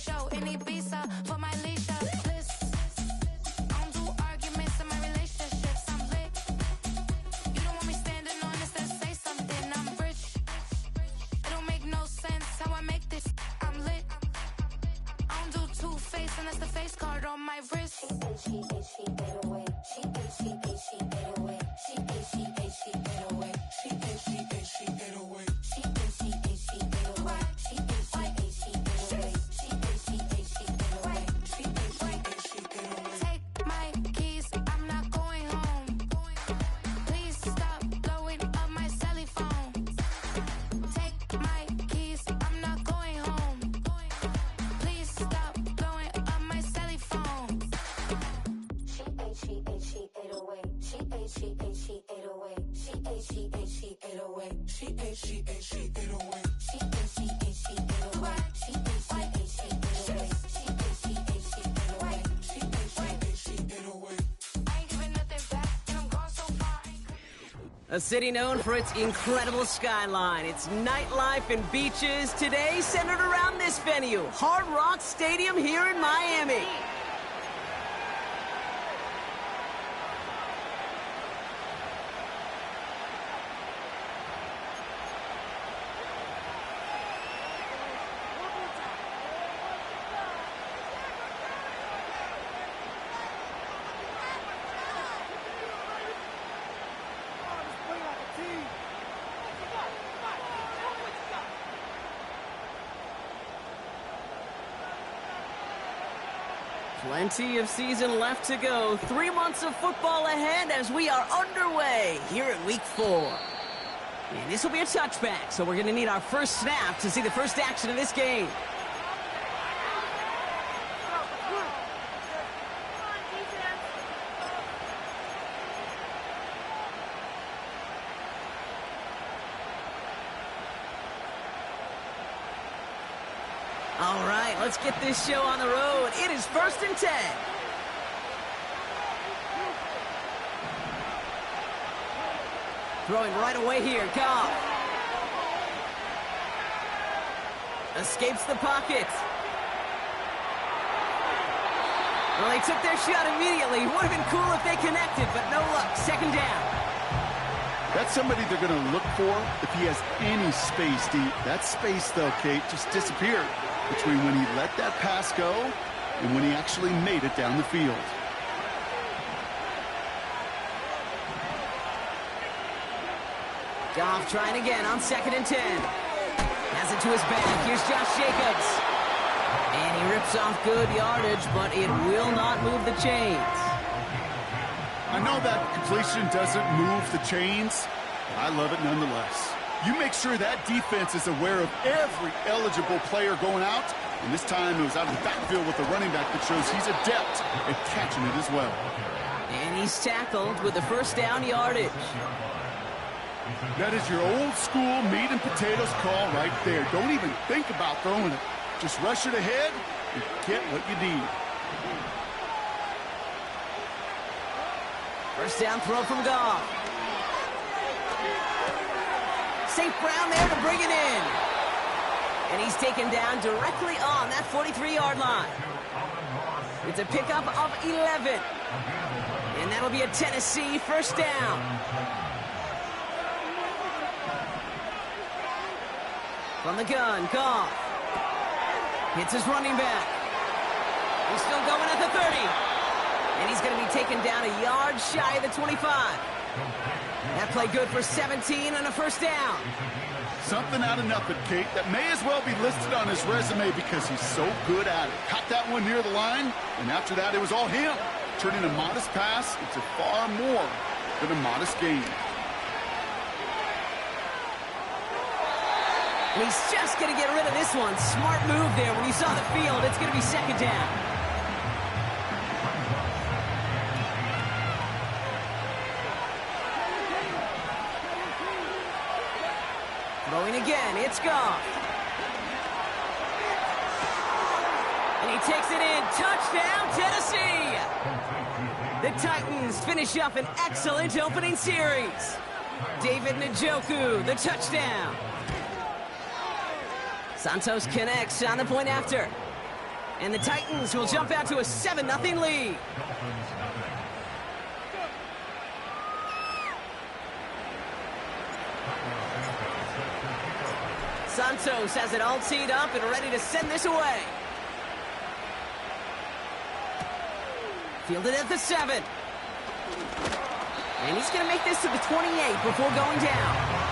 show in Ibiza for my leisure. Bliss. I don't do arguments in my relationships. I'm lit. You don't want me standing on this, then say something. I'm rich. It don't make no sense how I make this. I'm lit. I don't do two-face unless the face card on my wrist. She 808. She 808. She 808. She 808. She 808. She 808. She 808. She 808. She 808. She 808. She 808. She 808. Take my keys, I'm not going home. Please stop blowing up my celly phone. Take my keys, I'm not going home. Please stop blowing up my celly phone. She 808. She 808. She 808. She 808. She 808. She 808. She 808. She 808. She 808. She 808. She 808. She 808. She 808. She 808. She 808. She 808. I ain't giving nothing back, and I'm gone so far. A city known for its incredible skyline, its nightlife and beaches, today centered around this venue, Hard Rock Stadium here in Miami. Plenty of season left to go. 3 months of football ahead as we are underway here in week 4. And this will be a touchback, so we're going to need our first snap to see the first action of this game. All right, let's get this show on the road. It is 1st and 10. Throwing right away here, Goff. Escapes the pocket. Well, they took their shot immediately. Would have been cool if they connected, but no luck. 2nd down. That's somebody they're going to look for if he has any space deep. That space, though, Kate, just disappeared between when he let that pass go and when he actually made it down the field. Goff trying again on 2nd and 10. Has it to his back. Here's Josh Jacobs. And he rips off good yardage, but it will not move the chains. I know that completion doesn't move the chains. I love it nonetheless. You make sure that defense is aware of every eligible player going out. And this time it was out of the backfield with a running back that shows he's adept at catching it as well. And he's tackled with the 1st down yardage. That is your old school meat and potatoes call right there. Don't even think about throwing it. Just rush it ahead and get what you need. 1st down throw from Goff. St. Brown there to bring it in. And he's taken down directly on that 43-yard line. It's a pickup of 11. And that'll be a Tennessee 1st down. From the gun, Goff. Hits his running back. He's still going at the 30. And he's going to be taken down a yard shy of the 25. That play good for 17 and a 1st down. Something out of nothing, Kate, that may as well be listed on his resume because he's so good at it. Caught that one near the line, and after that it was all him. Turning a modest pass into far more than a modest gain. And he's just going to get rid of this one. Smart move there when you saw the field. It's going to be 2nd down. Throwing again, it's Goff. And he takes it in. Touchdown, Tennessee! The Titans finish up an excellent opening series. David Njoku, the touchdown. Santos connects on the point after. And the Titans will jump out to a 7-0 lead. Santos has it all teed up and ready to send this away. Fielded at the 7. And he's going to make this to the 28 before going down.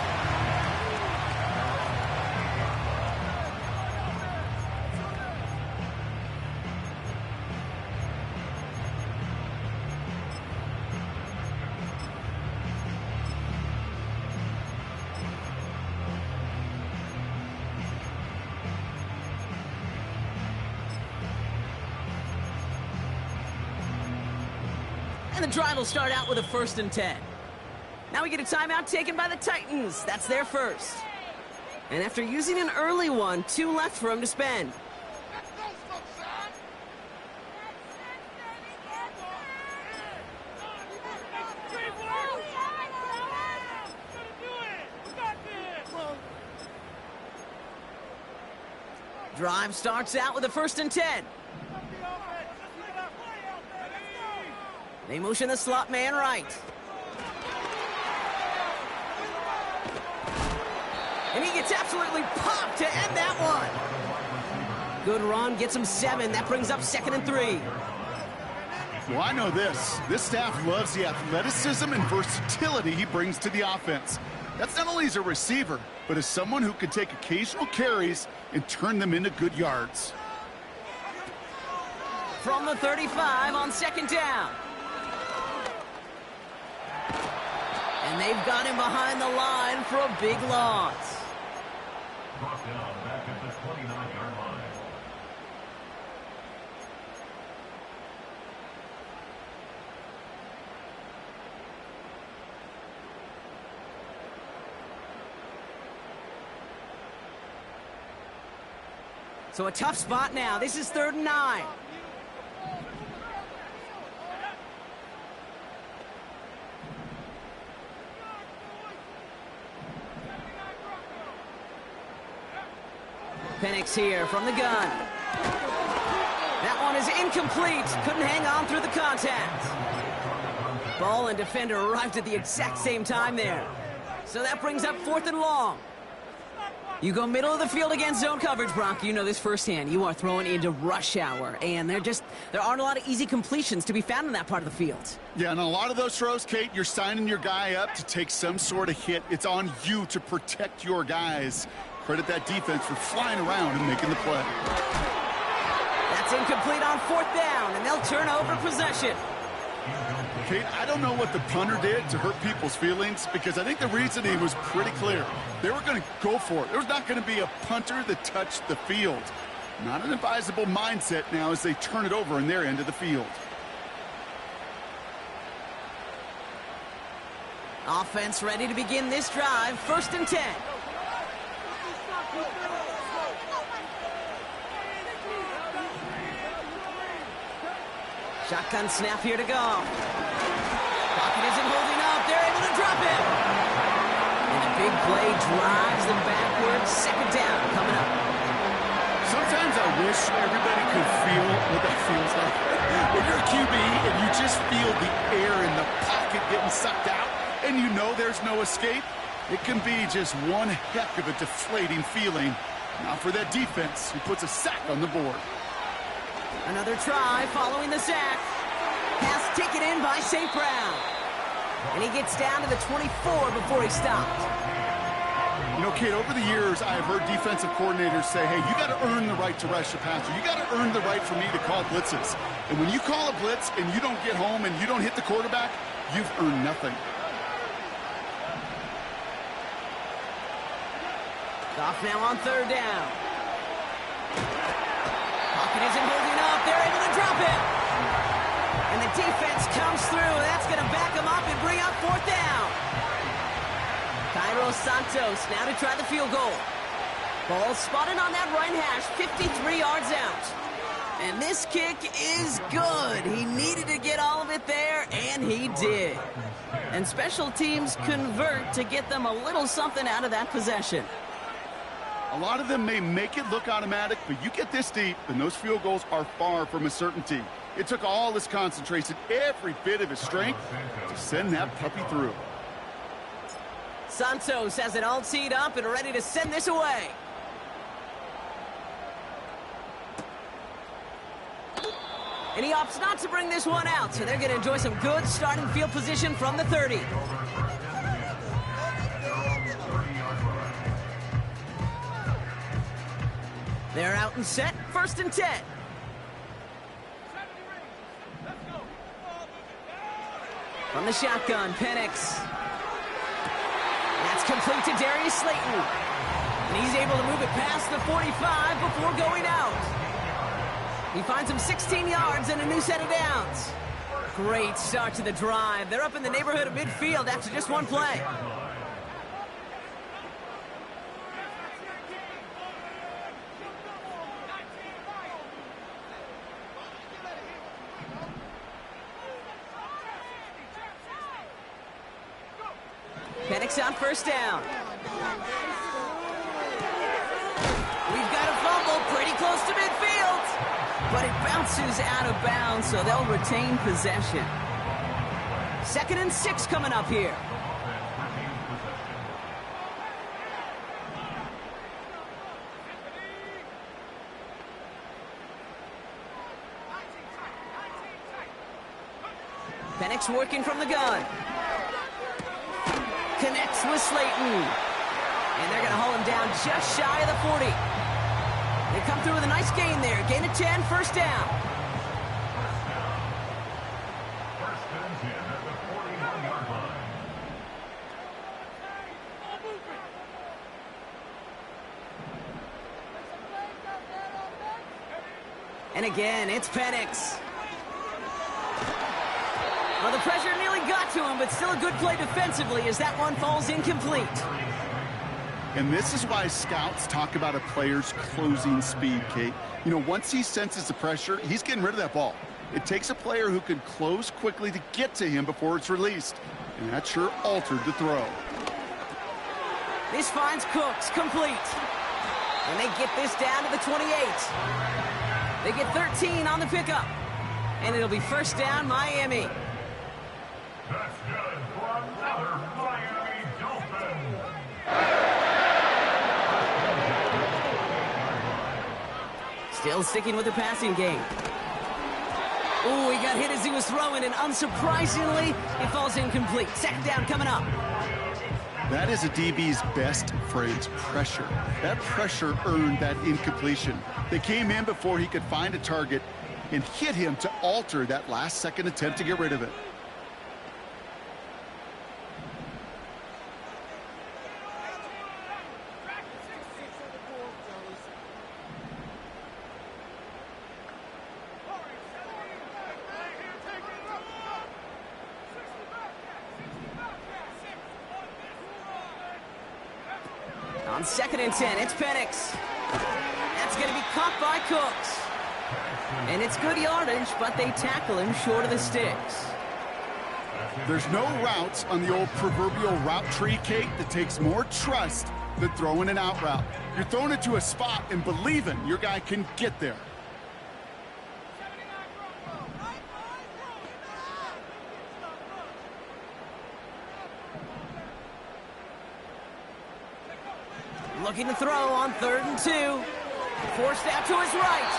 And the drive will start out with a 1st and 10. Now we get a timeout taken by the Titans. That's their first. And after using an early one, 2 left for him to spend. Drive starts out with a 1st and 10. They motion the slot man right. And he gets absolutely popped to end that one. Good run, gets him 7. That brings up 2nd and 3. Well, I know this. This staff loves the athleticism and versatility he brings to the offense. That's not only as a receiver, but as someone who can take occasional carries and turn them into good yards. From the 35 on 2nd down. And they've got him behind the line for a big loss. Brought down back at the 29-yard line. So a tough spot now. This is 3rd and 9. Penix here from the gun. That one is incomplete. Couldn't hang on through the contact. Ball and defender arrived at the exact same time there. So that brings up 4th and long. You go middle of the field against zone coverage, Brock. You know this firsthand. You are throwing into rush hour, and there aren't a lot of easy completions to be found in that part of the field. Yeah, and a lot of those throws, Kate, you're signing your guy up to take some sort of hit. It's on you to protect your guys. Credit that defense for flying around and making the play. That's incomplete on 4th down, and they'll turn over possession. Kate, I don't know what the punter did to hurt people's feelings, because I think the reasoning was pretty clear. They were going to go for it. There was not going to be a punter that touched the field. Not an advisable mindset now as they turn it over in their end of the field. Offense ready to begin this drive. 1st and 10. Shotgun snap here to go. Pocket isn't holding up. They're able to drop it. And the big play drives them backwards. 2nd down coming up. Sometimes I wish everybody could feel what that feels like. When you're a QB and you just feel the air in the pocket getting sucked out and you know there's no escape, it can be just one heck of a deflating feeling. Now for that defense, who puts a sack on the board. Another try following the sack. Pass taken in by St. Brown. And he gets down to the 24 before he stopped. You know, Kate, over the years, I've heard defensive coordinators say, hey, you got to earn the right to rush the passer. You got to earn the right for me to call blitzes. And when you call a blitz and you don't get home and you don't hit the quarterback, you've earned nothing. Goff now on 3rd down. Pocket isn't holding up. They're able to drop it. And the defense comes through. That's going to back them up and bring up 4th down. Cairo Santos now to try the field goal. Ball spotted on that right hash, 53 yards out. And this kick is good. He needed to get all of it there, and he did. And special teams convert to get them a little something out of that possession. A lot of them may make it look automatic, but you get this deep, and those field goals are far from a certainty. It took all his concentration, every bit of his strength, to send that puppy through. Santos has it all teed up and ready to send this away. And he opts not to bring this one out, so they're going to enjoy some good starting field position from the 30. They're out and set, 1st and 10. From the shotgun, Penix. That's complete to Darius Slayton. And he's able to move it past the 45 before going out. He finds him 16 yards and a new set of downs. Great start to the drive. They're up in the neighborhood of midfield after just one play. Penix on 1st down. We've got a fumble pretty close to midfield. But it bounces out of bounds, so they'll retain possession. 2nd and 6 coming up here. Penix working from the gun. Connects with Slayton. And they're going to haul him down just shy of the 40. They come through with a nice gain there. Gain of 10, 1st down. First and 10 at the 41-yard line. And again, it's Penix. Well, the pressure nearly got to him, but still a good play defensively as that one falls incomplete. And this is why scouts talk about a player's closing speed, Kate. You know, once he senses the pressure, he's getting rid of that ball. It takes a player who can close quickly to get to him before it's released. And that sure altered the throw. This finds Cooks complete. And they get this down to the 28. They get 13 on the pickup. And it'll be 1st down, Miami. That's good for another Miami Dolphin. Still sticking with the passing game. Ooh, he got hit as he was throwing, and unsurprisingly, it falls incomplete. 2nd down coming up. That is a DB's best friend's pressure. That pressure earned that incompletion. They came in before he could find a target and hit him to alter that last-second attempt to get rid of it. On 2nd and 10, it's Penix. That's going to be caught by Cooks. And it's good yardage, but they tackle him short of the sticks. There's no routes on the old proverbial route tree, Kate, that takes more trust than throwing an out route. You're throwing it to a spot and believing your guy can get there. Looking to throw on 3rd and 2. Forced out to his right.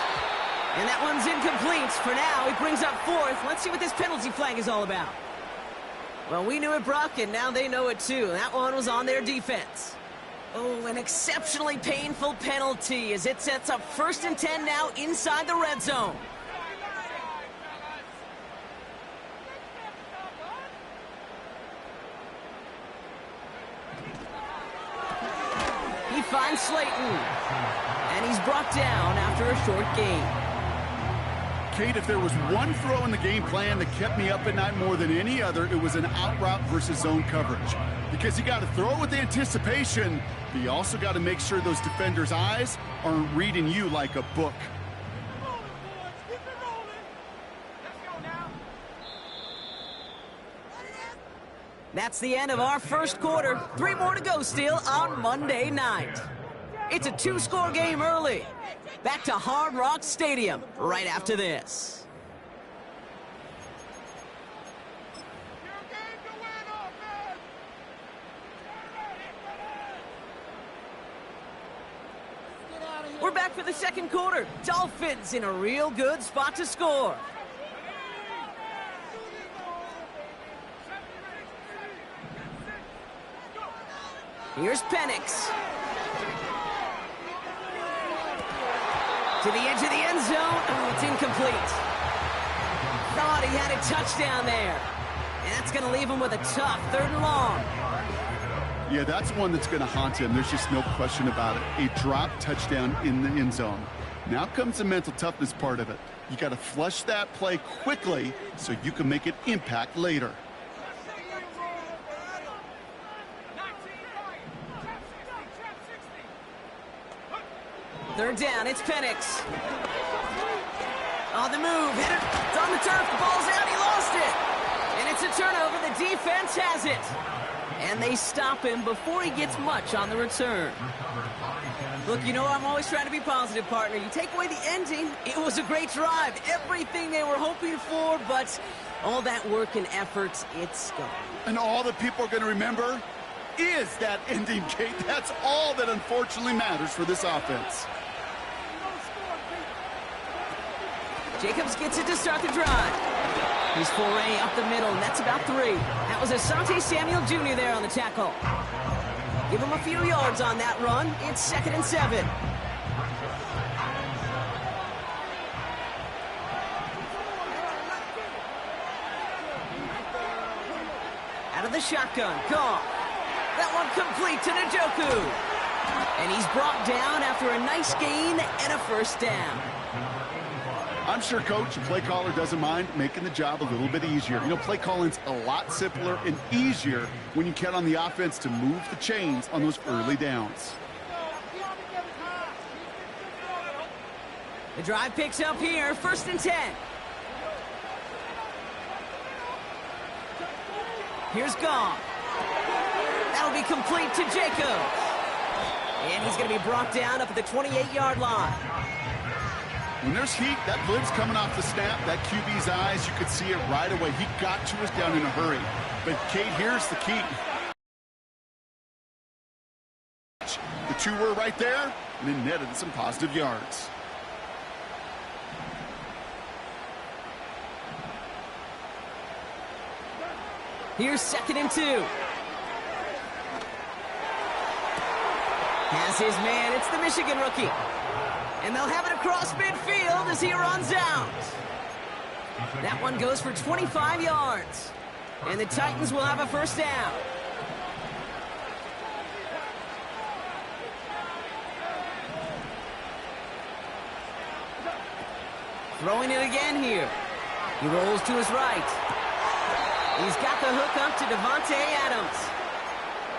And that one's incomplete. For now, he brings up 4th. Let's see what this penalty flag is all about. Well, we knew it, Brock, and now they know it too. That one was on their defense. Oh, an exceptionally painful penalty as it sets up 1st and 10 now inside the red zone. He finds Slayton, and he's brought down after a short gain. Kate, if there was one throw in the game plan that kept me up at night more than any other, it was an out route versus zone coverage. Because you got to throw it with anticipation, but you also got to make sure those defenders' eyes aren't reading you like a book. That's the end of our first quarter. 3 more to go still on Monday night. It's a two-score game early. Back to Hard Rock Stadium right after this. We're back for the second quarter. Dolphins in a real good spot to score. Here's Penix. To the edge of the end zone. Oh, it's incomplete. Thought he had a touchdown there. And that's going to leave him with a tough 3rd and long. Yeah, that's one that's going to haunt him. There's just no question about it. A drop touchdown in the end zone. Now comes the mental toughness part of it. You got to flush that play quickly so you can make an impact later. Third down, it's Penix. On the move, hit it. It's on the turf, the ball's out, he lost it. And it's a turnover, the defense has it. And they stop him before he gets much on the return. Look, you know I'm always trying to be positive, partner. You take away the ending, it was a great drive. Everything they were hoping for, but all that work and effort, it's gone. And all that people are going to remember is that ending, Kate. That's all that unfortunately matters for this offense. Jacobs gets it to start the drive. He's foray up the middle, and that's about 3. That was Asante Samuel Jr. there on the tackle. Give him a few yards on that run. It's 2nd and 7. Out of the shotgun, Goff. That one complete to Njoku. And he's brought down after a nice gain and a 1st down. I'm sure Coach, the play caller, doesn't mind making the job a little bit easier. You know, play calling's a lot simpler and easier when you count on the offense to move the chains on those early downs. The drive picks up here, 1st and 10. Here's Goff. That'll be complete to Jacobs. And he's going to be brought down up at the 28-yard line. When there's heat, that blitz coming off the snap, that QB's eyes, you could see it right away. He got to us down in a hurry. But, Kate, here's the key. The 2 were right there, and it netted some positive yards. Here's 2nd and 2. Has his man. It's the Michigan rookie. And they'll have it across midfield as he runs out. That one goes for 25 yards. And the Titans will have a 1st down. Throwing it again here. He rolls to his right. He's got the hook up to Devontae Adams.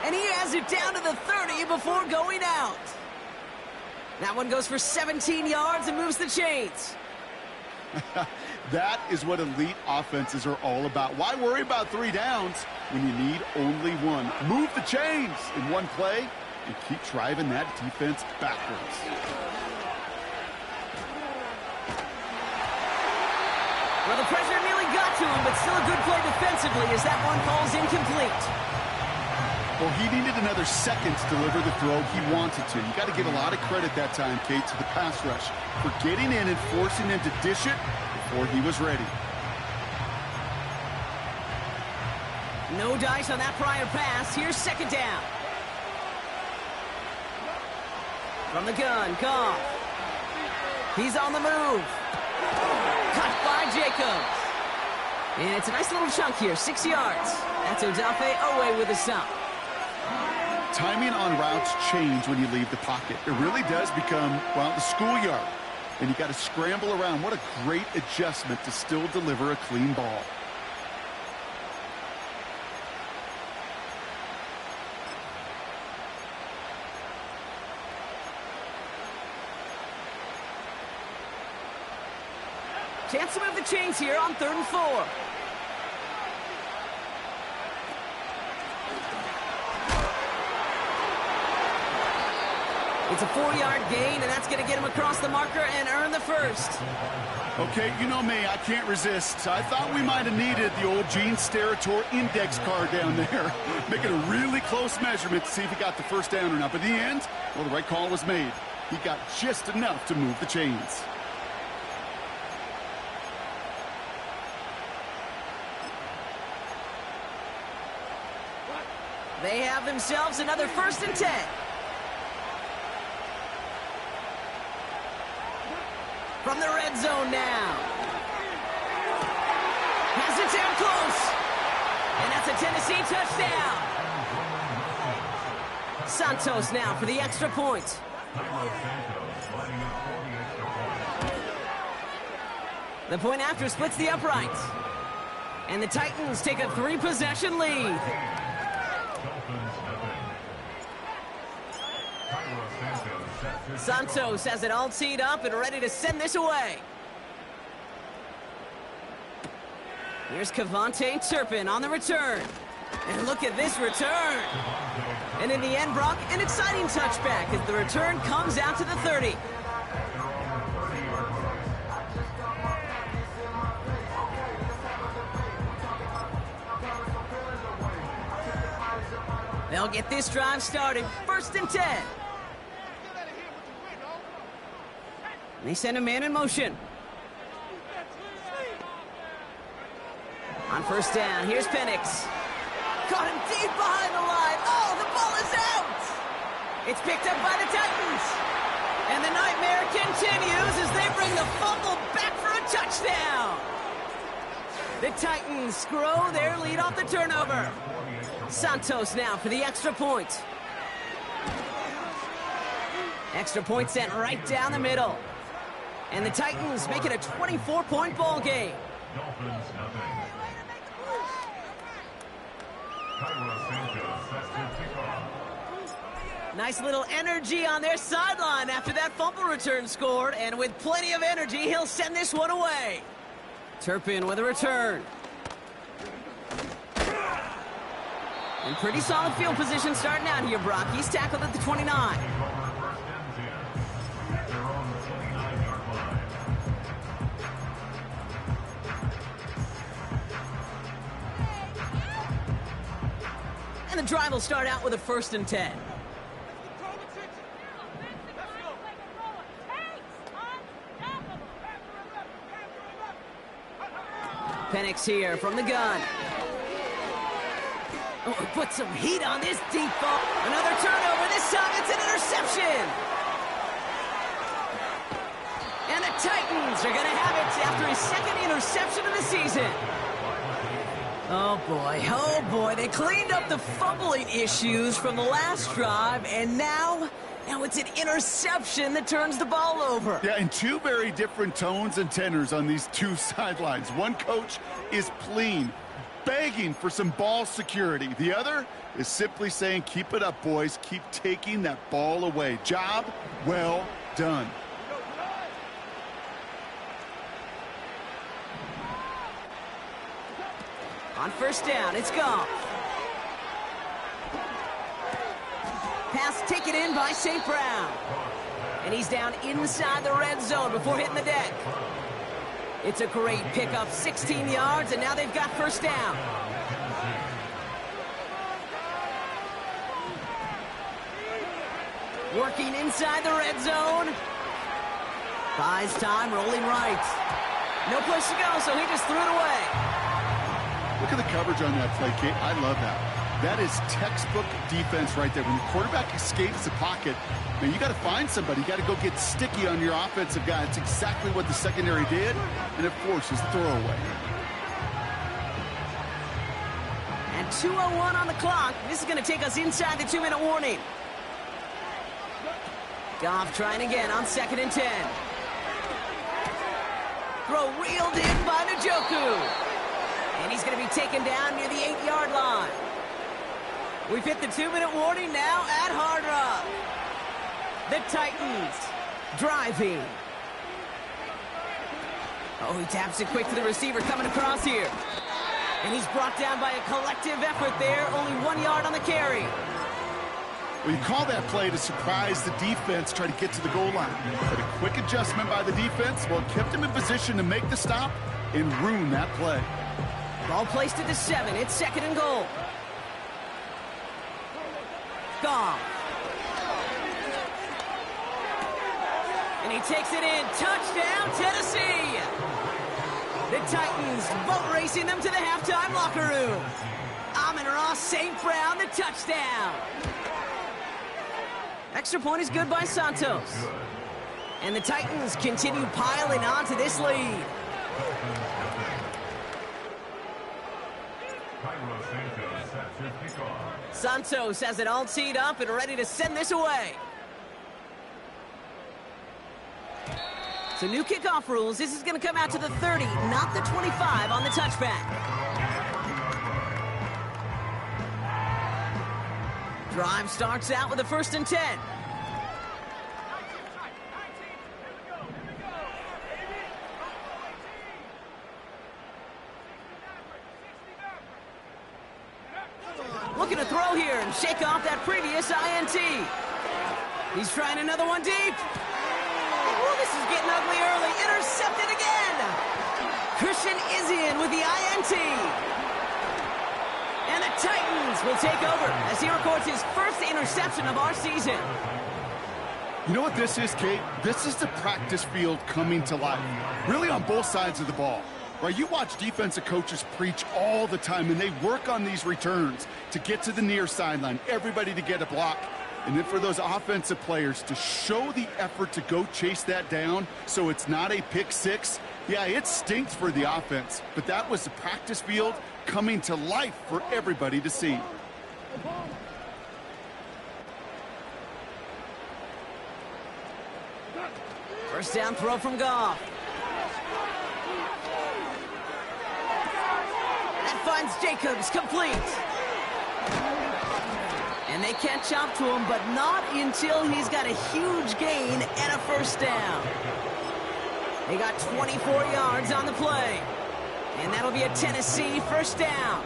And he has it down to the 30 before going out. That one goes for 17 yards and moves the chains. That is what elite offenses are all about. Why worry about 3 downs when you need only 1? Move the chains in one play and keep driving that defense backwards. Well, the pressure nearly got to him, but still a good play defensively as that one falls incomplete. Well, he needed another second to deliver the throw he wanted to. You got to give a lot of credit that time, Kate, to the pass rush for getting in and forcing him to dish it before he was ready. No dice on that prior pass. Here's 2nd down. From the gun, Goff. He's on the move. Cut by Jacobs. And it's a nice little chunk here, 6 yards. That's Odafe Owe with a stop. Timing on routes change when you leave the pocket. It really does become, well, the schoolyard. And you got to scramble around. What a great adjustment to still deliver a clean ball. Chance to move the chains here on 3rd and 4. It's a 4-yard gain, and that's going to get him across the marker and earn the first. Okay, you know me, I can't resist. I thought we might have needed the old Gene Steratore index card down there. Making a really close measurement to see if he got the first down or not. But in the end, well, the right call was made. He got just enough to move the chains. They have themselves another 1st and 10. From the red zone now. Has it down close. And that's a Tennessee touchdown. Santos now for the extra point. The point after splits the uprights. And the Titans take a 3-possession lead. Santos has it all teed up and ready to send this away. Here's Kavontae Turpin on the return. And look at this return. And in the end, Brock, an exciting touchback as the return comes out to the 30. They'll get this drive started. 1st and 10. They send a man in motion. On 1st down, here's Penix. Caught him deep behind the line. Oh, the ball is out! It's picked up by the Titans. And the nightmare continues as they bring the fumble back for a touchdown. The Titans grow their lead off the turnover. Santos now for the extra point. Extra point sent right down the middle. And the Titans make it a 24-point ball game. Nice little energy on their sideline after that fumble return scored. And with plenty of energy, he'll send this one away. Turpin with a return. And pretty solid field position starting out here, Brock. He's tackled at the 29. And the drive will start out with a 1st and 10. Penix here from the gun. Oh, put some heat on this deep ball. Another turnover. This time it's an interception. And the Titans are going to have it after his 2nd interception of the season. Oh, boy. They cleaned up the fumbling issues from the last drive, and now it's an interception that turns the ball over. Yeah, and 2 very different tones and tenors on these 2 sidelines. One coach is pleading, begging for some ball security. The other is simply saying, keep it up, boys. Keep taking that ball away. Job well done. On 1st down, it's gone. Pass taken in by St. Brown. And he's down inside the red zone before hitting the deck. It's a great pickup, 16 yards, and now they've got 1st down. Working inside the red zone. Buys time, rolling right. No place to go, so he just threw it away. Look at the coverage on that play, Kate. I love that. That is textbook defense right there. When the quarterback escapes the pocket, man, you got to find somebody. You got to go get sticky on your offensive guy. It's exactly what the secondary did, and it forces the throwaway. And 2:01 on the clock. This is going to take us inside the 2-minute warning. Goff trying again on 2nd and 10. Throw reeled in by Njoku. And he's going to be taken down near the 8-yard line. We've hit the 2-minute warning now at Hard Rock. The Titans driving. Oh, he taps it quick to the receiver coming across here. And he's brought down by a collective effort there. Only 1 yard on the carry. Well, you call that play to surprise the defense, try to get to the goal line. But a quick adjustment by the defense, well, it kept him in position to make the stop and ruin that play. Ball placed at the 7. It's 2nd and goal. Goff. And he takes it in. Touchdown, Tennessee! The Titans boat racing them to the halftime locker room. Amon-Ra St. Brown, the touchdown. Extra point is good by Santos. And the Titans continue piling on to this lead. Santos has it all teed up and ready to send this away. So new kickoff rules. This is going to come out to the 30, not the 25 on the touchback. Drive starts out with a 1st and 10. Looking to throw here and shake off that previous INT. He's trying another one deep. Ooh, this is getting ugly early. Intercepted again. Christian Izien with the INT. And the Titans will take over as he records his first interception of our season. You know what this is, Kate? This is the practice field coming to life. Really on both sides of the ball. Right, you watch defensive coaches preach all the time, and they work on these returns to get to the near sideline, everybody to get a block. And then for those offensive players to show the effort to go chase that down so it's not a pick six. Yeah, it stinks for the offense, but that was the practice field coming to life for everybody to see. First down throw from Goff. That finds Jacobs, complete. And they catch up to him, but not until he's got a huge gain and a 1st down. They got 24 yards on the play. And that'll be a Tennessee 1st down.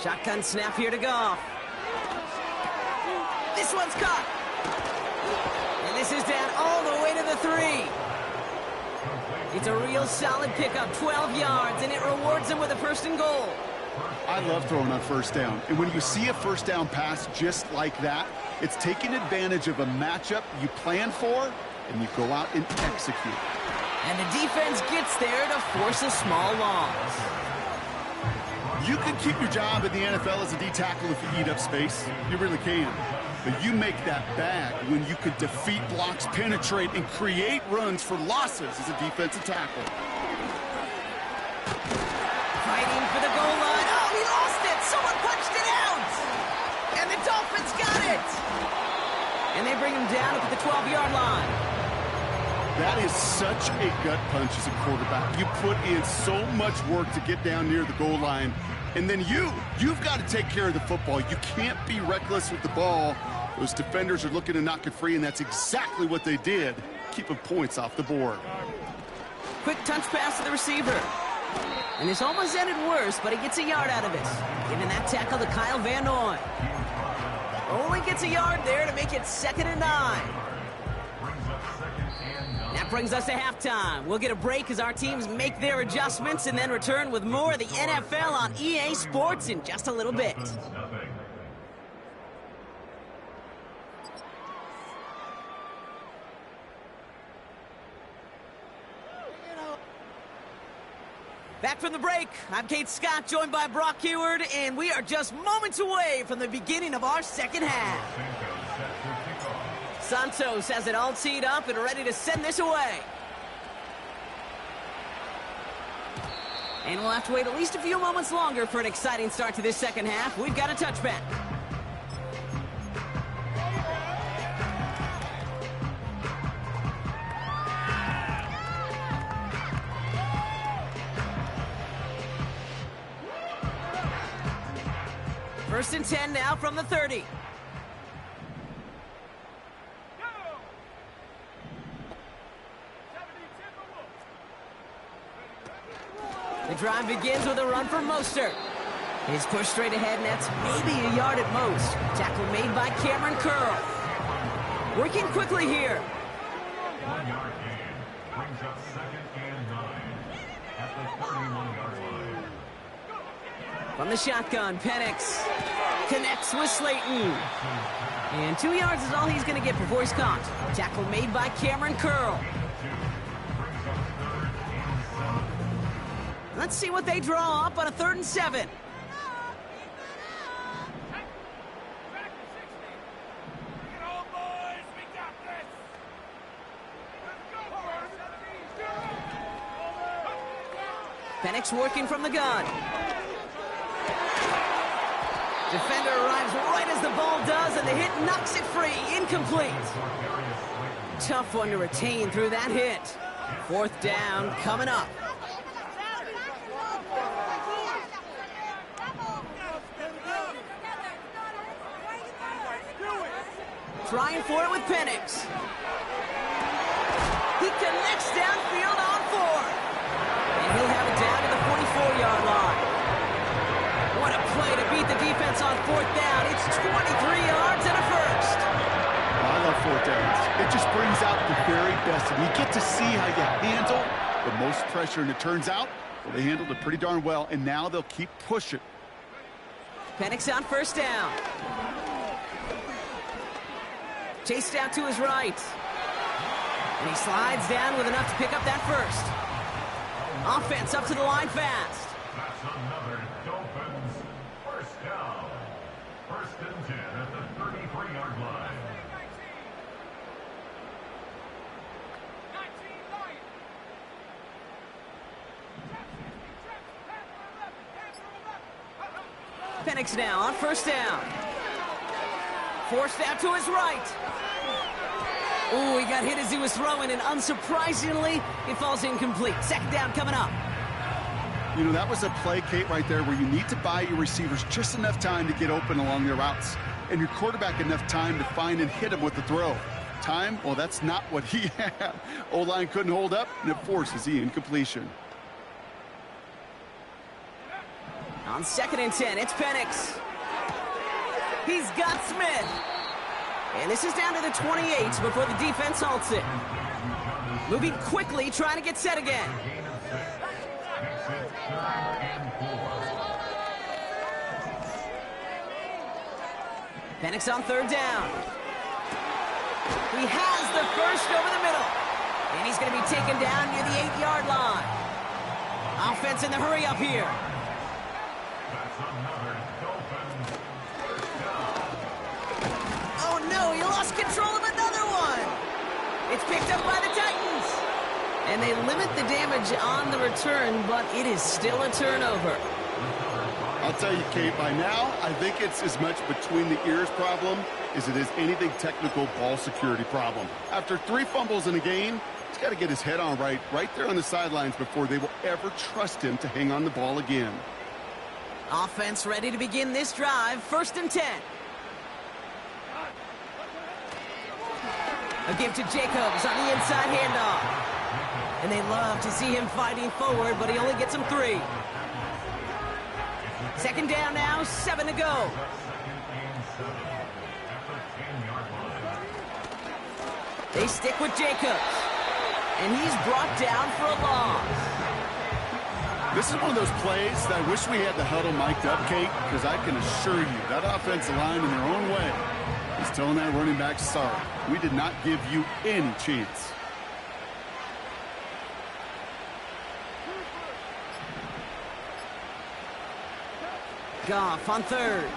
Shotgun snap here to Goff. This one's caught. And this is down all the way to the 3. It's a real solid pickup, 12 yards, and it rewards him with a 1st and goal. I love throwing on 1st down. And when you see a 1st down pass just like that, it's taking advantage of a matchup you plan for, and you go out and execute. And the defense gets there to force a small loss. You can keep your job in the NFL as a D tackle if you eat up space. You really can. But you make that bag when you could defeat blocks, penetrate, and create runs for losses as a defensive tackle. Fighting for the goal line. Oh, he lost it. Someone punched it out. And the Dolphins got it. And they bring him down at the 12-yard line. That is such a gut punch as a quarterback. You put in so much work to get down near the goal line. And then you've got to take care of the football. You can't be reckless with the ball. Those defenders are looking to knock it free, and that's exactly what they did, keeping points off the board. Quick touch pass to the receiver. And this almost ended worse, but he gets a yard out of it. Giving that tackle to Kyle Van Noy. Only gets a yard there to make it 2nd and 9. That brings us to halftime. We'll get a break as our teams make their adjustments and then return with more of the NFL on EA Sports in just a little bit. Back from the break, I'm Kate Scott, joined by Brock Heward, and we are just moments away from the beginning of our 2nd half. Santos has it all teed up and ready to send this away. And we'll have to wait at least a few moments longer for an exciting start to this 2nd half. We've got a touchback. First and 10 now from the 30. The drive begins with a run for Mostert. He's pushed straight ahead, and that's maybe a yard at most. Tackle made by Cameron Curl. Working quickly here. 1 yard gain. Brings up 2nd and 9 at the 31-yard line. From the shotgun, Penix connects with Slayton. And 2 yards is all he's going to get before he's caught. Tackle made by Cameron Curl. Let's see what they draw up on a 3rd and 7. Penix working from the gun. Defender arrives right as the ball does, and the hit knocks it free. Incomplete. Tough one to retain through that hit. 4th down coming up. Trying for it with Penix. He connects downfield on 4. And he'll have it down to the 44-yard line. What a play to beat the defense on 4th down. It's 23 yards and a first. I love 4th downs. It just brings out the very best. And you get to see how you handle the most pressure. And it turns out, well, they handled it pretty darn well. And now they'll keep pushing. Penix on 1st down. Chased out to his right. And he slides down with enough to pick up that first. Offense up to the line fast. That's another Dolphins 1st down. 1st and 10 at the 33-yard line. Penix now on 1st down. Forced out to his right. Ooh, he got hit as he was throwing, and unsurprisingly, it falls incomplete. 2nd down coming up. You know, that was a play, Kate, right there where you need to buy your receivers just enough time to get open along their routes, and your quarterback enough time to find and hit him with the throw. Time? Well, that's not what he had. O-line couldn't hold up, and it forces the incompletion. On 2nd and 10, it's Penix. He's got Smith. And this is down to the 28 before the defense halts it. Moving quickly, trying to get set again. Penix on 3rd down. He has the first over the middle. And he's going to be taken down near the 8-yard line. Offense in the hurry up here. Oh no, he lost control of another one. It's picked up by the Titans. And they limit the damage on the return, but it is still a turnover. I'll tell you, Kate, by now, I think it's as much between the ears problem as it is anything technical ball security problem. After 3 fumbles in a game, he's got to get his head on right there on the sidelines before they will ever trust him to hang on the ball again. Offense ready to begin this drive. 1st and 10. A give to Jacobs on the inside handoff. And they love to see him fighting forward, but he only gets them 3. 2nd down now, 7 to go. They stick with Jacobs. And he's brought down for a loss. This is one of those plays that I wish we had the huddle mic'd up, Kate, because I can assure you that offensive line in their own way is telling that running back, sorry, we did not give you any chance. Goff on 3rd.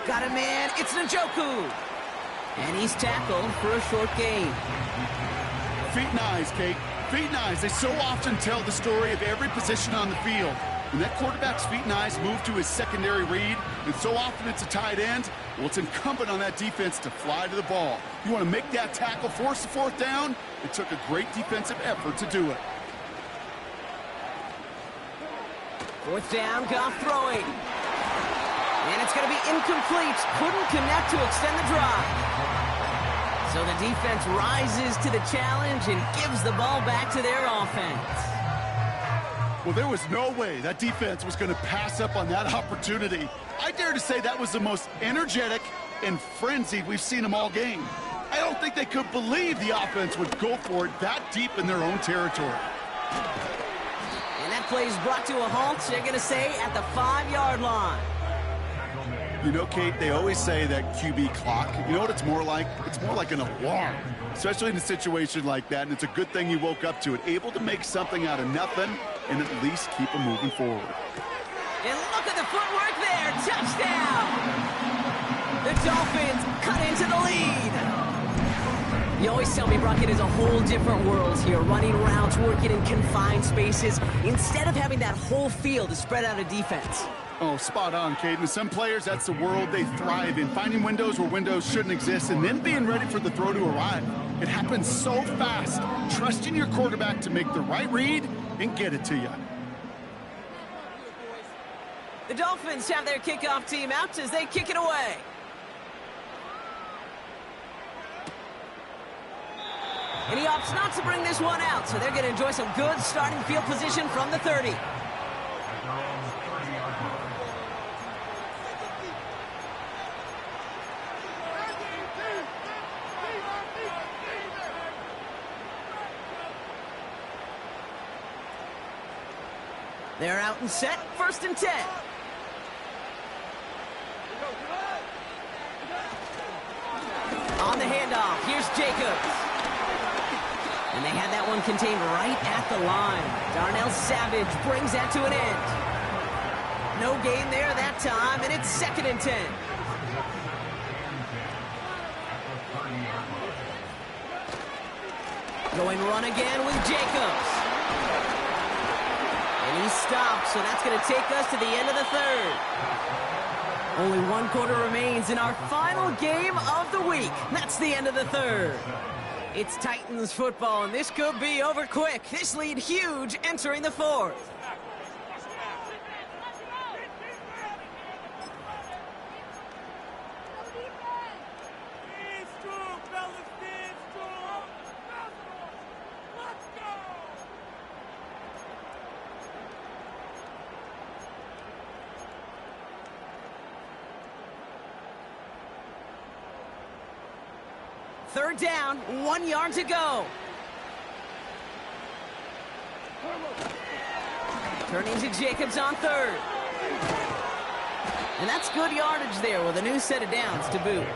Got a man, it's Njoku. And he's tackled for a short gain. Feet and eyes, Kate. Feet and eyes. They so often tell the story of every position on the field. When that quarterback's feet and eyes move to his secondary read, and so often it's a tight end, well, it's incumbent on that defense to fly to the ball. You want to make that tackle, force the 4th down? It took a great defensive effort to do it. 4th down, Goff throwing. And it's going to be incomplete. Couldn't connect to extend the drive. So the defense rises to the challenge and gives the ball back to their offense. Well, there was no way that defense was going to pass up on that opportunity. I dare to say that was the most energetic and frenzied we've seen them all game. I don't think they could believe the offense would go for it that deep in their own territory. And that play is brought to a halt, they're going to say, at the 5-yard line. You know, Kate, they always say that QB clock, you know what it's more like? It's more like an alarm, especially in a situation like that, and it's a good thing you woke up to it, able to make something out of nothing and at least keep them moving forward. And look at the footwork there, touchdown! The Dolphins cut into the lead. You always tell me, Brock, it is a whole different world here, running routes, working in confined spaces, instead of having that whole field to spread out a defense. Oh, spot on, Caden. Some players, that's the world they thrive in, finding windows where windows shouldn't exist and then being ready for the throw to arrive. It happens so fast, trusting your quarterback to make the right read and get it to you. The Dolphins have their kickoff team out as they kick it away. And he opts not to bring this one out, so they're going to enjoy some good starting field position from the 30. They're out and set, 1st and 10. On the handoff, here's Jacobs. And they had that one contained right at the line. Darnell Savage brings that to an end. No gain there that time, and it's 2nd and 10. Going run again with Jacobs. And he stopped, so that's going to take us to the end of the 3rd. Only 1 quarter remains in our final game of the week. That's the end of the 3rd. It's Titans football, and this could be over quick. This lead huge entering the 4th. Third down, 1 yard to go. Turning to Jacobs on 3rd. And that's good yardage there with a new set of downs to boot.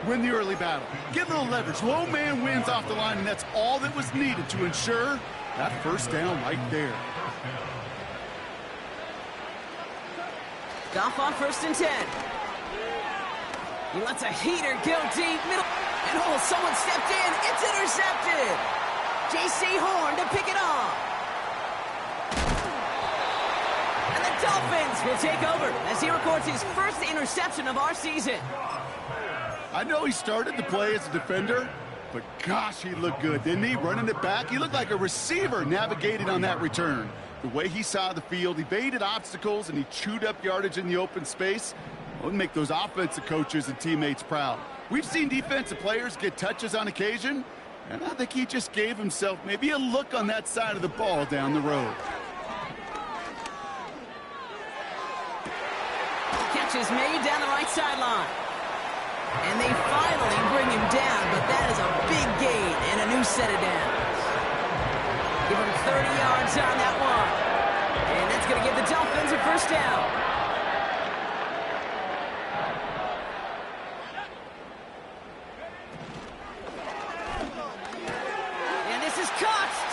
Win the early battle. Get a little leverage. Low man wins off the line, and that's all that was needed to ensure that 1st down right there. Goff on 1st and 10. He lets a heater go deep middle. And oh, someone stepped in. It's intercepted. J.C. Horn to pick it off. And the Dolphins will take over as he records his 1st interception of our season. I know he started the play as a defender, but gosh, he looked good, didn't he? Running it back, he looked like a receiver navigating on that return. The way he saw the field, evaded obstacles, and he chewed up yardage in the open space. Would make those offensive coaches and teammates proud. We've seen defensive players get touches on occasion, and I think he just gave himself maybe a look on that side of the ball down the road. Catch is made down the right sideline. And they finally bring him down, but that is a big gain and a new set of downs. Give him 30 yards on that one. And that's going to give the Dolphins a 1st down.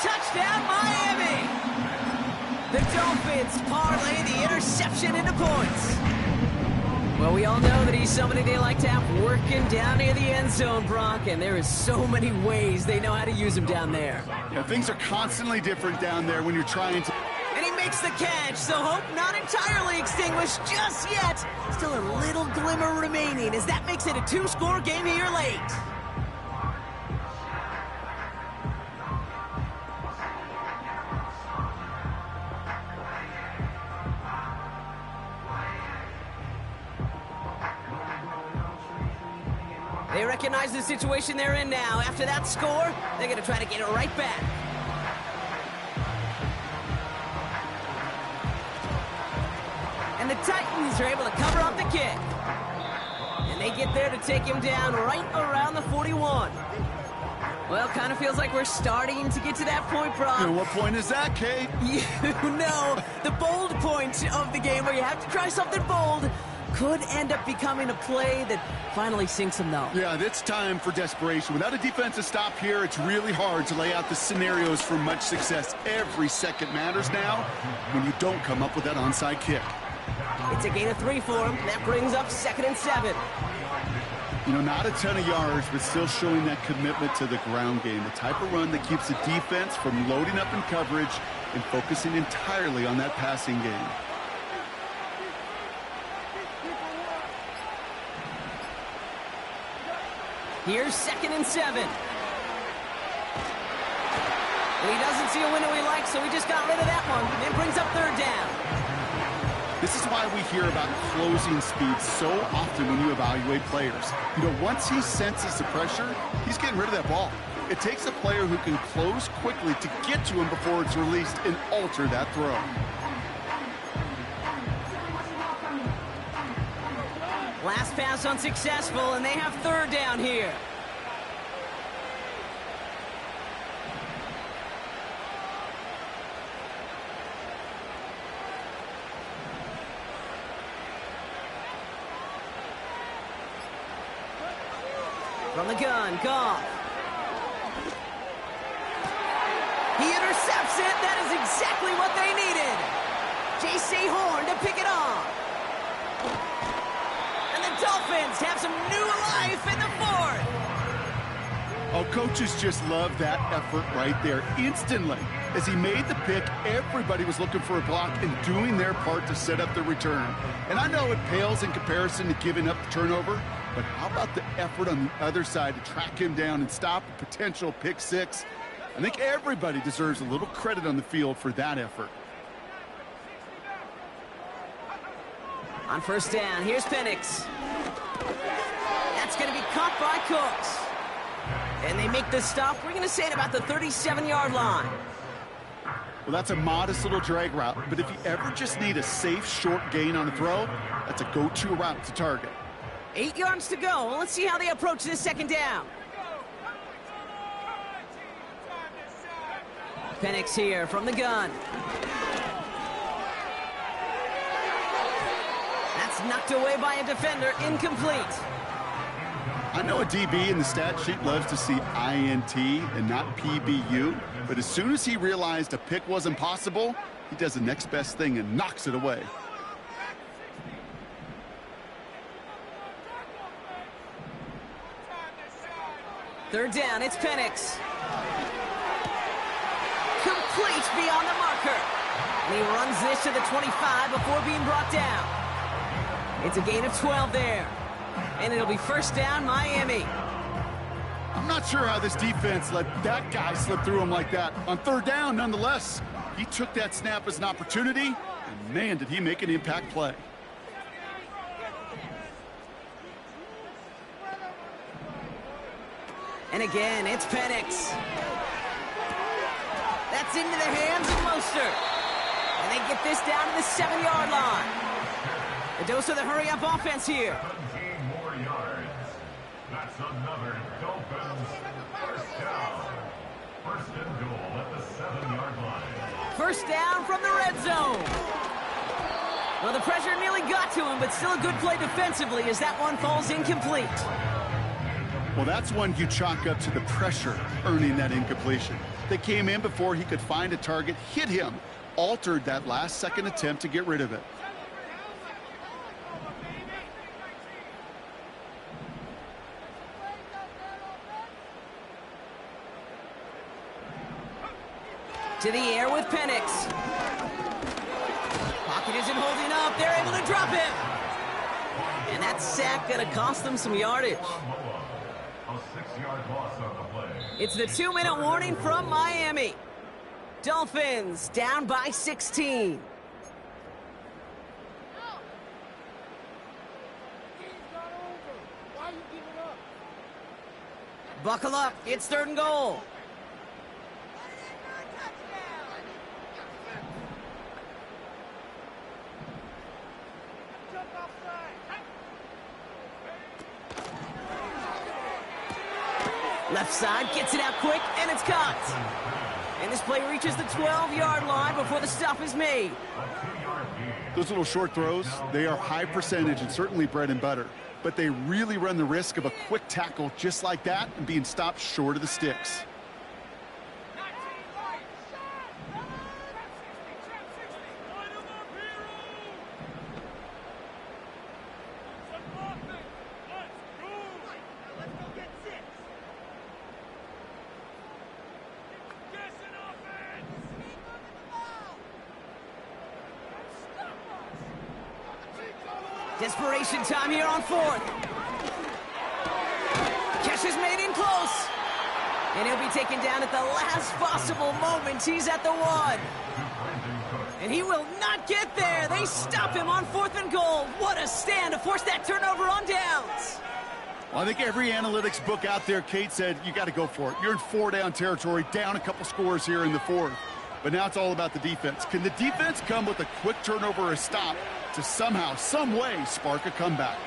Touchdown, Miami! The Dolphins parlay the interception into points. Well, we all know that he's somebody they like to have working down near the end zone, Brock, and there is so many ways they know how to use him down there. Yeah, things are constantly different down there when you're trying to... And he makes the catch, so hope not entirely extinguished just yet. Still a little glimmer remaining as that makes it a 2-score game here late. They recognize the situation they're in now. After that score, they're going to try to get it right back. And the Titans are able to cover up the kick. And they get there to take him down right around the 41. Well, kind of feels like we're starting to get to that point, Brock. And what point is that, Kate? You know, the bold point of the game where you have to try something bold could end up becoming a play that finally sinks them, though. Yeah, it's time for desperation. Without a defensive stop here, it's really hard to lay out the scenarios for much success. Every second matters now when you don't come up with that onside kick. It's a gain of 3 for him. That brings up 2nd and 7. You know, not a ton of yards, but still showing that commitment to the ground game. The type of run that keeps the defense from loading up in coverage and focusing entirely on that passing game. Here's 2nd and 7. And he doesn't see a window he likes, so he just got rid of that one. It brings up 3rd down. This is why we hear about closing speed so often when you evaluate players. You know, once he senses the pressure, he's getting rid of that ball. It takes a player who can close quickly to get to him before it's released and alter that throw. Last pass unsuccessful, and they have 3rd down here. From the gun, Goff. He intercepts it. That is exactly what they needed. J.C. Horn to pick it off. And the Dolphins have some new life in the 4th. Oh, coaches just love that effort right there. Instantly, as he made the pick, everybody was looking for a block and doing their part to set up the return. And I know it pales in comparison to giving up the turnover, but how about the effort on the other side to track him down and stop a potential pick 6? I think everybody deserves a little credit on the field for that effort. On 1st down, here's Penix. That's going to be caught by Cooks. And they make the stop, we're going to say, at about the 37-yard line. Well, that's a modest little drag route, but if you ever just need a safe, short gain on the throw, that's a go-to route to target. 8 yards to go. Well, let's see how they approach this 2nd down. Penix here from the gun. That's knocked away by a defender. Incomplete. I know a DB in the stat sheet loves to see INT and not PBU, but as soon as he realized a pick wasn't possible, he does the next best thing and knocks it away. Third down, it's Penix. Complete beyond the marker. And he runs this to the 25 before being brought down. It's a gain of 12 there. And it'll be 1st down, Miami. I'm not sure how this defense let that guy slip through him like that. On 3rd down, nonetheless, he took that snap as an opportunity, and man, did he make an impact play. And again, it's Penix. That's into the hands of Mostert. And they get this down to the 7-yard line. A dose of the hurry-up offense here. 17 more yards. That's another Dolphins 1st down. 1st and goal at the 7-yard line. 1st down from the red zone. Well, the pressure nearly got to him, but still a good play defensively as that one falls incomplete. Well, that's one you chalk up to the pressure earning that incompletion. They came in before he could find a target, hit him, altered that last-second attempt to get rid of it. To the air with Penix. Pocket isn't holding up. They're able to drop him. And that sack going to cost them some yardage. A 6-yard loss on the play. It's the 2-minute warning from Miami. Dolphins down by 16. Buckle up. It's 3rd and goal. Left side, gets it out quick, and it's caught. And this play reaches the 12-yard line before the stop is made. Those little short throws, they are high percentage and certainly bread and butter. But they really run the risk of a quick tackle just like that and being stopped short of the sticks. Desperation time here on fourth. Catch is made in close. And he'll be taken down at the last possible moment. He's at the 1. And he will not get there. They stop him on 4th and goal. What a stand to force that turnover on downs. Well, I think every analytics book out there, Kate, said you got to go for it. You're in 4-down territory, down a couple scores here in the 4th. But now it's all about the defense. Can the defense come with a quick turnover or a stop to somehow, some way, spark a comeback?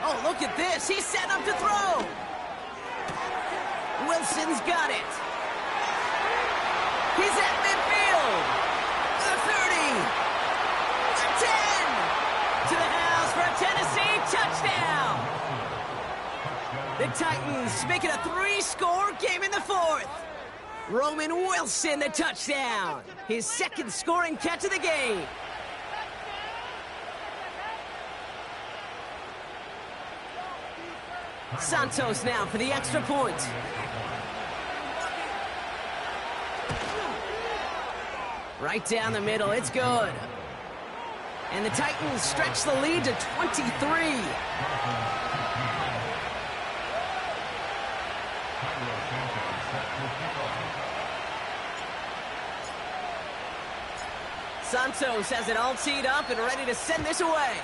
Oh, look at this. He's set up to throw. Wilson's got it. He's at midfield. The 30. The 10. To the house for a Tennessee touchdown. The Titans make it a 3-score game in the 4th. Roman Wilson, the touchdown. His 2nd scoring catch of the game. Santos now for the extra point. Right down the middle, it's good. And the Titans stretch the lead to 23. Santos has it all teed up and ready to send this away.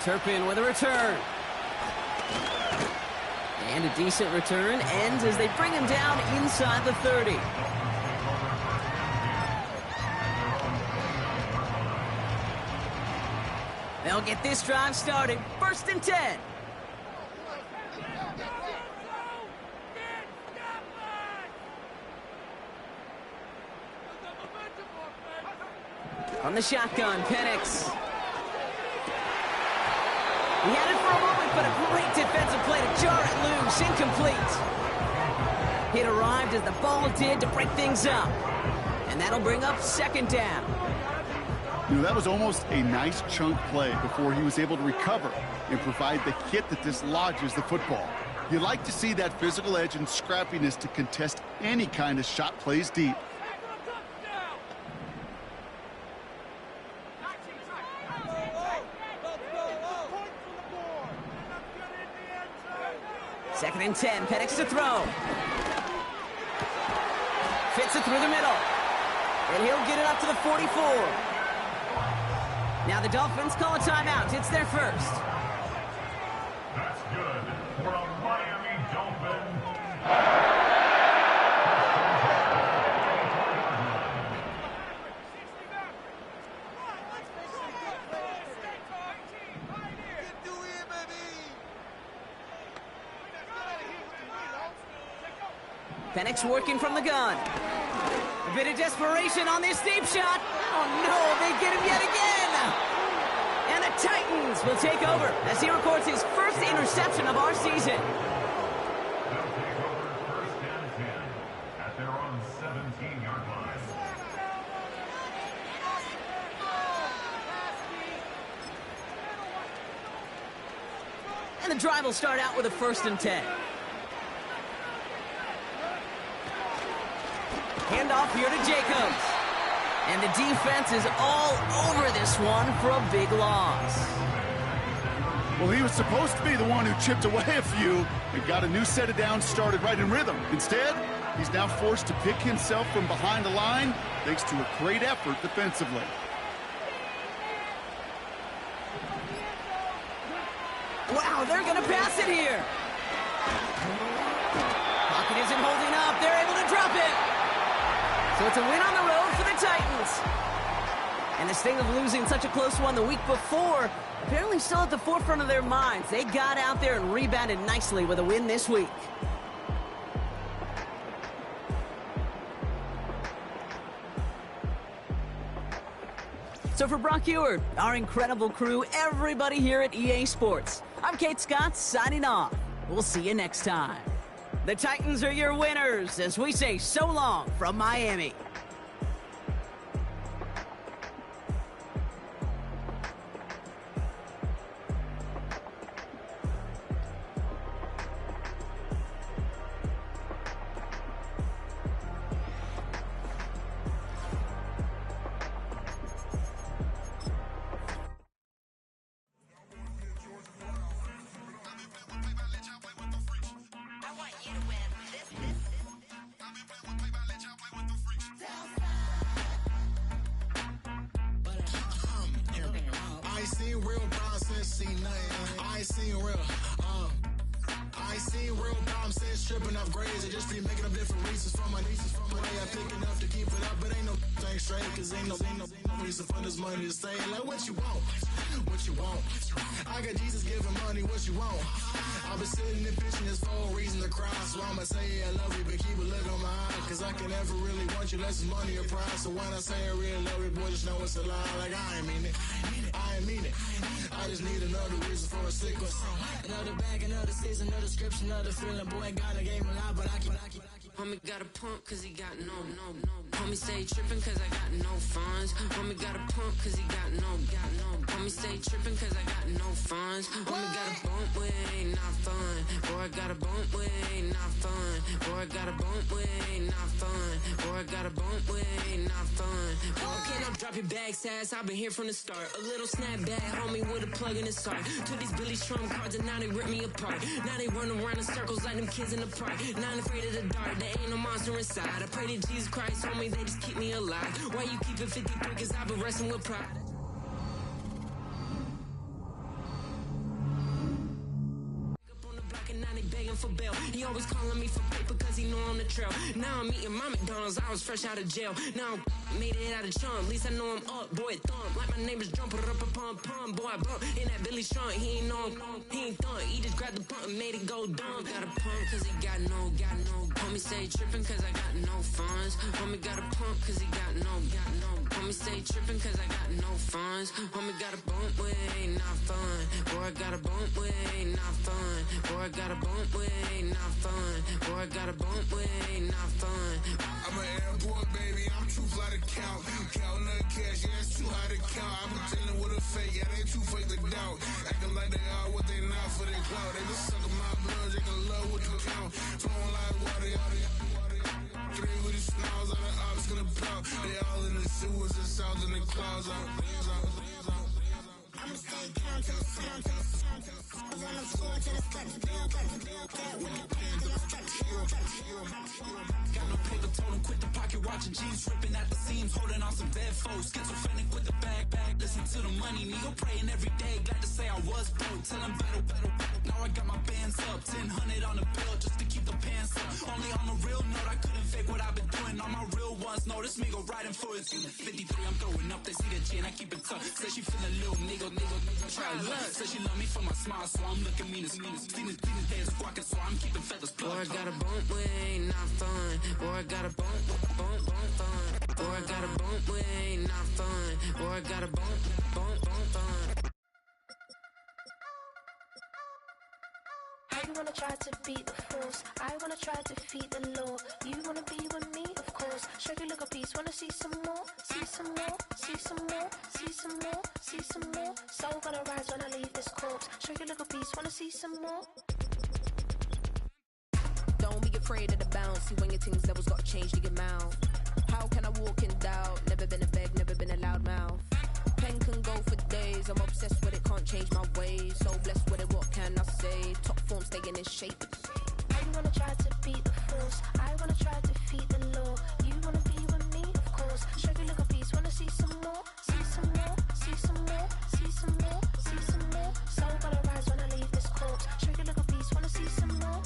Turpin with a return. And a decent return ends as they bring him down inside the 30. They'll get this drive started. 1st and 10. On the shotgun, Penix. He had it for a moment, but a great defensive play to jar it loose. Incomplete. It arrived as the ball did to break things up. And that'll bring up 2nd down. You know, that was almost a nice chunk play before he was able to recover and provide the hit that dislodges the football. You like to see that physical edge and scrappiness to contest any kind of shot plays deep. Second and 10, Penix to throw. Fits it through the middle. And he'll get it up to the 44. Now the Dolphins call a timeout. It's their first. That's good for a Miami Dolphin. Penix working from the gun. A bit of desperation on this deep shot. Oh no, they get him yet again. And the Titans will take over as he records his first interception of our season. They'll take over 1st and 10 at their own 17-yard line. And the drive will start out with a 1st and 10. Handoff here to Jacobs. And the defense is all over this one for a big loss. Well, he was supposed to be the one who chipped away a few and got a new set of downs started right in rhythm. Instead, he's now forced to pick himself from behind the line thanks to a great effort defensively. Wow, they're going to pass it here. Pocket isn't holding up. They're able to drop it. So it's a win on the road for the Titans. sting of losing such a close one the week before, apparently still at the forefront of their minds. They got out there and rebounded nicely with a win this week. So for Brock Ewart, our incredible crew, everybody here at EA Sports, I'm Kate Scott signing off. We'll see you next time. The Titans are your winners as we say so long from Miami. Stripping off grades, I just be making up different reasons for my nieces. From my way I pick enough to keep it up, but ain't no thing straight, cause ain't no reason for this money to stay. Like what you want, what you want. I got Jesus giving money, what you want. I've been sitting and pitching this for a reason to cry. So I'ma say I love you, but keep a look on my eye. Cause I can never really want you less than money or pride. So when I say I really love you, boy, just know it's a lie. Like I ain't mean it, I ain't mean it. I just need another reason for a sickle. Another bag, another season, another description, another feeling. Boy, God, I gave him a lot, but I keep. Homie got a pump cause he got no. Homie stay trippin' cause I got no funds. Homie got a pump cause he got no. Homie stay trippin' cause I got no funds. Homie got a bump with it ain't not fun. Boy, I got a bump with it ain't not fun. Boy, I got a bump with it ain't not fun. Boy, I got a bump with it ain't not fun. Okay, now drop your bag, sass. I've been here from the start. A little snapback, homie, with a plug in his heart. Took these Billy Trump cards and now they rip me apart. Now they run around in circles like them kids in the park. Now I'm afraid of the dark. There ain't no monster inside. I pray to Jesus Christ, homie, they just keep me alive. Why you keep it 53? Cause I've been wrestling with pride. For bail. He always calling me for paper cause he know I'm the trail. Now I'm eating my McDonald's, I was fresh out of jail. Now I made it out of chunk, at least I know I'm up, boy, thump. Like my neighbors jumping up a pum. Boy, I bump in that Billy Strong, he ain't know, he ain't thump. He just grabbed the pump and made it go dumb. Got a pump cause he got no. Homie stay trippin' cause I got no funds. Homie got a pump cause he got no. Homie stay trippin' cause I got no funds. Homie got a bump with it ain't not fun. Boy, I got a bump with it ain't not fun. Boy, I got a bump with it ain't not fun. Boy, I got a bump with it ain't not fun. I'm an airport baby, I'm too fly to count. Counting the cash, yeah, it's too high to count. I'm pretending with a fake, yeah, they too fake to doubt. Acting like they are what they not for their clout. They just sucking my blood, they can love what you count. Flowing like water, three with the snows, all the ops gonna plow. They all in the sewers and south in the clouds. I'ma stay down to the sound, to the sound, to the sound. On the floor to the cut to build, with the pen to the structure. Got no paper, told him quit the pocket, watching jeans ripping at the seams, holding on some dead foes. Schizophrenic with the bag, listen to the money, nigga praying every day. Glad to say I was broke, tell him battle. Now I got my bands up, 1000 on the bill just to keep the pants up. Only on a real note, I couldn't fake what I've been doing. All my real ones know this nigga riding for his 53. I'm throwing up, they see the G and I keep it tough. Say she feeling little nigga, try luck. Say she love me for my smile, so I'm looking mean as Seen his head squawking, so I'm keeping feathers plucked. Boy, I got a bump with it ain't not fun. Boy, I got a bump fun. Boy, I got a bump with it ain't not fun. Boy, I got a bump fun. You wanna try to beat the force, I wanna try to defeat the law. You wanna be with me, of course. Sugar look a piece, wanna see some more, see some more, see some more, see some more, see some more. Soul gonna rise when I leave this corpse. Sugar look a piece, wanna see some more. Don't be afraid of the bounce. See when your things levels got changed to your mouth. How can I walk in doubt? Never been a beg, never been a loud mouth. Pen can go for days. I'm obsessed with it, can't change my ways. So blessed with it, what can I say? Top form staying in shape. You wanna try to beat the force, I wanna try to defeat the law. You wanna be with me, of course. Sugar look a piece, wanna see some more, see some more, see some more, see some more, see some more. Soul gonna rise when I leave this corpse. Sugar look a piece, wanna see some more.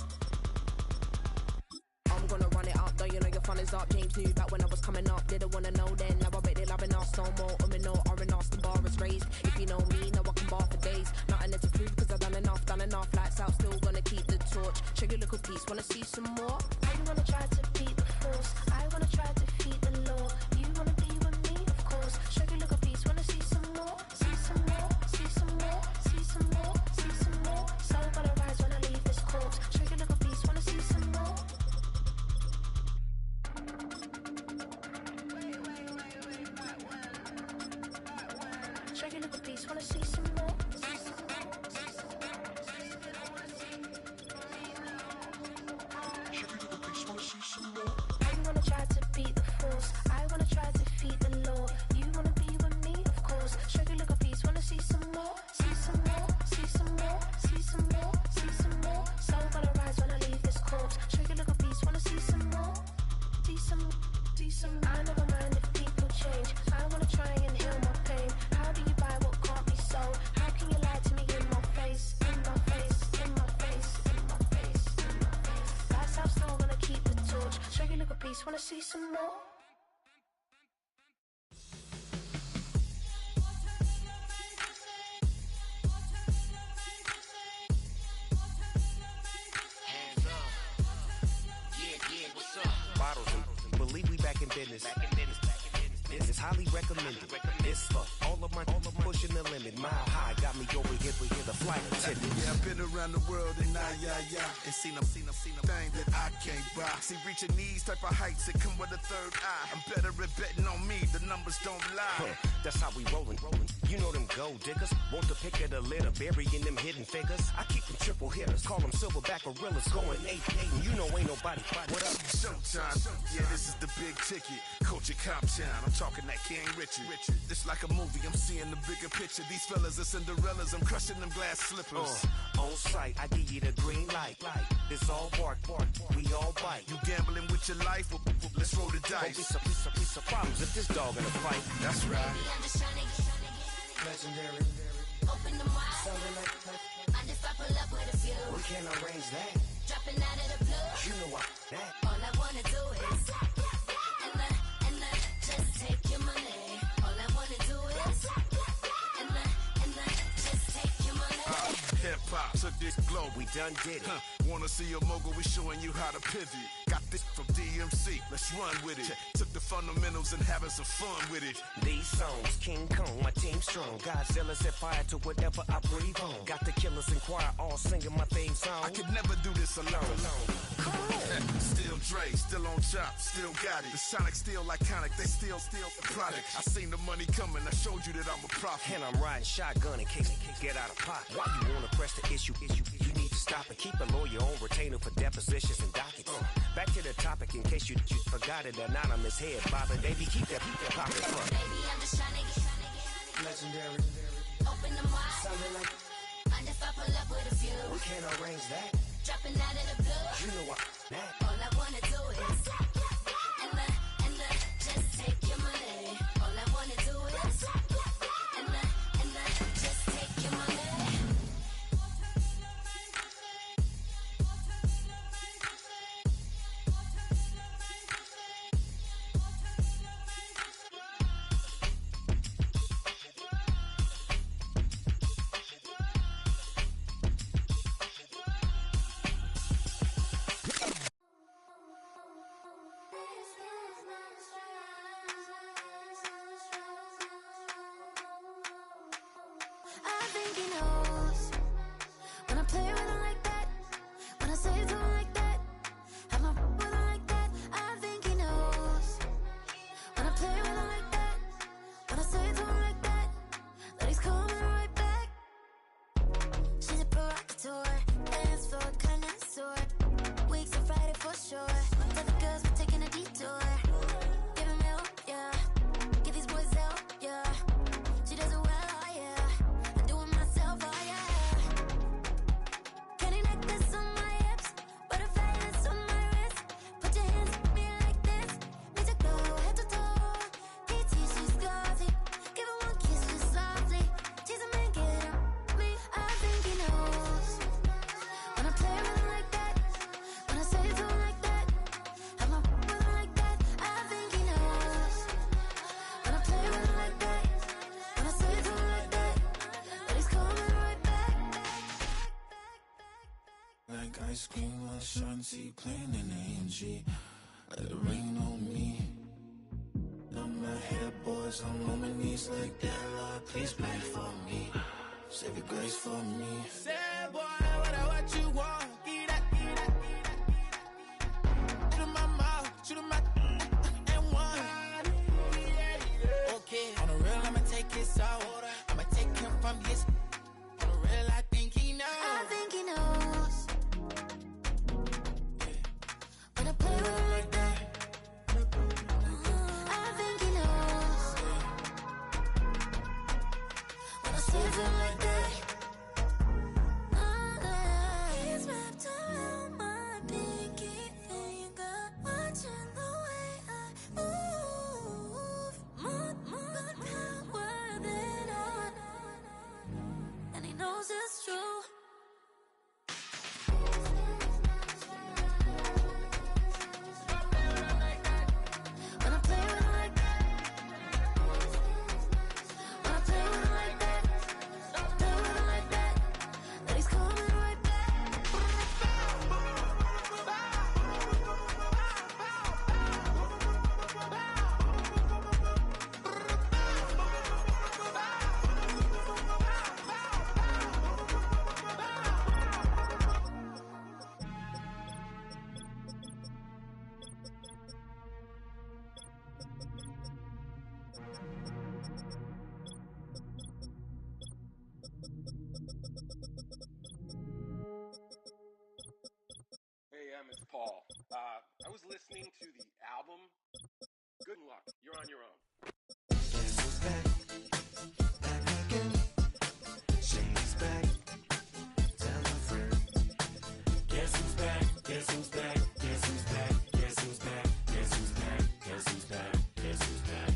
I'm gonna run it up, though you know your fun is up. James knew back when I was coming up. Didn't wanna know then, now I bet they loving us no more. No, you know me, now I can bar for days. Nothing left to prove cause I've done enough, lights out, still gonna keep the torch. Shake your little piece, wanna see some more? I wanna try to beat the force, I wanna try to defeat the law. You wanna be with me, of course. Shake your little piece, wanna see some more? See some more, see some more, see some more, see some more. Soul gonna rise when I leave this corpse. Shake your little piece, wanna see some more? Shake your little piece, wanna see some more? I wanna try to beat the force, I wanna try to defeat the law. You wanna be with me, of course. Shake your little piece, wanna see some more? See some more, see some more, see some more, see some more. Soul gonna rise when I leave this corpse. Shake your little piece, wanna see some more? See some, see some. I never mind if people change. I wanna try and heal my pain. How do you buy what can't be sold? How can you lie to me in my face? In my face, in my face, in my face, in my face. That's how still gonna keep the torch. Shake your little piece, wanna see some more? Bottles and believe we back in business. This is highly recommended. This for all of my pushing the limit. Mile high got me over here with the flight attendant. Yeah, I've been around the world and and seen them thing that I can't buy. See, reaching these type of heights that come with a third eye. I'm better at betting on me, the numbers don't lie. That's how we rollin'. You know them gold diggers, want the pick of the litter, burying them hidden figures. I keep them triple hitters, call them silverback gorillas, going 8-8. You know ain't nobody. What up? Showtime, yeah, this is the big ticket. Culture Cop Town, I'm talking that King Richard. It's like a movie, I'm seeing the bigger picture. These fellas are Cinderellas, I'm crushing them glass slippers. On sight, I give you the green light. It's all bark, we all bite. You gambling with your life? Let's roll the dice. Don't be some problems if this dog in a fight. That's right. Baby, I'm just trying to Legendary. open them wide. Something like And if I pull up with a few, we can't arrange that. dropping out of the blue. You know what? That. All I wanna do is and just take your money. All I wanna do is and just take your money. Hip hop took this globe. We done did it. Wanna see a mogul? We showing you how to pivot. Got this from DMC. Let's run with it. Took the fundamentals and having some fun with it. These songs, King Kong, my team strong. Godzilla set fire to whatever I breathe on. Got the killers in choir all singing my theme song. I could never do this alone. Still Dre, still on top, still got it. The Sonic still iconic, they still the product. I seen the money coming, I showed you that I'm a prophet. And I'm riding shotgun in case get out of pocket. Why you wanna press the issue? You need to stop and keep a lawyer on retainer for depositions and dockets. Back to the topic in case you forgot it. Anonymous head bobbing, baby, keep that pocket front. Baby, I'm just trying to get Legendary. open them wide. Something like And if I pull up with a few, we can't arrange that. dropping out of the blue. You know what? That. All I wanna do is and just take your money. All I wanna do is and just take your money. screen, my shine, see plain in AMG. Let it rain on me. On my head, boys, I'm on my knees like that. Lord, please pray for me. Save your grace for me. Say, boy, what you want? Give that. Shoot in my mouth, shoot in my and one. Okay, on the real, I'ma take his out. I'ma take him from his. On the real, I think he knows. I think he knows. When I play with him like that. I think he knows. When I save him like that. He's wrapped around my pinky finger, watching the way I move. More power than on. And he knows it's true. When I play with him like that. When I play with him like that. Play with him like that. Then he's coming right back. Hey, it's Paul. I was listening to the album. Good luck. You're on your own. Guess who's back? Back again. Shady's back. Tell a friend. Guess who's back? Guess who's back? Guess who's back? Guess who's back? Guess who's back? Guess who's back? Guess who's back?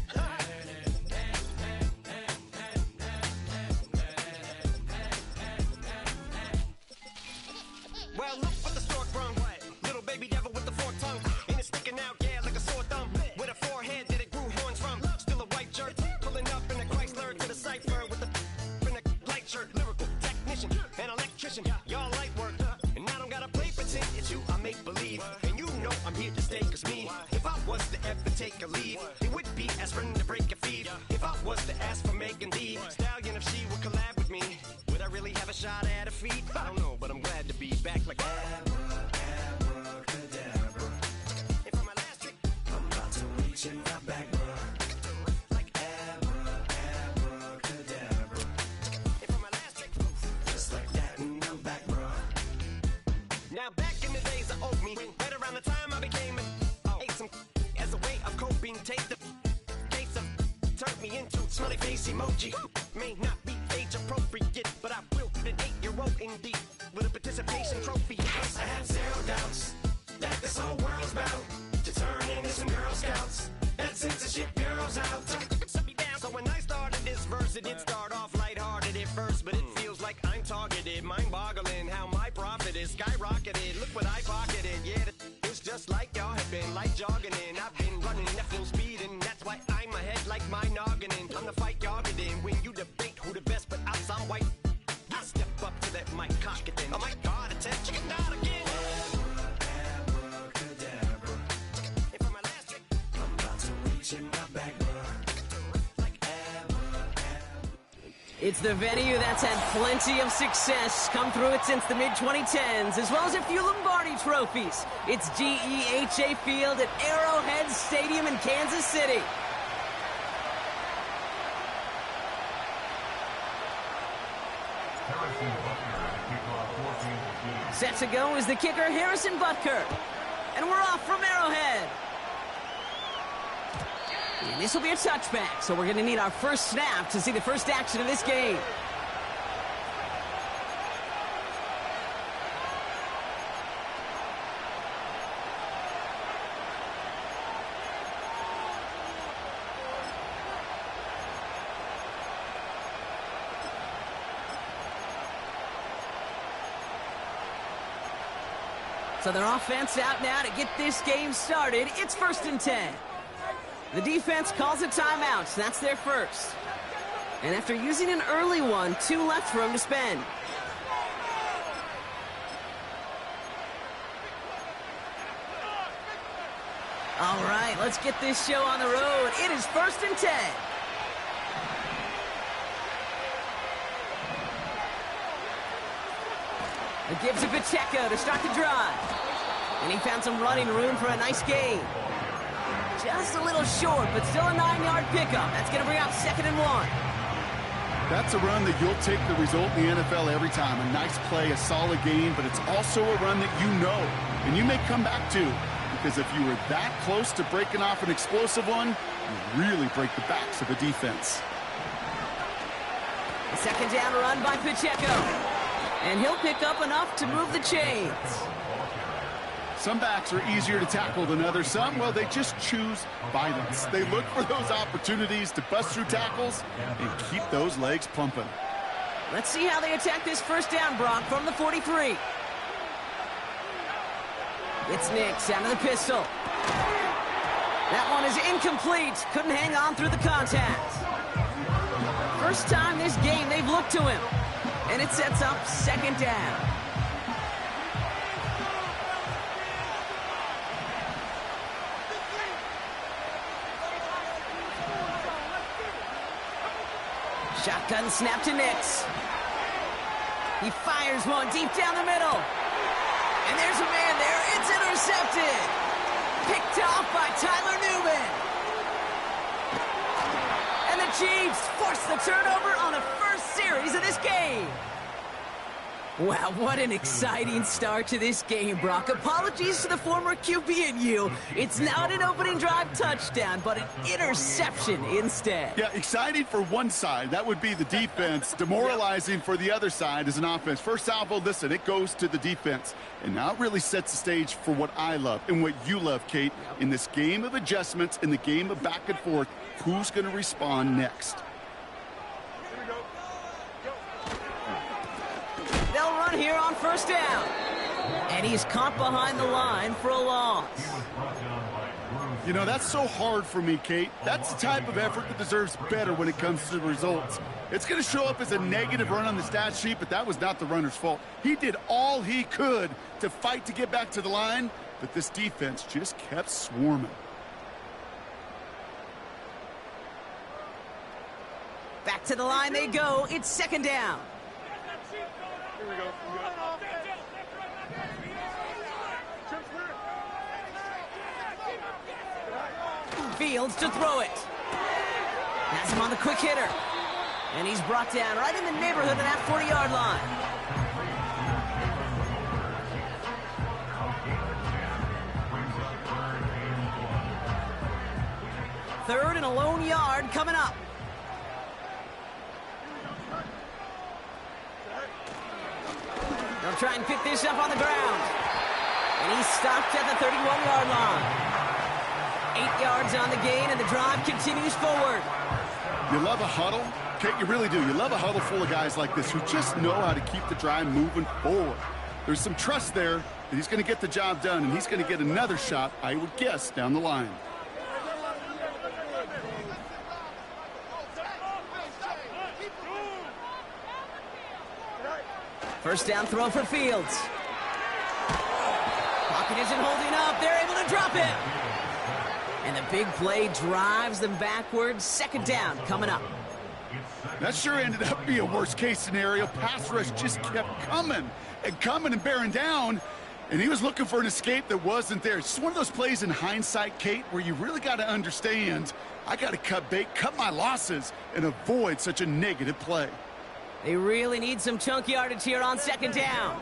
Well, look what the stork brung. Little baby devil with the forked tongue. And it's sticking out, yeah, like a sore thumb. With a forehead that it grew horns from. Still a white jerk. Pulling up in a Chrysler to the cipher with a in a light shirt. Lyrical technician, an electrician. Y'all light work. And I don't gotta play pretend. It's you I make believe. And you know I'm here to stay. Cause me, if I was to ever take a leave, it would be aspirin to break a feed. If I was to ask for Megan D Stallion, if she would collab with me, would I really have a shot at a feat? I don't know, but I'm glad to be back like Abracadabra. And for my last trick, I'm about to reach in my back, bruh. like Abracadabra. and for my last trick, Just like that, and I'm back, bruh. now back in the days of owed me, right around the time I became ate some as a way of coping. Take the case of turned me into smiley face emoji. May not be age appropriate, but I will an 8-year-old indeed with a participation trophy. I have zero doubts that this whole world's about to turn into some Girl Scouts and censorship bureaus out. Shut me down. So when I started this verse, it did start off lighthearted at first, but it feels like I'm targeted. Mind-boggling how my profit is skyrocketed. Look what I pocketed. Yeah, it's just like y'all have been like jogging in. I've been running at full speed, and that's why I'm ahead like my noggin. I'm the fight y'all get in when you debate who the best, but I'm some white. I step up to that mic, cock it then. Oh my God, attention, not again. Abracadabra. And for my last trick, I'm about to reach in my back, bruh. like It's the venue that's had plenty of success, come through it since the mid-2010s, as well as a few Lombardi trophies. It's GEHA Field at Arrowhead Stadium in Kansas City. Harrison Butker to kick off 14-15. Set to go is the kicker, Harrison Butker. And we're off from Arrowhead. And this will be a touchback, so we're going to need our first snap to see the first action of this game. So their offense out now to get this game started. It's 1st and 10. The defense calls a timeout, so that's their first. And after using an early one, 2 left for them to spend. All right, let's get this show on the road. It is 1st and 10. It gives to Pacheco to start the drive. And he found some running room for a nice gain. Just a little short, but still a 9-yard pickup. That's going to bring up 2nd and 1. That's a run that you'll take the result in the NFL every time. A nice play, a solid gain, but it's also a run that you know and you may come back to, because if you were that close to breaking off an explosive one, you really break the backs of the defense. A 2nd down run by Pacheco. And he'll pick up enough to move the chains. Some backs are easier to tackle than others. Some, well, they just choose violence. They look for those opportunities to bust through tackles and keep those legs pumping. Let's see how they attack this 1st down, Brock, from the 43. It's Nix out of the pistol. That one is incomplete. Couldn't hang on through the contact. First time this game they've looked to him. And it sets up 2nd down. Shotgun snap to Nix. He fires one deep down the middle. And there's a man there. It's intercepted. Picked off by Tyler Newman. And the Chiefs force the turnover on the first series of this game. Wow, what an exciting start to this game, Brock. Apologies to the former QB and you. It's not an opening drive touchdown, but an interception instead. Yeah, exciting for one side. That would be the defense. Demoralizing for the other side as an offense. First salvo, listen, it goes to the defense. And now it really sets the stage for what I love and what you love, Kate. In this game of adjustments, in the game of back and forth, who's going to respond next? They'll run here on 1st down. And he's caught behind the line for a loss. You know, that's so hard for me, Kate. That's the type of effort that deserves better when it comes to the results. It's going to show up as a negative run on the stat sheet, but that was not the runner's fault. He did all he could to fight to get back to the line, but this defense just kept swarming. Back to the line they go. It's 2nd down. Here we go. Fields to throw it. Has him on the quick hitter. And he's brought down right in the neighborhood of that 40-yard line. Third and a lone yard coming up. They'll try and pick this up on the ground. And he's stopped at the 31-yard line. 8 yards on the gain, and the drive continues forward. You love a huddle? Kate, you really do. You love a huddle full of guys like this who just know how to keep the drive moving forward. There's some trust there that he's going to get the job done, and he's going to get another shot, I would guess, down the line. First down throw for Fields. Pocket isn't holding up. They're able to drop him. And the big play drives them backwards. 2nd down coming up. That sure ended up being a worst-case scenario. Pass rush just kept coming and bearing down. And he was looking for an escape that wasn't there. It's just one of those plays in hindsight, Kate, where you really got to understand, I got to cut bait, cut my losses, and avoid such a negative play. They really need some chunk yardage here on 2nd down.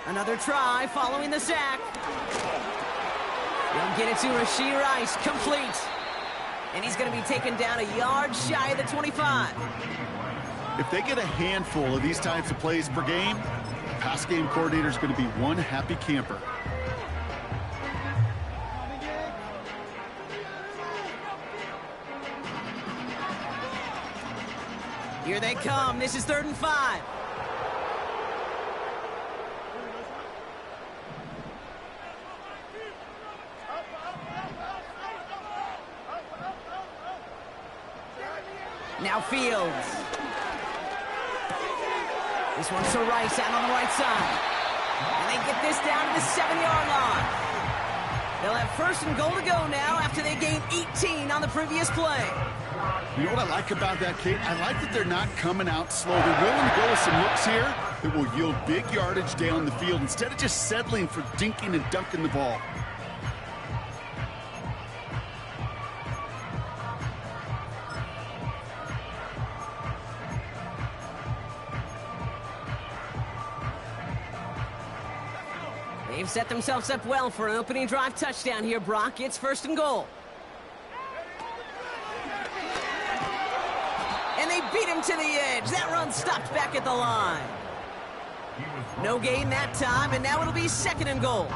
Another try following the sack. They'll get it to Rashee Rice, complete. And he's going to be taken down a yard shy of the 25. If they get a handful of these types of plays per game, the pass game coordinator is going to be one happy camper. Here they come. This is 3rd and 5. Now Fields. This one's to Rice out on the right side. And they get this down to the 7-yard line. They'll have first and goal to go now after they gained 18 on the previous play. You know what I like about that, Kate? I like that they're not coming out slow. They're willing to go with some looks here that will yield big yardage down the field instead of just settling for dinking and dunking the ball. They've set themselves up well for an opening drive touchdown here, Brock. It's first and goal. And they beat him to the edge. That run stopped back at the line. No gain that time, and now it'll be second and goal.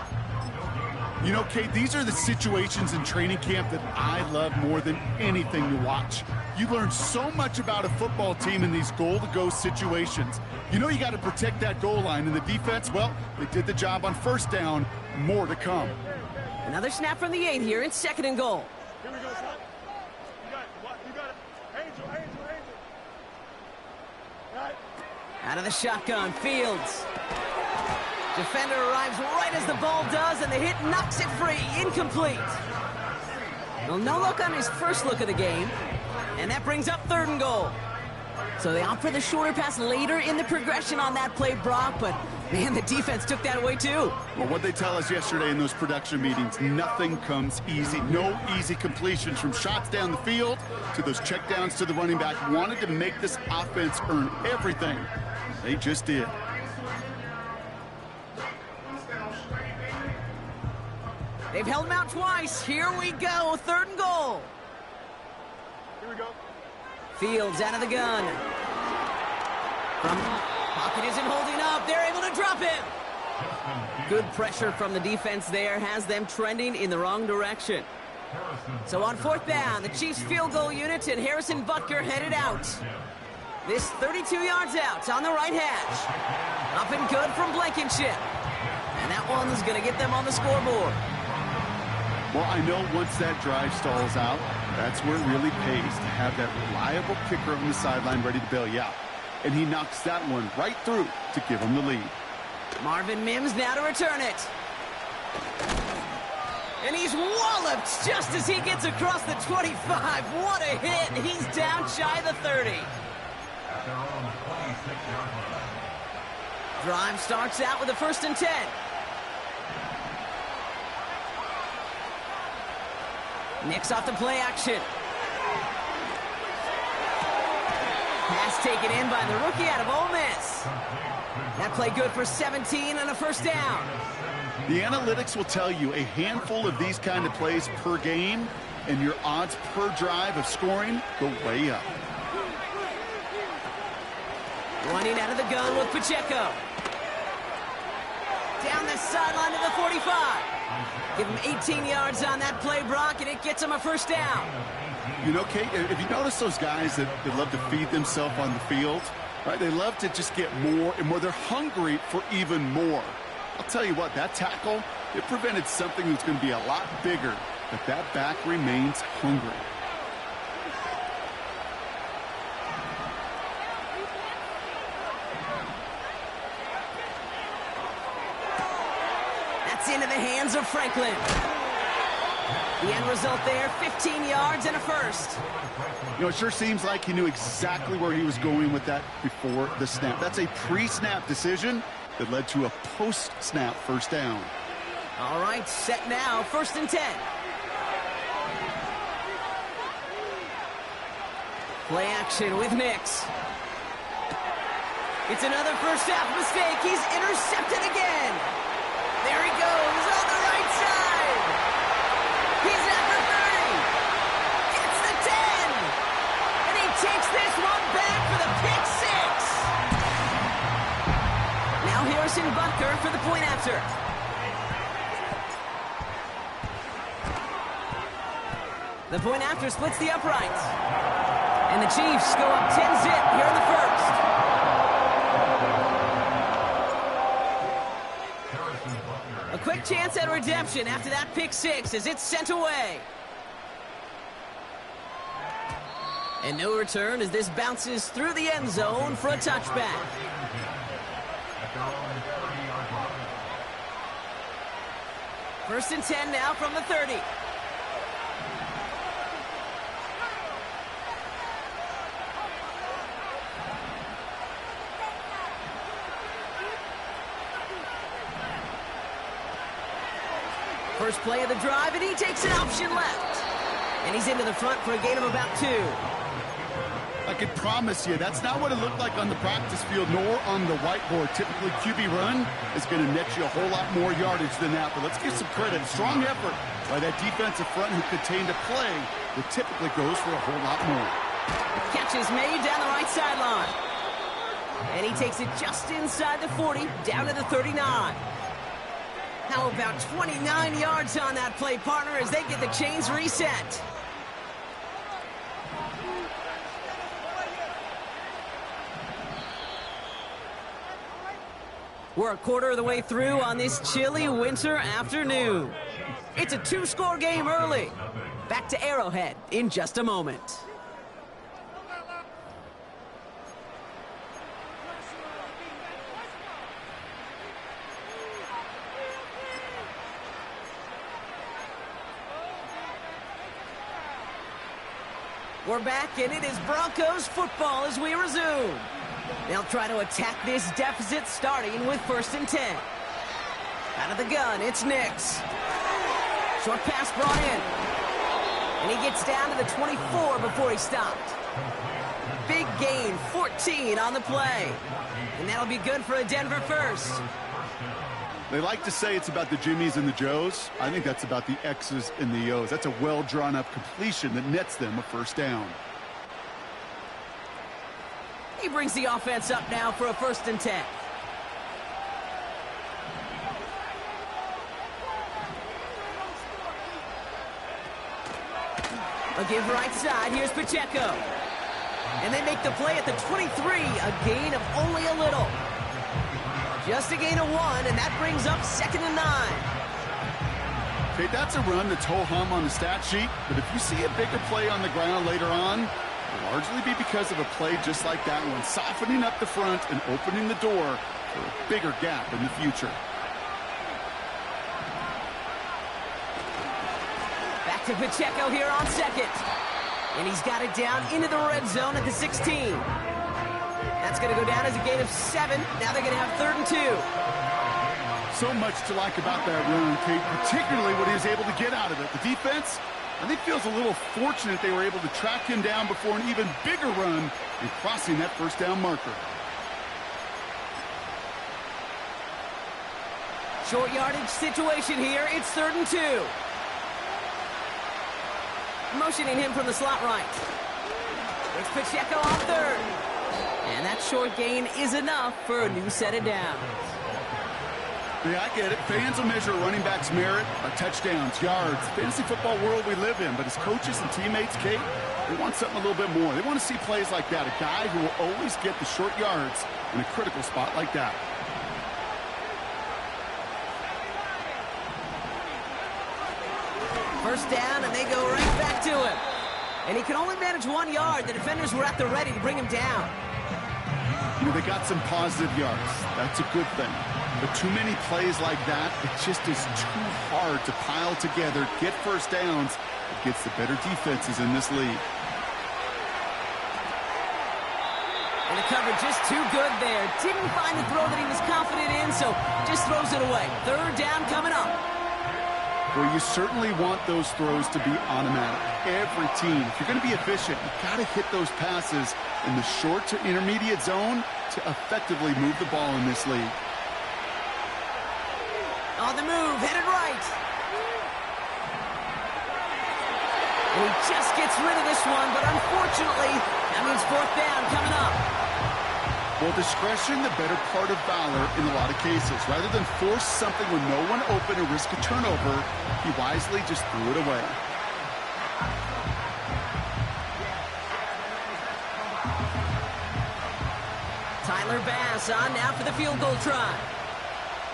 You know, Kate, these are the situations in training camp that I love more than anything to watch. You learn so much about a football team in these goal-to-go situations. You know you got to protect that goal line, and the defense, well, they did the job on first down. More to come. Another snap from the 8 here. It's second and goal. Here we go, son. You got it. Angel. Right. Out of the shotgun, Fields. Defender arrives right as the ball does, and the hit knocks it free. Incomplete. Well, no look on his first look of the game, and that brings up third and goal. So they opt for the shorter pass later in the progression on that play, Brock, but, man, the defense took that away too. Well, what they tell us yesterday in those production meetings, nothing comes easy. No easy completions from shots down the field to those checkdowns to the running back. Wanted to make this offense earn everything. They just did. They've held him out twice. Here we go, third and goal. Here we go. Fields out of the gun. Pocket isn't holding up. They're able to drop him. Good pressure from the defense there has them trending in the wrong direction. So on fourth down, the Chiefs field goal unit and Harrison Butker headed out. This 32 yards out on the right hash. Up and good from Blankenship. And that one's going to get them on the scoreboard. Well, I know once that drive stalls out, that's where it really pays to have that reliable kicker on the sideline ready to bail you out. And he knocks that one right through to give him the lead. Marvin Mims now to return it. And he's walloped just as he gets across the 25. What a hit. He's down shy of the 30. Drive starts out with a first and 10. Nix off the play action. Pass taken in by the rookie out of Ole Miss. That play good for 17 and a first down. The analytics will tell you a handful of these kind of plays per game, and your odds per drive of scoring go way up. Running out of the gun with Pacheco. Down the sideline to the 45. Give him 18 yards on that play, Brock, and it gets him a first down. You know, Kate, if you notice those guys that love to feed themselves on the field, right? They love to just get more and more. They're hungry for even more. I'll tell you what, that tackle, it prevented something that's going to be a lot bigger, but that back remains hungry. That's into the hands of Franklin. The end result there, 15 yards and a first. You know, it sure seems like he knew exactly where he was going with that before the snap. That's a pre-snap decision that led to a post-snap first down. All right, set now, first and 10. Play action with Nix. It's another first half mistake. He's intercepted again. There he goes on the right side. He's at the 30. Gets the 10. And he takes this one back for the pick six. Now Harrison Butker for the point after. The point after splits the uprights. And the Chiefs go up 10-zip here in the first. A quick chance at redemption after that pick six as it's sent away. And no return as this bounces through the end zone for a touchback. First and 10 now from the 30. First play of the drive, and he takes an option left. And he's into the front for a gain of about 2. I can promise you, that's not what it looked like on the practice field, nor on the whiteboard. Typically, QB run is going to net you a whole lot more yardage than that. But let's give some credit. Strong effort by that defensive front who contained a play that typically goes for a whole lot more. Catch is made down the right sideline. And he takes it just inside the 40, down to the 39. How about 29 yards on that play, partner, as they get the chains reset. We're a quarter of the way through on this chilly winter afternoon. It's a 2-score game early. Back to Arrowhead in just a moment. We're back, and it is Broncos football as we resume. They'll try to attack this deficit, starting with first and 10. Out of the gun, it's Nix. Short pass brought in. And he gets down to the 24 before he stopped. Big gain, 14 on the play. And that'll be good for a Denver first. They like to say it's about the Jimmies and the Joes. I think that's about the X's and the O's. That's a well-drawn-up completion that nets them a first down. He brings the offense up now for a first and 10. A give right side. Here's Pacheco. And they make the play at the 23. A gain of only a little. Just a gain of 1, and that brings up second and 9. Okay, that's a run that's ho-hum on the stat sheet, but if you see a bigger play on the ground later on, it'll largely be because of a play just like that one, softening up the front and opening the door for a bigger gap in the future. Back to Pacheco here on second. And he's got it down into the red zone at the 16. That's going to go down as a gain of 7. Now they're going to have third and 2. So much to like about that run, Kate, particularly what he was able to get out of it. The defense, I think, feels a little fortunate they were able to track him down before an even bigger run and crossing that first down marker. Short yardage situation here. It's third and 2. Motioning him from the slot right. It's Pacheco on third. And that short gain is enough for a new set of downs. Yeah, I get it. Fans will measure a running back's merit by touchdowns, yards, fantasy football world we live in. But as coaches and teammates, Kate, they want something a little bit more. They want to see plays like that. A guy who will always get the short yards in a critical spot like that. First down, and they go right back to him. And he can only manage 1 yard. The defenders were at the ready to bring him down. You know, they got some positive yards. That's a good thing. But too many plays like that, it just is too hard to pile together, get first downs against the better defenses in this league. And the coverage just too good there. Didn't find the throw that he was confident in, so just throws it away. Third down coming up. Well, you certainly want those throws to be automatic. Every team, if you're going to be efficient, you've got to hit those passes in the short to intermediate zone to effectively move the ball in this league. On the move, headed right. And he just gets rid of this one, but unfortunately, that means fourth down coming up. Well, discretion, the better part of valor in a lot of cases. Rather than force something with no one open and risk a turnover, he wisely just threw it away. Tyler Bass on now for the field goal try.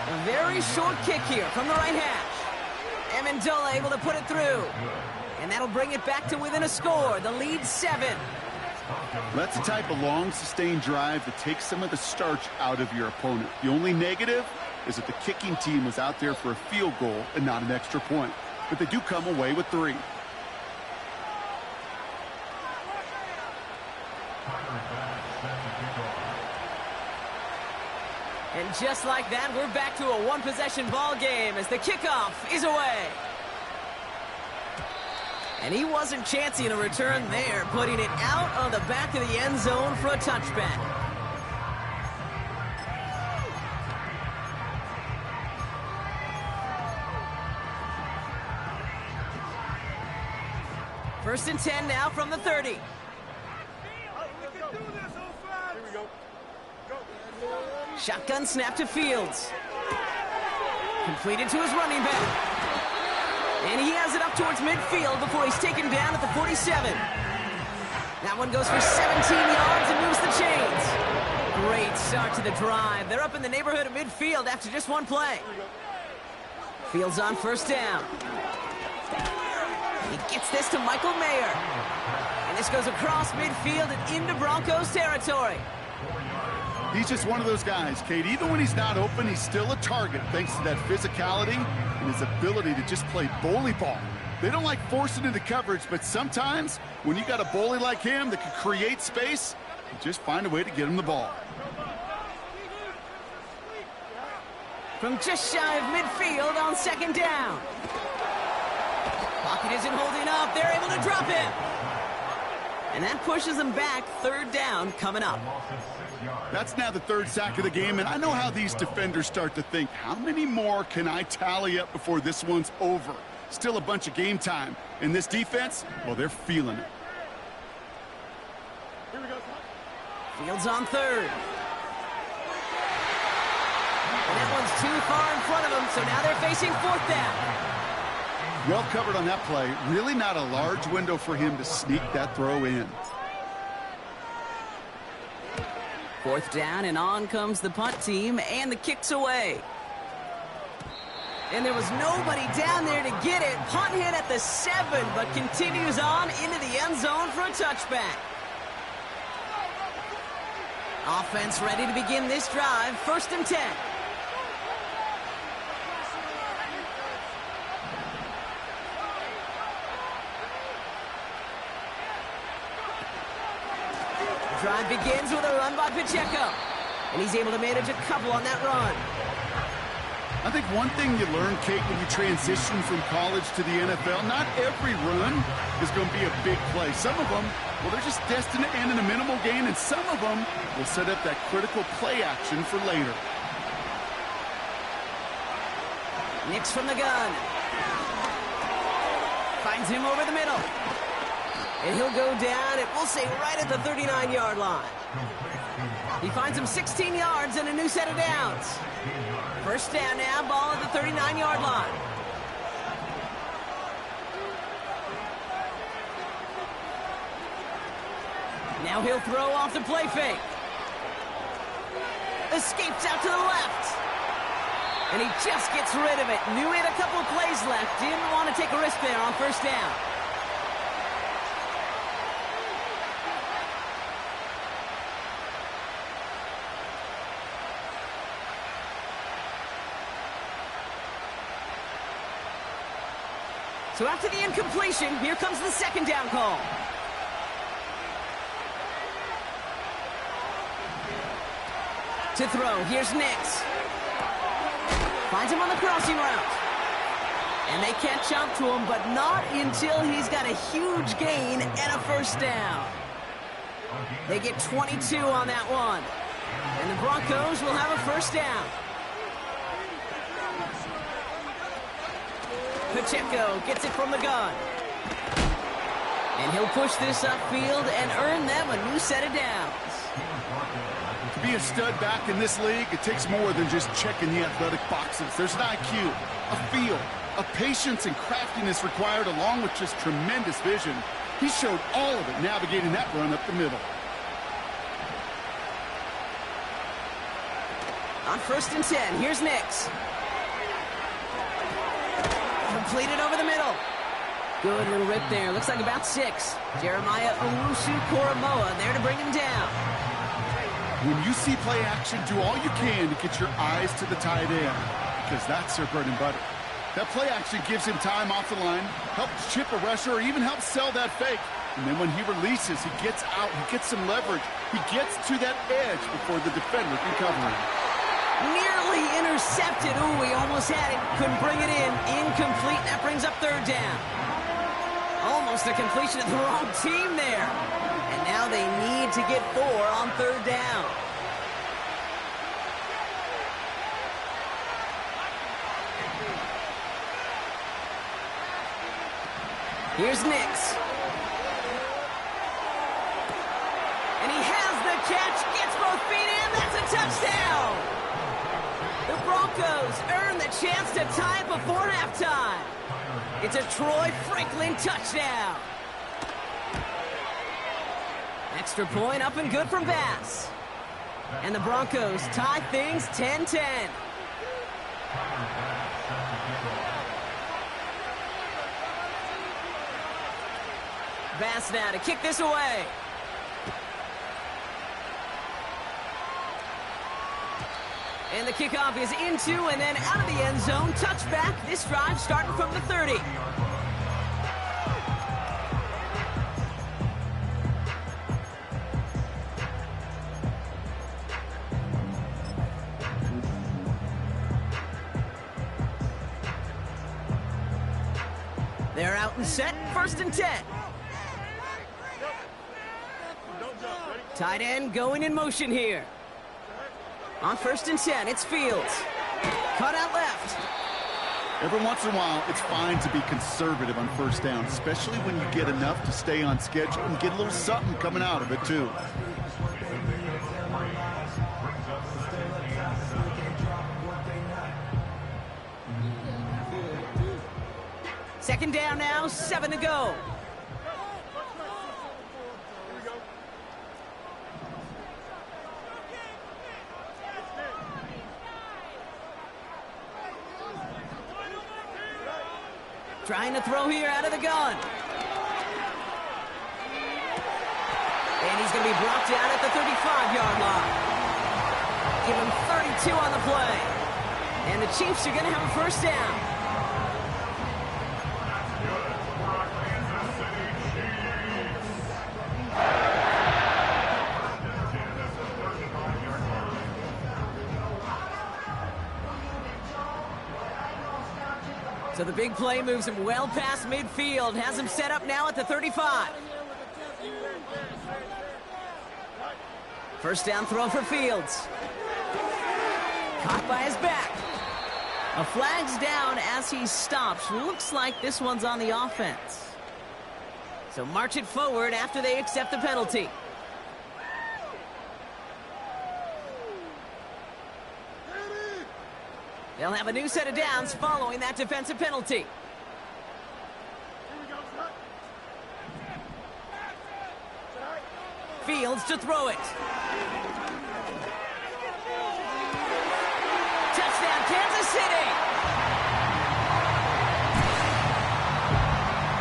A very short kick here from the right hash. Amendola able to put it through. And that'll bring it back to within a score. The lead 7. That's the type of long, sustained drive that takes some of the starch out of your opponent. The only negative, is that the kicking team was out there for a field goal and not an extra point. But they do come away with 3. And just like that, we're back to a one-possession ball game as the kickoff is away. And he wasn't chancing a return there, putting it out on the back of the end zone for a touchback. First and 10 now from the 30. Shotgun snap to Fields. Completed to his running back. And he has it up towards midfield before he's taken down at the 47. That one goes for 17 yards and moves the chains. Great start to the drive. They're up in the neighborhood of midfield after just one play. Fields on first down. He gets this to Michael Mayer. And this goes across midfield and into Broncos territory. He's just one of those guys, Kate. Even when he's not open, he's still a target thanks to that physicality and his ability to just play bully ball. They don't like forcing into coverage, but sometimes when you got a bully like him that can create space, you just find a way to get him the ball. From just shy of midfield on second down. Pocket isn't holding up. They're able to drop him. And that pushes them back. Third down coming up. That's now the 3rd sack of the game, and I know how these defenders start to think, how many more can I tally up before this one's over? Still a bunch of game time. And this defense, well, they're feeling it. Fields on third. And that one's too far in front of them, so now they're facing 4th down. Well covered on that play. Really not a large window for him to sneak that throw in. 4th down, and on comes the punt team, and the kick's away. And there was nobody down there to get it. Punt hit at the 7, but continues on into the end zone for a touchback. Offense ready to begin this drive. 1st and 10. Drive begins with a run by Pacheco. And he's able to manage a couple on that run. I think one thing you learn, Kate, when you transition from college to the NFL, not every run is going to be a big play. Some of them, well, they're just destined to end in a minimal gain, and some of them will set up that critical play action for later. Nix from the gun. Finds him over the middle. And he'll go down, and we'll say right at the 39-yard line. He finds him 16 yards and a new set of downs. First down now, ball at the 39-yard line. Now he'll throw off the play fake. Escapes out to the left. And he just gets rid of it. Knew he had a couple of plays left. Didn't want to take a risk there on first down. So after the incompletion, here comes the second down call. To throw, here's Nix. Finds him on the crossing route. And they can't jump to him, but not until he's got a huge gain and a first down. They get 22 on that one. And the Broncos will have a first down. Pacheco gets it from the gun. And he'll push this upfield and earn them a new set of downs. To be a stud back in this league, it takes more than just checking the athletic boxes. There's an IQ, a feel, a patience and craftiness required along with just tremendous vision. He showed all of it navigating that run up the middle. On first and 10, here's Nix. Completed over the middle. Good little rip there. Looks like about 6. Jeremiah Owusu-Koramoah there to bring him down. When you see play action, do all you can to get your eyes to the tight end, because that's their bread and butter. That play action gives him time off the line, helps chip a rusher, or even helps sell that fake. And then when he releases, he gets out, he gets some leverage. He gets to that edge before the defender can cover him. Nearly intercepted. Ooh, he almost had it. Couldn't bring it in. Incomplete. That brings up third down. Almost a completion of the wrong team there. And now they need to get 4 on third down. Here's Nix. And he has the catch. Gets both feet in. That's a touchdown. The Broncos earn the chance to tie it before halftime. It's a Troy Franklin touchdown. Extra point up and good from Bass. And the Broncos tie things 10-10. Bass now to kick this away. And the kickoff is into and then out of the end zone. Touchback. This drive starting from the 30. They're out and set. 1st and 10. Tight end going in motion here. On 1st and 10, it's Fields. Cut out left. Every once in a while, it's fine to be conservative on first down, especially when you get enough to stay on schedule and get a little something coming out of it, too. Second down now, 7 to go. Trying to throw here out of the gun. And he's going to be brought down at the 35-yard line. Give him 32 on the play. And the Chiefs are going to have a first down. So the big play moves him well past midfield. Has him set up now at the 35. First down throw for Fields. Caught by his back. A flag's down as he stops. Looks like this one's on the offense. So march it forward after they accept the penalty. They'll have a new set of downs following that defensive penalty. Fields to throw it. Touchdown, Kansas City!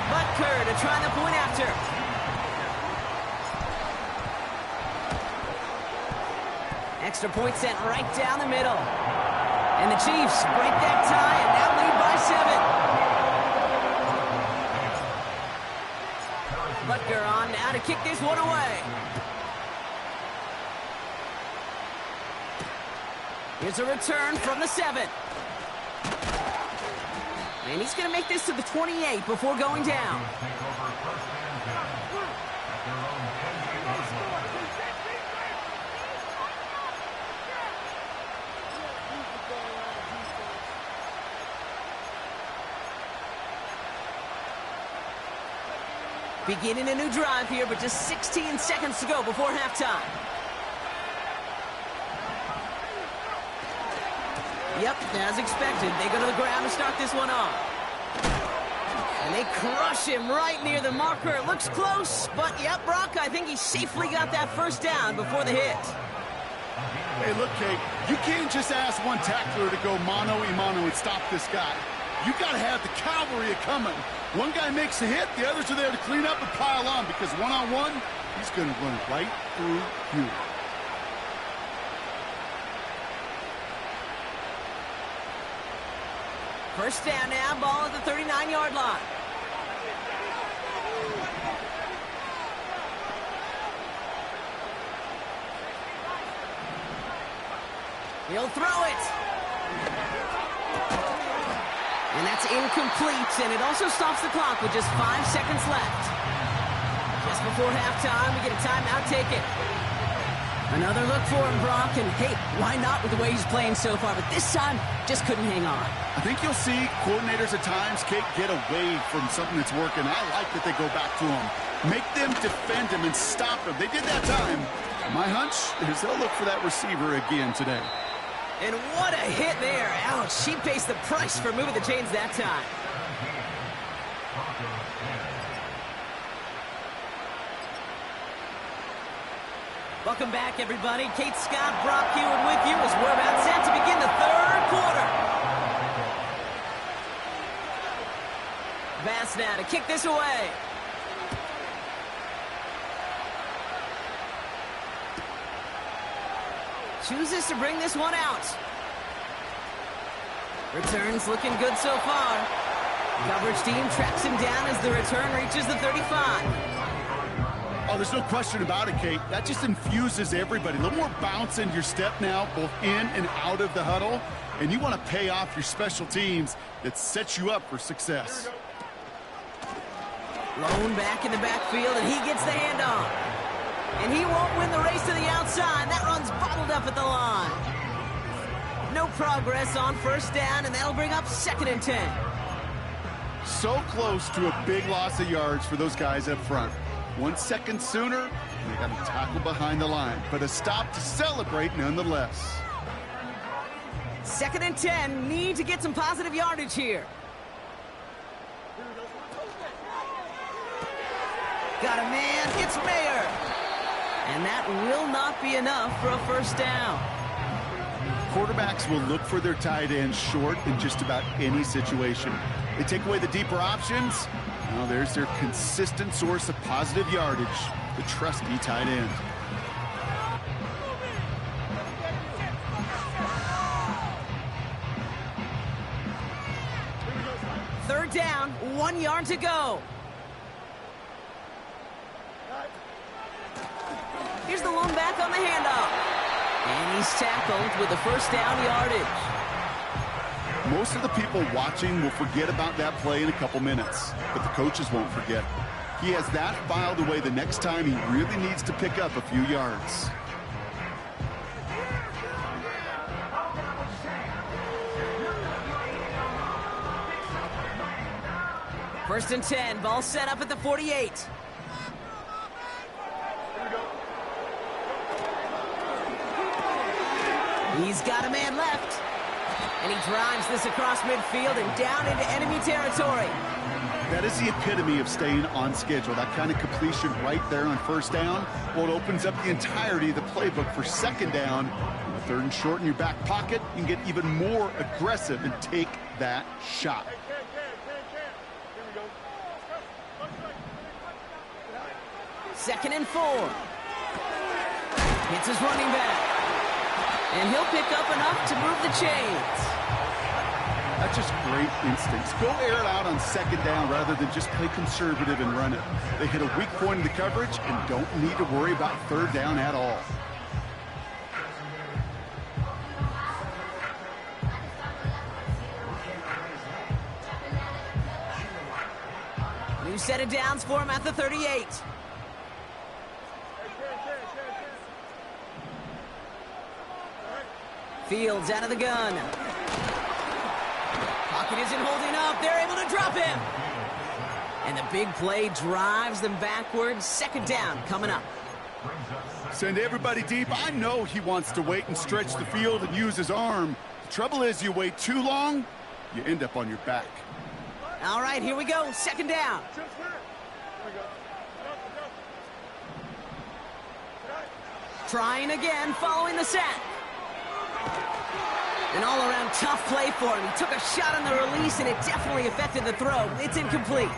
Butker to try the point after. Extra point sent right down the middle. And the Chiefs break that tie and now lead by 7. Butker on now to kick this one away. Here's a return from the 7. And he's going to make this to the 28 before going down. Beginning a new drive here, but just 16 seconds to go before halftime. Yep, as expected, they go to the ground to start this one off. And they crush him right near the marker. It looks close, but yep, Brock, I think he safely got that first down before the hit. Hey, look, Kate, you can't just ask one tackler to go mano-a-mano and stop this guy. You got to have the cavalry coming. One guy makes a hit, the others are there to clean up and pile on, because one-on-one, he's going to run right through you. First down now, ball at the 39-yard line. He'll throw it. And that's incomplete, and it also stops the clock with just 5 seconds left. Just before halftime, we get a timeout taken. Another look for him, Brock, and hey, why not with the way he's playing so far? But this time, just couldn't hang on. I think you'll see coordinators at times can't get away from something that's working. I like that they go back to him. Make them defend him and stop him. They did that time. My hunch is they'll look for that receiver again today. And what a hit there. Ouch, she pays the price for moving the chains that time. Welcome back, everybody. Kate Scott, Brock Hewitt with you as we're about set to begin the third quarter. Bass now to kick this away. Chooses to bring this one out. Returns looking good so far. Coverage team tracks him down as the return reaches the 35. Oh, there's no question about it, Kate. That just infuses everybody. A little more bounce in your step now, both in and out of the huddle. And you want to pay off your special teams that sets you up for success. Lone back in the backfield, and he gets the handoff. And he won't win the race to the outside. That run's bottled up at the line. No progress on first down, and that'll bring up 2nd and 10. So close to a big loss of yards for those guys up front. 1 second sooner, they got to tackle behind the line. But a stop to celebrate nonetheless. 2nd and 10, need to get some positive yardage here. Got a man, it's Mayer. And that will not be enough for a first down. Quarterbacks will look for their tight ends short in just about any situation. They take away the deeper options. Well, there's their consistent source of positive yardage, the trusty tight end. Third down, 1 yard to go. Here's the lone back on the handoff. And he's tackled with the first down yardage. Most of the people watching will forget about that play in a couple minutes, but the coaches won't forget. He has that filed away the next time he really needs to pick up a few yards. First and 10, ball set up at the 48. He's got a man left. And he drives this across midfield and down into enemy territory. That is the epitome of staying on schedule. That kind of completion right there on first down. Well, it opens up the entirety of the playbook for second down. On 3rd and short in your back pocket, you can get even more aggressive and take that shot. Second and 4. Hits his running back. And he'll pick up enough to move the chains. That's just great instincts. Go air it out on second down rather than just play conservative and run it. They hit a weak point in the coverage and don't need to worry about third down at all. New set of downs for him at the 38. Fields out of the gun. Pocket isn't holding up. They're able to drop him. And the big play drives them backwards. Second down coming up. Send everybody deep. I know he wants to wait and stretch the field and use his arm. The trouble is you wait too long, you end up on your back. All right, here we go. Second down. Trying again following the sack. An all-around tough play for him. He took a shot on the release, and it definitely affected the throw. It's incomplete.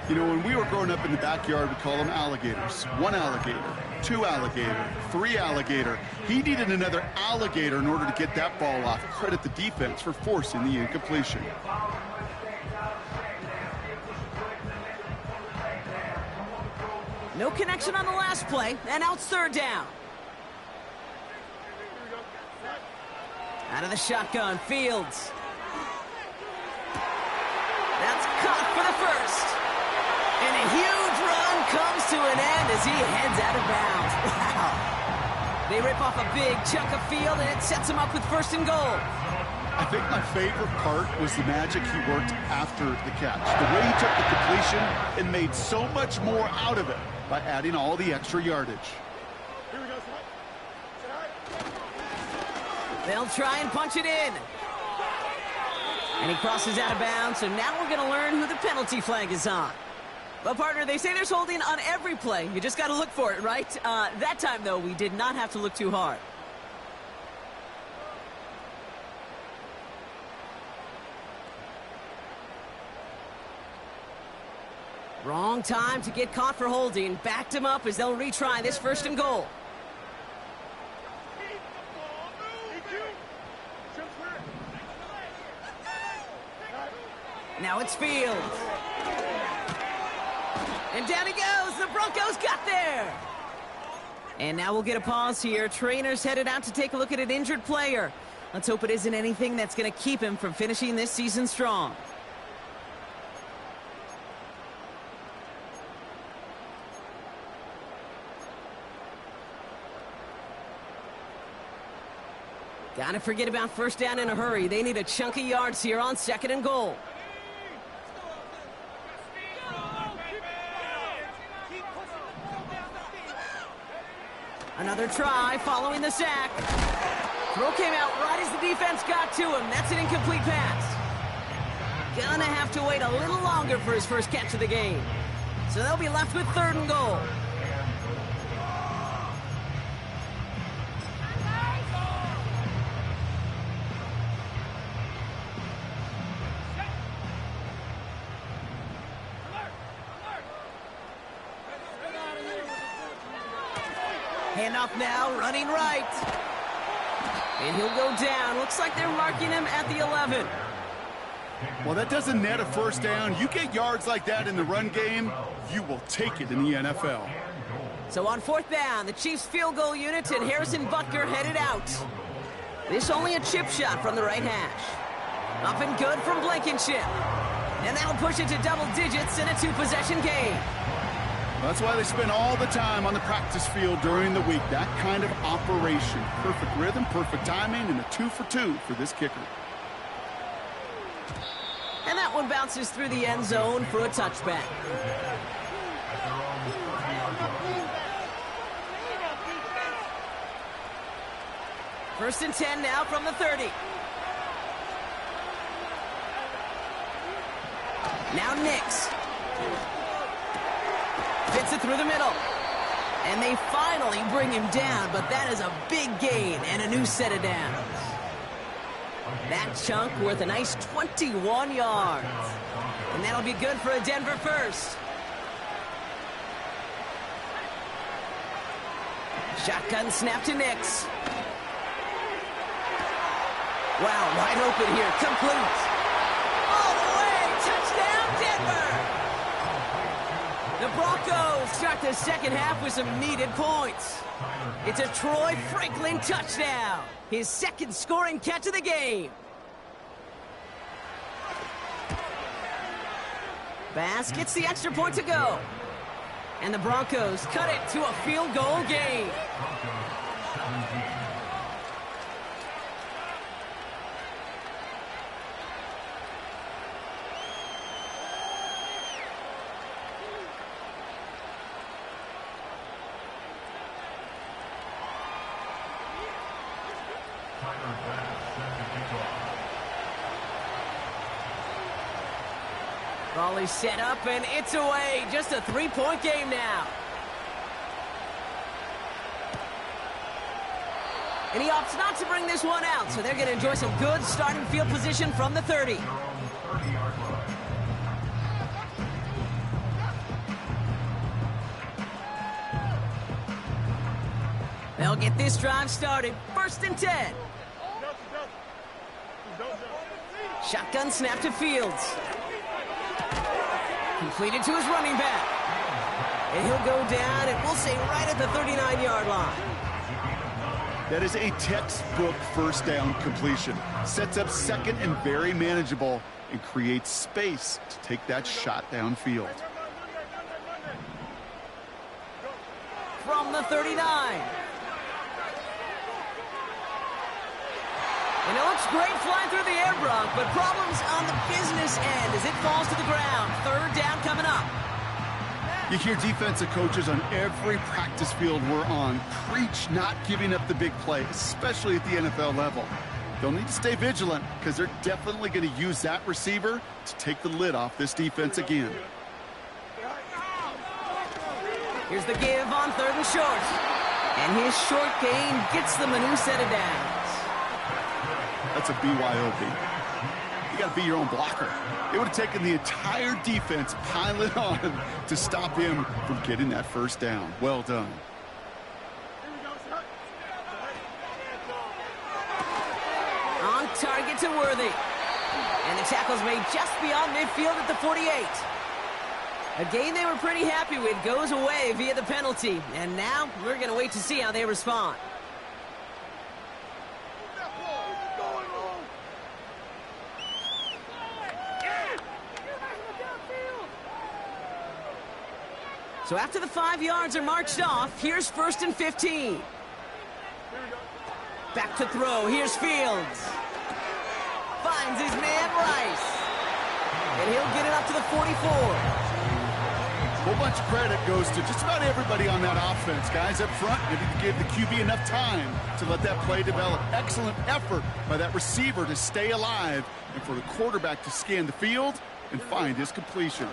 You know, when we were growing up in the backyard, we call them alligators. 1 alligator, 2 alligator, 3 alligator. He needed another alligator in order to get that ball off. Credit the defense for forcing the incompletion. No connection on the last play, and now it's 3rd down. Out of the shotgun, Fields. That's caught for the first. And a huge run comes to an end as he heads out of bounds. Wow. They rip off a big chunk of field, and it sets him up with 1st and goal. I think my favorite part was the magic he worked after the catch. The way he took the completion and made so much more out of it by adding all the extra yardage. They'll try and punch it in. And he crosses out of bounds, so now we're going to learn who the penalty flag is on. Well, partner, they say there's holding on every play. You just got to look for it, right? That time, though, we did not have to look too hard. Wrong time to get caught for holding. Backed him up as they'll retry this 1st and goal. Now it's Fields. And down he goes. The Broncos got there. And now we'll get a pause here. Trainer's headed out to take a look at an injured player. Let's hope it isn't anything that's going to keep him from finishing this season strong. Gotta forget about 1st down in a hurry. They need a chunk of yards here on 2nd and goal. Another try following the sack. Throw came out right as the defense got to him. That's an incomplete pass. Gonna have to wait a little longer for his first catch of the game. So they'll be left with 3rd and goal. Handoff now, running right. And he'll go down. Looks like they're marking him at the 11. Well, that doesn't net a 1st down. You get yards like that in the run game, you will take it in the NFL. So on 4th down, the Chiefs field goal unit and Harrison Butker headed out. This only a chip shot from the right hash. Up and good from Blankenship. And that'll push it to double digits in a 2-possession game. That's why they spend all the time on the practice field during the week. That kind of operation. Perfect rhythm, perfect timing, and a 2 for 2 for this kicker. And that one bounces through the end zone for a touchback. First and 10 now from the 30. Now Nix. Fits it through the middle. And they finally bring him down, but that is a big gain and a new set of downs. That chunk worth a nice 21 yards. And that'll be good for a Denver first. Shotgun snap to Nix. Wow, wide open here. Complete. All the way. Touchdown, Denver. The Broncos start the 2nd half with some needed points. It's a Troy Franklin touchdown. His 2nd scoring catch of the game. Bass gets the extra point to go. And the Broncos cut it to a field goal game. Raleigh set up, and it's away. Just a 3-point game now. And he opts not to bring this one out, so they're going to enjoy some good starting field position from the 30. They'll get this drive started. 1st and 10. Shotgun snap to Fields. Completed to his running back. And he'll go down, and we'll say right at the 39-yard line. That is a textbook 1st down completion. Sets up 2nd and very manageable and creates space to take that shot downfield. From the 39. And it looks great flying through the air, Brock, but problems on the business end as it falls to the ground. 3rd down coming up. You hear defensive coaches on every practice field we're on preach not giving up the big play, especially at the NFL level. They'll need to stay vigilant because they're definitely going to use that receiver to take the lid off this defense again. Here's the give on 3rd and short. And his short gain gets them a new set of downs. That's a BYOB. You got to be your own blocker. It would have taken the entire defense piling on to stop him from getting that 1st down. Well done. On target to Worthy. And the tackle's made just beyond midfield at the 48. A gain they were pretty happy with goes away via the penalty. And now we're going to wait to see how they respond. So after the 5 yards are marched off, here's 1st and 15. Back to throw. Here's Fields. Finds his man Rice. And he'll get it up to the 44. A whole bunch of credit goes to just about everybody on that offense. Guys up front, maybe to give the QB enough time to let that play develop. Excellent effort by that receiver to stay alive and for the quarterback to scan the field and find his completion.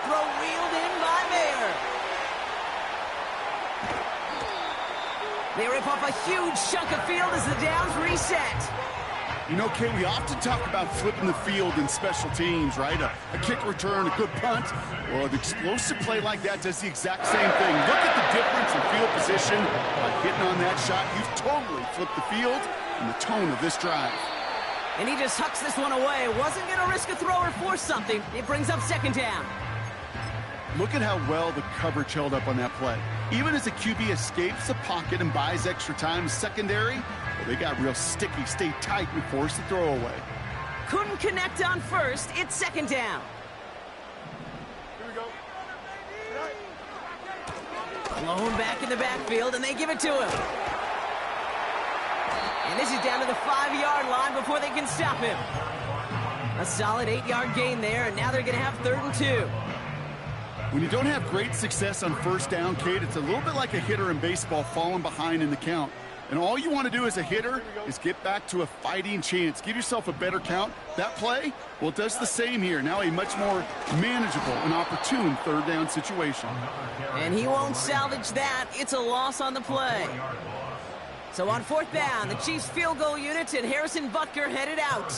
Throw wheeled in by Mayer. They rip off a huge chunk of field as the downs reset. You know, Kay, we often talk about flipping the field in special teams, right? A kick return, a good punt. Well, an explosive play like that does the exact same thing. Look at the difference in field position. By hitting on that shot, you've totally flipped the field and the tone of this drive. And he just hucks this one away. Wasn't going to risk a throw or force something. It brings up 2nd down. Look at how well the coverage held up on that play. Even as the QB escapes the pocket and buys extra time secondary, well, they got real sticky, stay tight, and force the throw away. Couldn't connect on 1st. It's 2nd down. Here we go. Blown back in the backfield, and they give it to him. And this is down to the 5-yard line before they can stop him. A solid 8-yard gain there, and now they're going to have 3rd and 2. When you don't have great success on 1st down, Kate, it's a little bit like a hitter in baseball falling behind in the count. And all you want to do as a hitter is get back to a fighting chance. Give yourself a better count. That play, well, it does the same here. Now a much more manageable and opportune 3rd down situation. And he won't salvage that. It's a loss on the play. So on 4th down, the Chiefs field goal unit and Harrison Butker headed out.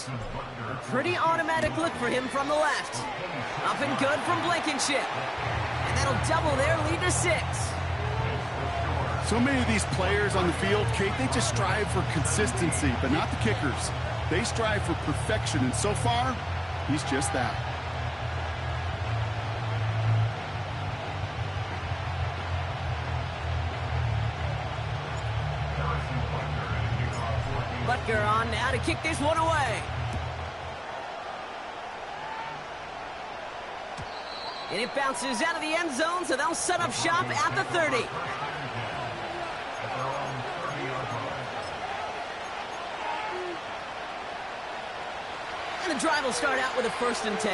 A pretty automatic look for him from the left. Up and good from Blankenship. And that'll double their lead to 6. So many of these players on the field, Kate, they just strive for consistency, but not the kickers. They strive for perfection, and so far, he's just that. Butker on now to kick this one away. And it bounces out of the end zone, so they'll set up shop at the 30. And the drive will start out with a 1st and 10.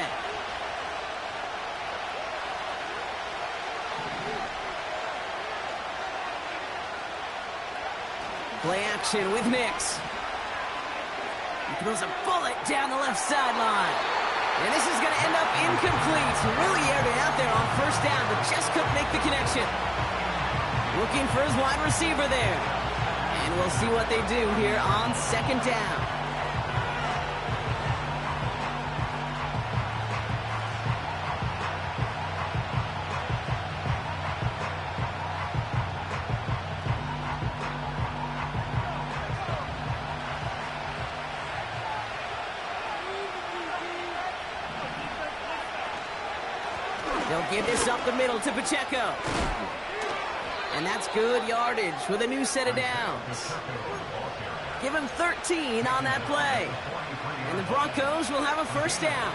Play action with Nix. He throws a bullet down the left sideline. And this is going to end up incomplete. Really aired it out there on 1st down, but just couldn't make the connection. Looking for his wide receiver there. And we'll see what they do here on 2nd down. They'll give this up the middle to Pacheco. And that's good yardage with a new set of downs. Give him 13 on that play. And the Broncos will have a first down.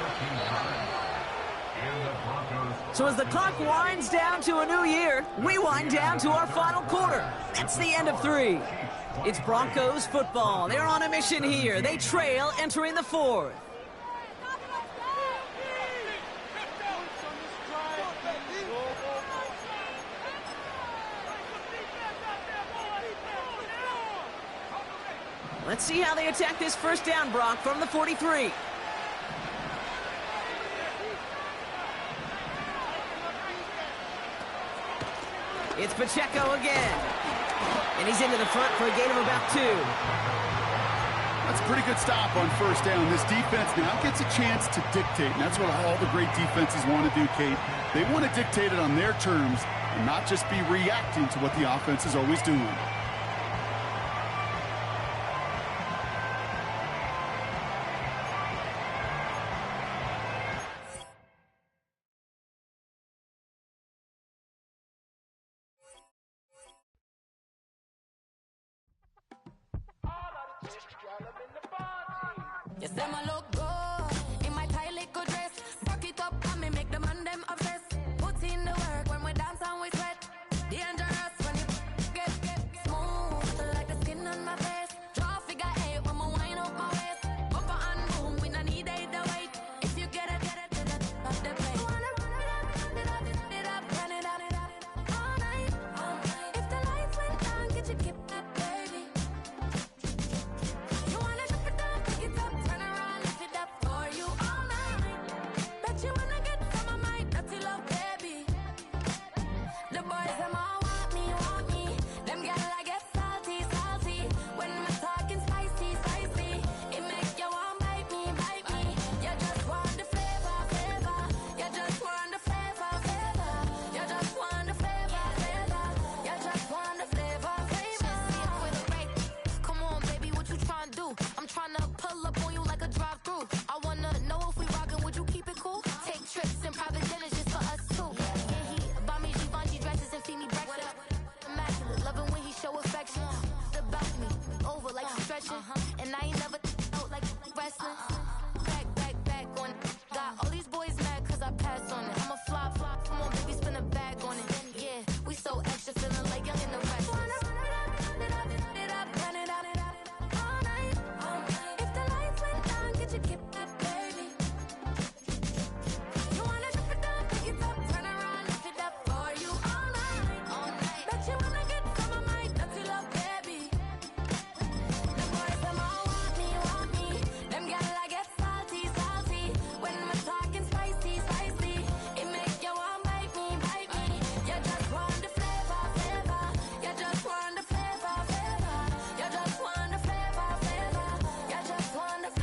So as the clock winds down to a new year, we wind down to our final quarter. That's the end of 3. It's Broncos football. They're on a mission here. They trail entering the 4th. Let's see how they attack this first down, Brock, from the 43. It's Pacheco again. And he's into the front for a gain of about 2. That's a pretty good stop on first down. This defense now gets a chance to dictate, and that's what all the great defenses want to do, Kate. They want to dictate it on their terms and not just be reacting to what the offense is always doing. You say my look good in my tight little dress. Rock it up and me make the man them obsessed. Put in the work when we dance and we sweat. Dangerous when you get smooth like the skin on my face. Draw figure 8 when we wind up my waist. Bumper and boom, we no need either wait. If you get it, off the plate. You wanna run it up, run it up, all night. If the lights went down, get your kip up, baby. You wanna drop it down, pick it up, turn around, lift it up for you all night. Bet you wanna get some of my dirty love, baby. The boys them all want me. Them gyal I get salty. When I'm talking spicy. It make you want bite me. You just want the flavor. You just want the flavor. You just want the flavor. You just want the flavor. With a right. Come on, baby, what you tryna do? I'm tryna pull up on you like a drive-through. I wanna know if we rockin', would you keep it cool? Take trips and private dinners just for us two. Yeah, he buy me Givenchy dresses and feed me breakfast. Immaculate, loving when he show affection. About me, over like stretching. And I ain't never out like wrestling. Back on it. Got all these boys mad cause I passed on it. I'm a flop. Come on, baby, spin a bag on it. Yeah, we so extra, feeling like young and the rest. Run it up, all night. If the lights went down, get your kip up, baby. You wanna drop it down, pick it up, turn around, lift it up for you all night. Bet you wanna get some of my dirty love, baby. The boys them all want me. Them gyal I get salty. When I'm talking spicy. It make you want bite me. You just want the flavor. You just want the flavor. You just want the flavor. You just want the flavor.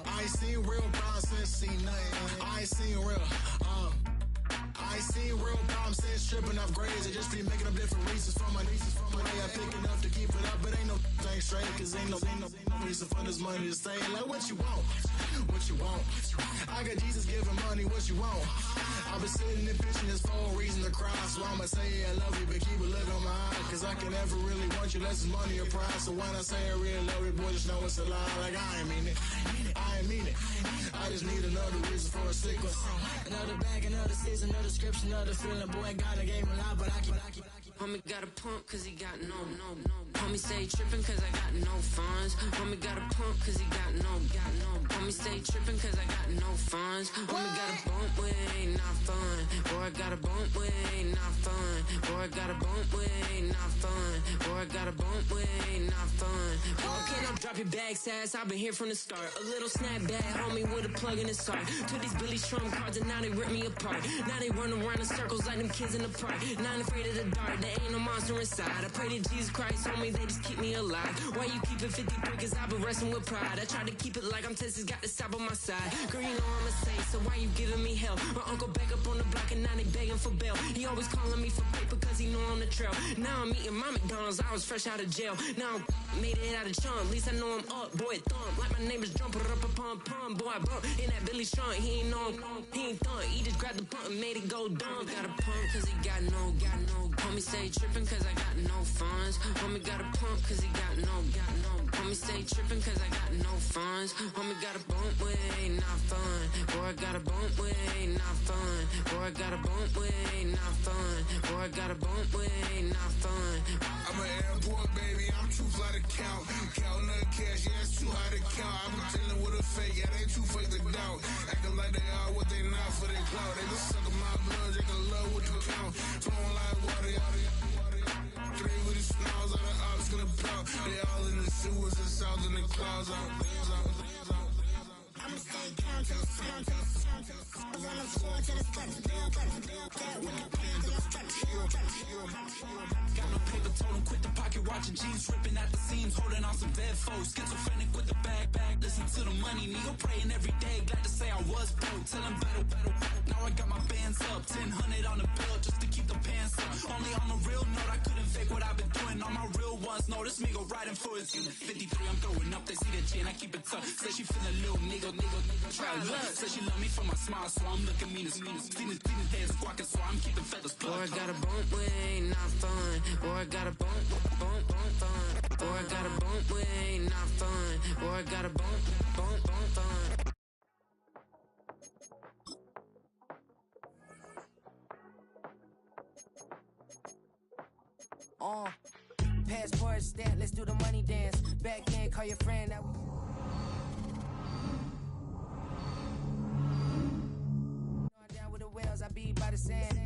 I ain't seen real brown since seen nothing. I ain't seen real. I ain't seen real problems since tripping off grades. I just be making up different reasons for my nieces. From my way I pick enough to keep it up, but ain't no thing straight. Cause ain't no reason for this money to stay. Like what you want? What you want? I got Jesus giving money, what you want? I've been sitting and pitching this for a reason to cry. So I'ma say I love you, but keep a look on my eye. Cause I can never really want you less than money or pride. So when I say I really love you, boy, just know it's a lie. Like I ain't mean it. I ain't mean it. I just need another reason for a sickle. Another bag, another season, another description, another feeling. Boy, God, I gave him a lot, but I keep Homie got a pump cause he got no. Homie stay trippin' cause I got no funds. Homie got a pump cause he got no. Homie stay trippin' cause I got no funds. Homie got a bump with ain't not fun. Boy, I got a bump with ain't not fun. Boy, I got a bump with ain't not fun. Boy, I got a bump with ain't not fun. Okay, now drop your bag, sass. I've been here from the start. A little snapback, homie, with a plug in his heart. Took these Billy Trump cards and now they rip me apart. Now they run around in circles like them kids in the park. Not afraid of the dark, there ain't no monster inside. I pray to Jesus Christ, homie, they just keep me alive. Why you keep it 53? Cause I've been wrestling with pride. I try to keep it like I'm Texas, got the stop on my side. Girl, you know I'm a saint, so why you giving me hell? My uncle back up on the block and now they begging for bail. He always calling me for paper cause he know I'm the trail. Now I'm eating my McDonald's, I was fresh out of jail. Now I'm made it out of chunk, at least I know I'm up, boy, thump. Like my neighbor's jumper up a pump, boy, I bump. In that Billy Strong, he ain't know, he ain't thump. He just grabbed the pump and made it go dumb. Got a pump cause he got no. Homie stay trippin' cause I got no funds. Homie got a pump cause he got no. Homie stay trippin' cause I got no funds. Homie got a bump with ain't not fun. Boy, I got a bump with ain't not fun. Boy, I got a bump with ain't not fun. Boy, I got a bump with ain't not fun. I'm an airport baby, I'm too fly to count. Counting the cash, yeah, it's too high to count. I'm dealing with a fake, yeah, they too fake to doubt. Acting like they are what they not for their clout. They been sucking my blood, they can love what you count. Flowing like water, three with the smiles on the ops gonna pout. They all in the sewers and south in the clouds. I'ma stay count till the sound, on the floor till the steps. Got no paper, told him quit the pocket watching jeans, ripping at the seams, holding on some dead foes. Schizophrenic with the bag, listen to the money, nigga praying every day. Glad to say I was broke, tell him battle. Now I got my bands up, 1000 on the bill just to keep the pants up. Only on the real note, I couldn't fake what I've been doing. All my real ones know this nigga riding for his 53, I'm throwing up, they see the chain, I keep it tough. Say she feeling little nigga, try luck. Say she love me for my smile, so I'm looking mean as Seen his days squawking, so I'm keeping feathers plucked. Boy, I got a bump with ain't not fun. Boy, I got a bump fun. Boy, I got a bump with ain't not fun. Boy, I got a bump fun. Passport stamp, let's do the money dance. Back in, call your friend. Now down with the whales, I be by the sand.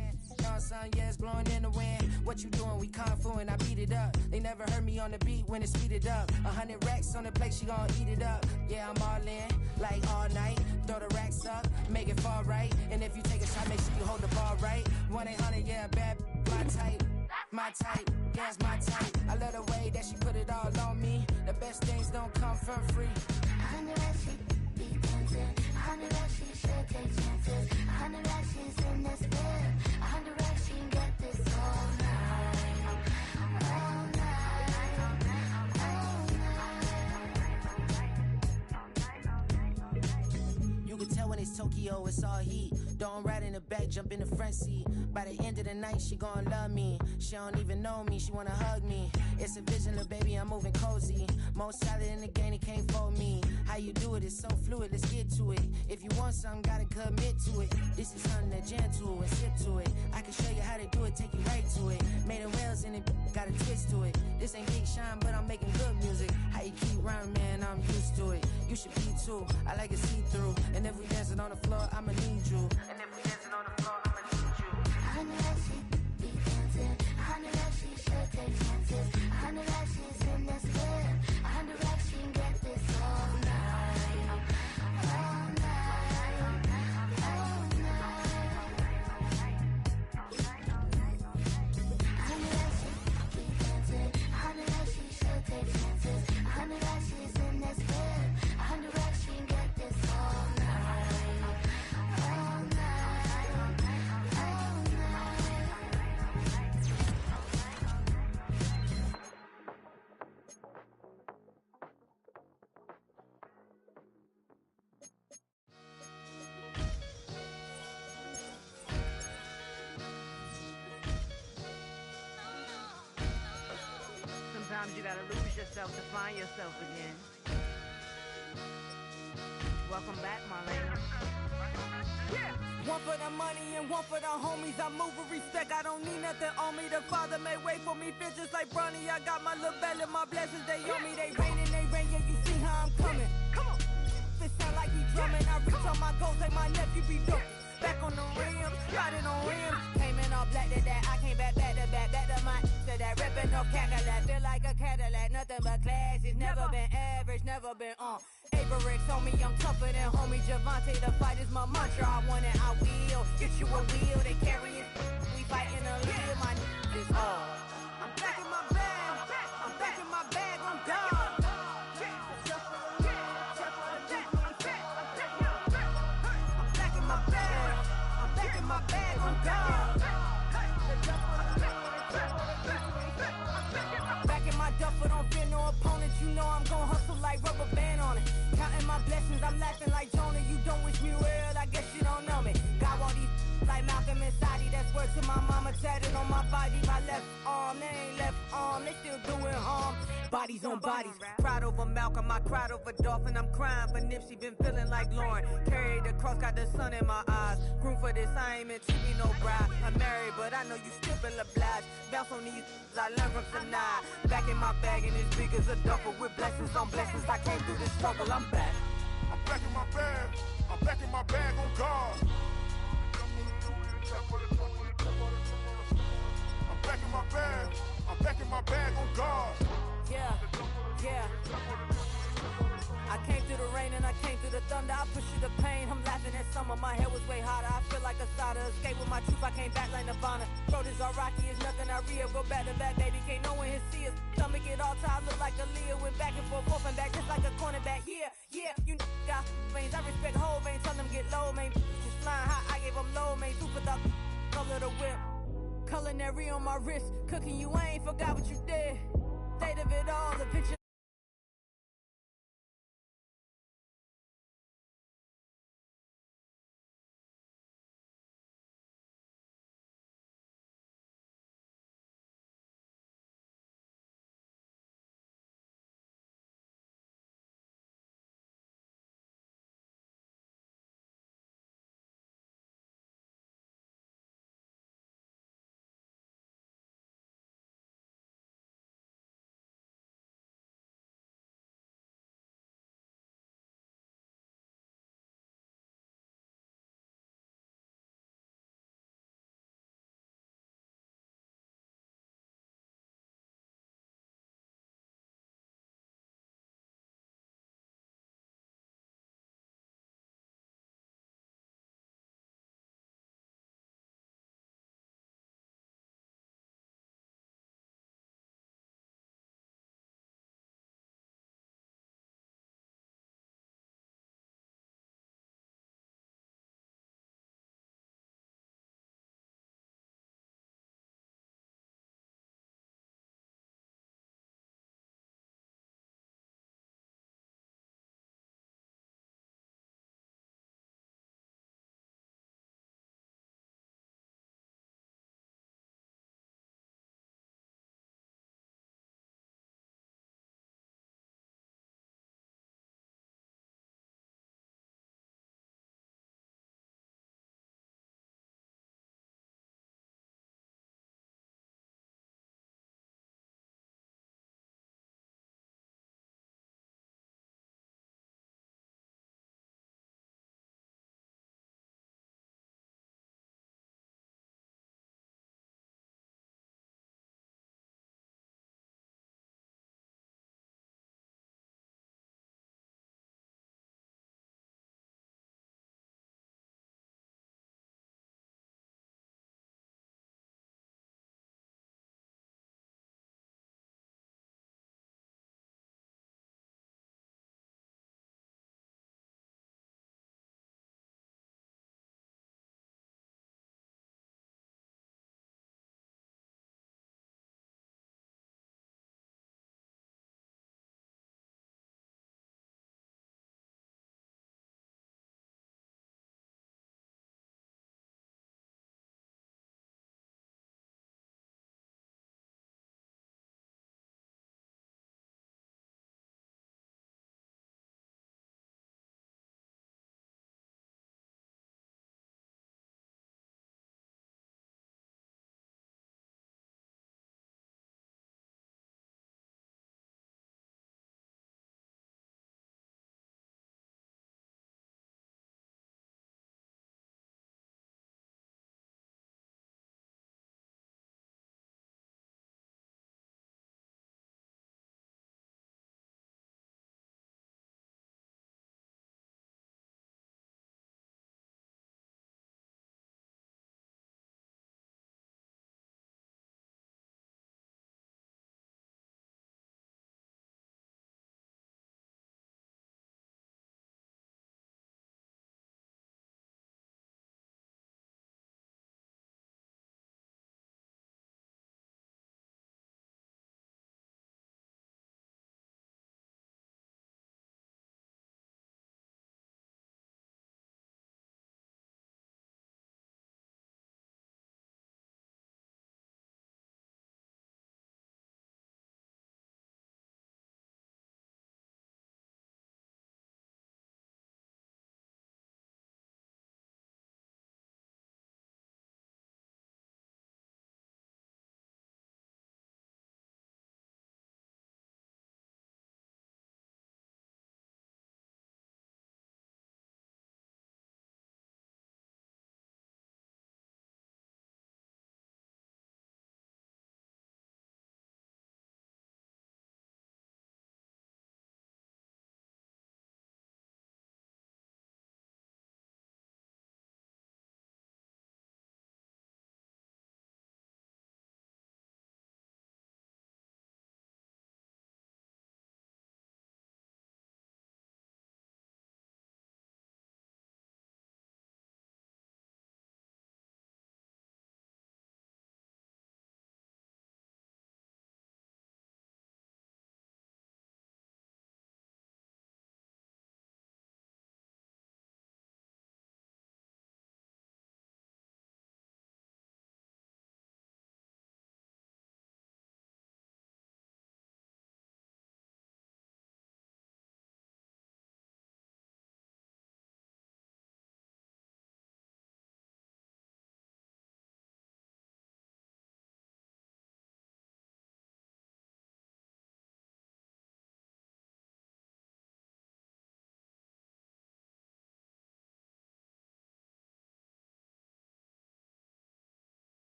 Sun, yeah, it's blowing in the wind. What you doing? We kung fu and I beat it up. They never heard me on the beat when it's speeded up. 100 racks on the plate, she gon' eat it up. Yeah, I'm all in, like all night. Throw the racks up, make it fall right. And if you take a shot, make sure you hold the ball right. 1-800, yeah, bad, my type, yeah, it's my type. I love the way that she put it all on me. The best things don't come for free. 100 racks, she be dancing. 100 racks, she should take chances. 100 racks, she's in this bed. 100 racks, she can get this all night. All night. All night. You can tell when it's Tokyo, it's all heat. Don't ride in the back, jump in the front seat. By the end of the night, she gon' love me. She don't even know me, she wanna hug me. It's a vision, little baby, I'm moving cozy. Most solid in the game, it can't fold me. How you do it, it's so fluid, let's get to it. If you want something, gotta commit to it. This is something that gentle and sip to it. I can show you how to do it, take you right to it. Made of whales in it, got a twist to it. This ain't Big Shine, but I'm making good music. How you keep rhyming, man, I'm used to it. You should be too, I like it see-through. And if we dancing on the floor, I'ma need you. And if we dancing on the floor, I'ma need you. 100 racks, she be dancing. 100 racks, she should take chances. 100 racks, she's in this bed. 100 racks, she can get this all night. All night. All night. 100 racks, she be dancing. 100 racks, she should take chances. 100 racks, she's in this bed. 100 racks, she can get this all night. All night. All night. Sometimes you gotta lose yourself to find yourself again. Welcome back, Marlena. One for the money and one for the homies. I move with respect, I don't need nothing on me. The Father may wait for me, feel just like Bronny. I got my little belly, my blessings, they on me. They rain, yeah, you see how I'm coming. Come on. It sound like we drumming. I reach on my goals, like my nephew be dope. Back on the rim, riding on rim. Came in all black to that, I came back to my to that ripping off Cadillac. Feel like a Cadillac, nothing but class. It's never been average, never been on. Averix on me, I'm tougher than homie Javante. The fight is my mantra, I want it, I will. Get you a wheel, they carry it. We fighting a lead, my is all. I'm back in my bag, I'm back in my bag, I'm gone. My bag, I'm gone. Back in my duffel, don't fear no opponent. You know I'm gon' hustle like rubber band on it. Counting my blessings, I'm laughing like Jonah. You don't wish me well, I guess you don't know me. Got all these like Malcolm and Sadie. That's word to my mama, tatted on my body. My left arm, they ain't left arm, they still doing harm. Bodies on bodies. Cried over Malcolm, I cried over Dolphin. I'm crying for Nipsey, been feeling like Lauren. Carried the cross, got the sun in my eyes. Grew for this, I ain't meant to be no bride. I'm married, but I know you still feel obliged. Bounce on these, I learned from Sanaa. Back in my bag, and it's big as a duffel. With blessings on blessings, I came through this struggle, I'm back. I'm back in my bag, I'm back in my bag on guard. I'm back in my bag, I'm back in my bag on guard. Yeah, yeah. I came through the rain and I came through the thunder. I push through the pain, I'm laughing at summer. My hair was way hotter, I feel like a soda. Escape with my truth, I came back like Nirvana. Road is all rocky, it's nothing I real. Go back to back, baby, can't no one here see us. Stomach it all time, look like a Leah. Went back and forth and back, just like a cornerback. Yeah, yeah, you got veins, I respect whole veins. Tell them get low, man. Just flying high, I gave them low, man. Super the color the whip. Culinary on my wrist, cooking you, I ain't forgot what you did. State of it all, the picture.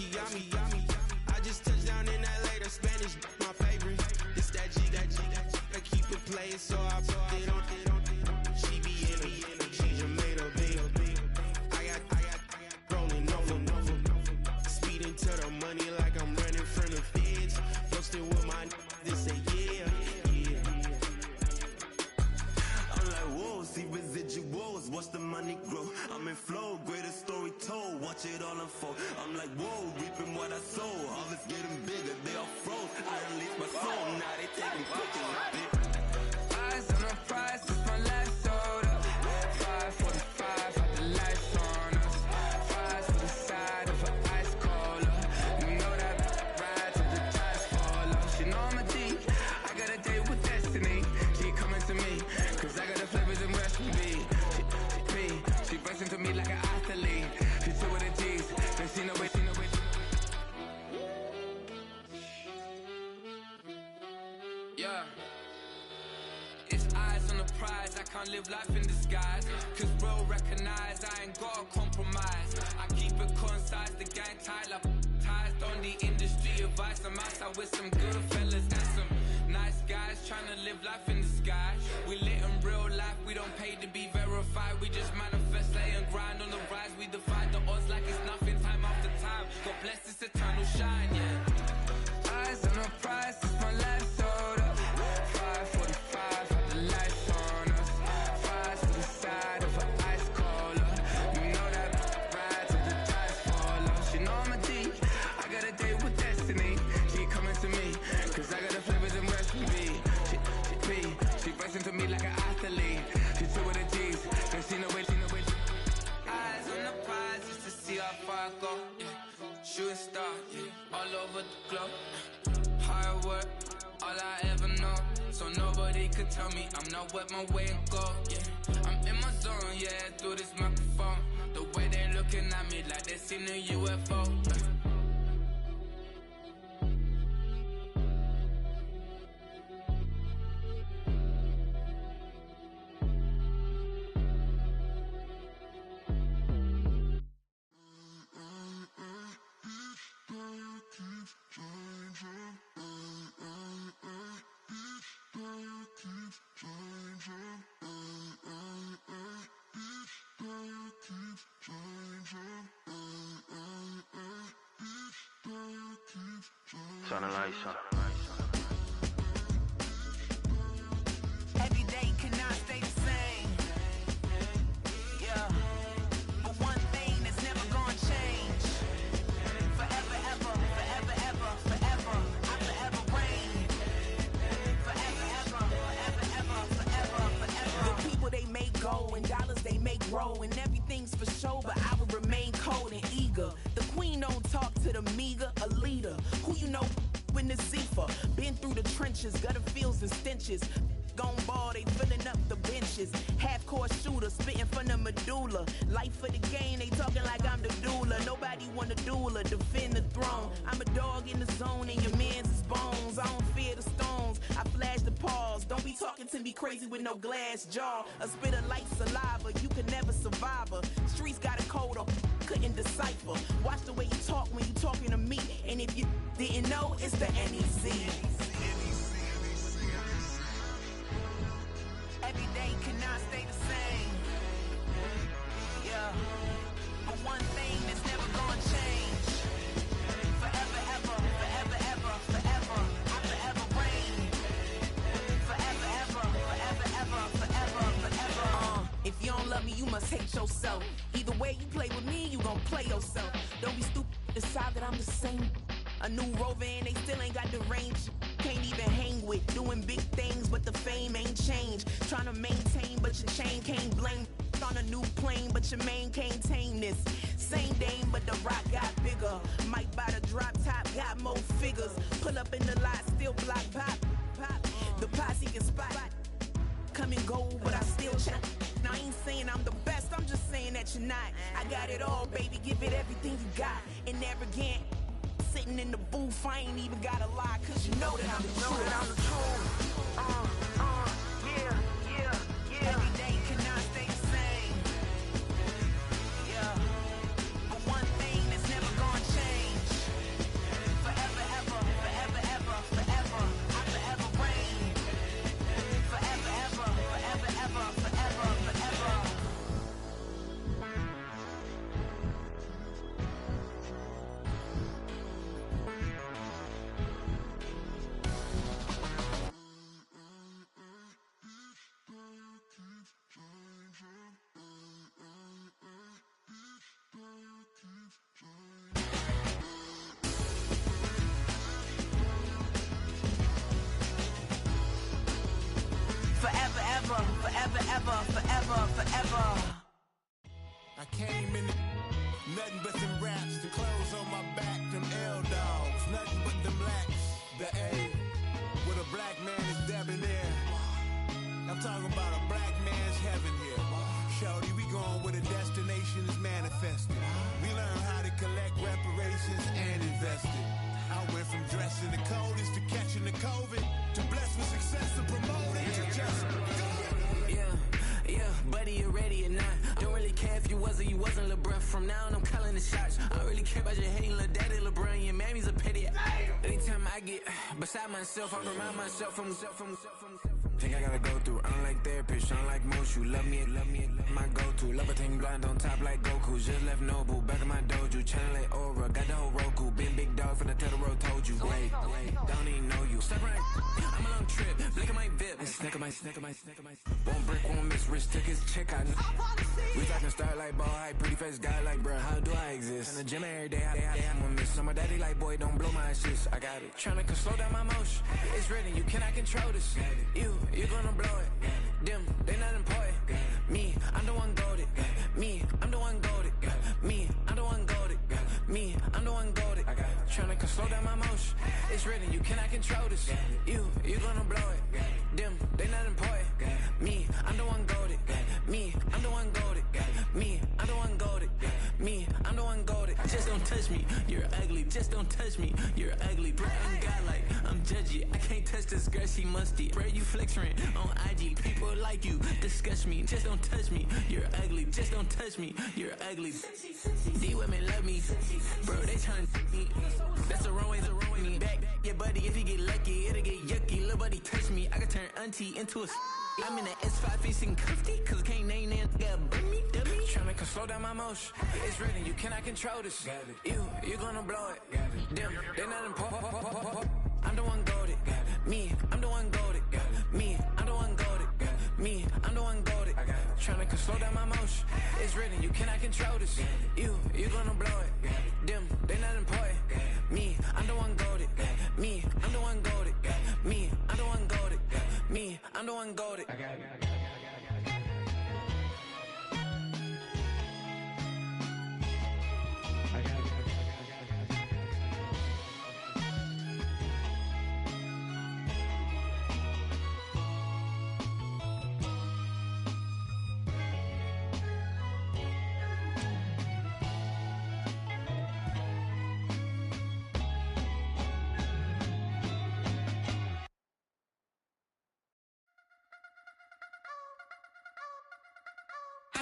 Kiami. I just touched down in LA, the Spanish, my favorite. This that G. I keep it playing, so I put it on. She be in it, she just made a big. I got rolling over. Speeding to the money like I'm running from the feds. Posting with my they say yeah. I'm like, whoa, see residuals, watch the money grow. I'm in flow, greatest story told, watch it all unfold. I'm like, whoa, reaping what I sow. Harvest getting bigger, they all froze. I release my soul, now they taking pictures. Eyes on the prize, it's my last soda. 5:45, had the lights on us. Fries to the side of an ice cola. You know that ride till the tires fall off. She know I'm a G, I got a date with destiny. She coming to me, cause I got the flavors and recipe. She burst into me like an athlete. She took with the G's, then she know it. Yeah. It's eyes on the prize, I can't live life in disguise. Cause bro recognize I ain't gotta compromise. I keep it concise, the gang tight like ties on the industry advice. I'm outside with some good fellas and some nice guys trying to live life in the sky. We lit in real life, we don't pay to be verified. We just manifest, lay and grind on the rise. We defy the odds like it's nothing, time after time. God bless this eternal shine, yeah. Eyes on the prize, it's my life soda. 5:45, had the lights on us. Fries to the side of an ice cola. You know that ride till the tires fall off. She know I'm a G, I got a date with destiny. She coming to me, cause I got the flavors and recipe. She burst into me like an athlete. She took with the G's, then she know it. Eyes on the prize just to see how far I go. Yeah. Shooting star, yeah. All over the globe. Hard work, all I ever know. So nobody could tell me I'm not wet my way and go. Yeah, I'm in my zone, yeah, through this microphone. The way they looking at me like they seen a UFO. Turn the lights on. Every day cannot stay the same. Yeah. But one thing that's never gonna change. Forever, ever, forever, ever, forever. I forever reign. Forever, ever, forever, ever, forever, forever. The people they make go and dollars they make grow. And everything's for show, but I will remain cold and eager. The queen don't talk to the meager, a leader. Who you know in the Zephyr? Been through the trenches, gutter fields and stenches. Gone ball, they filling up the benches. Half-court shooter, spitting from the medulla. Life for the game, they talking like I'm the doula. Nobody want a doula, defend the throne. I'm a dog in the zone and your man's is bones. I don't fear the stones, I flash the paws. Don't be talking to me crazy with no glass jaw. A spit of light saliva, you can never survive her. Streets got a code up, couldn't decipher. Watch the way you talk when you talking to me. And if you didn't know, it's the NEC. Every day cannot stay the same. Yeah. But one thing that's never gonna change. Forever, ever, forever, ever, forever. I forever reign. Forever, ever, forever, ever, forever, forever. If you don't love me, you must hate yourself. Either way you play with me, you gon' play yourself. Don't be stupid, decide that I'm the same. A new Rover and they still ain't got the range. Can't even hang with, doing big things, but the fame ain't changed. Trying to maintain, but your chain can't blame. On a new plane, but your main can't tame this. Same dame, but the rock got bigger. Might buy the drop top, got more figures. Pull up in the lot, still block pop. The posse can spot. Come and go, but I still check. Now I ain't saying I'm the best, I'm just saying that you're not. I got it all, baby, give it everything you got. And arrogant, sitting in the booth, I ain't even gotta lie, cause you know that I'm the truth. Yeah. Every day cannot stay the same. Yeah. But one thing that's never gonna change. forever, forever. I came in nothing but them raps, the clothes on my back, them L-dogs, nothing but them blacks. The A, with a black man is debonair. I'm talking about a black man's heaven here. Shorty, we going where the destination is manifested. We learn how to collect reparations and invest it. I went from dressing the coldest to catching the COVID, to blessed with success to promote it to just Yeah, buddy, you ready or not? Don't really care if you was or you wasn't, lil' bruh. From now on, I'm calling the shots. I don't really care about your hating, lil' daddy, LeBron. Your mammy's a pity. Anytime I get beside myself, I remind myself from. Think I gotta go through. I don't like therapist, I don't like most. You love me, my go-to. Love a thing blind on top like Goku. Just left Noble, back in my dojo. Channel like Aura, got the whole Roku. Been big dog from the Tether Road, told you. Wait, don't even know you. Step right, I'm a long trip. Blink of my VIP. Snack of my. Won't break, won't miss. Rich took his check out. We talking start like ball high, pretty face guy like bruh. How do I exist? In the gym every day, I'm gonna miss. So my daddy like, boy, don't blow my assist. I got it. Tryna slow down my motion. It's written, you cannot control this. You gonna blow it. Them, they not important. Me, I'm the one goated. Me, I'm the one goated. Me, I'm the one goated. Me, I'm the one goated. Tryna slow down my motion. It's written, you cannot control this. You gonna blow it. Them, they not important. Me, I'm the one goated. Me, I'm the one goated. Me, I'm the one goated. Me, I'm the one goated. Just don't touch me, you're ugly. Just don't touch me, you're ugly. Bro, I'm godlike, I'm judgy. I can't touch this girl, she musty. Bro, you flexing on IG. People like you disgust me. Just don't touch me, you're ugly. Just don't touch me, you're ugly. These women love me, bro, they tryna me. That's the wrong way, me back. Yeah, buddy, if you get lucky, it'll get yucky. Little buddy touch me, I can turn auntie into a. I'm in the S5 facing cuffy, cause I can't name that guy dummy. Tryna slow down my motion. It's written, you cannot control this. You gonna blow it. Them, they not important. I'm the one goated. Me, I'm the one goated. Me, I'm the one goated. Me, I'm the one goated. Tryna slow down my motion. It's written, you cannot control this. You gonna blow it. Them, they not important. Me, I'm the one goated. Me, I'm the one goated. Me, I'm the one goated. Me, I'm the one goated.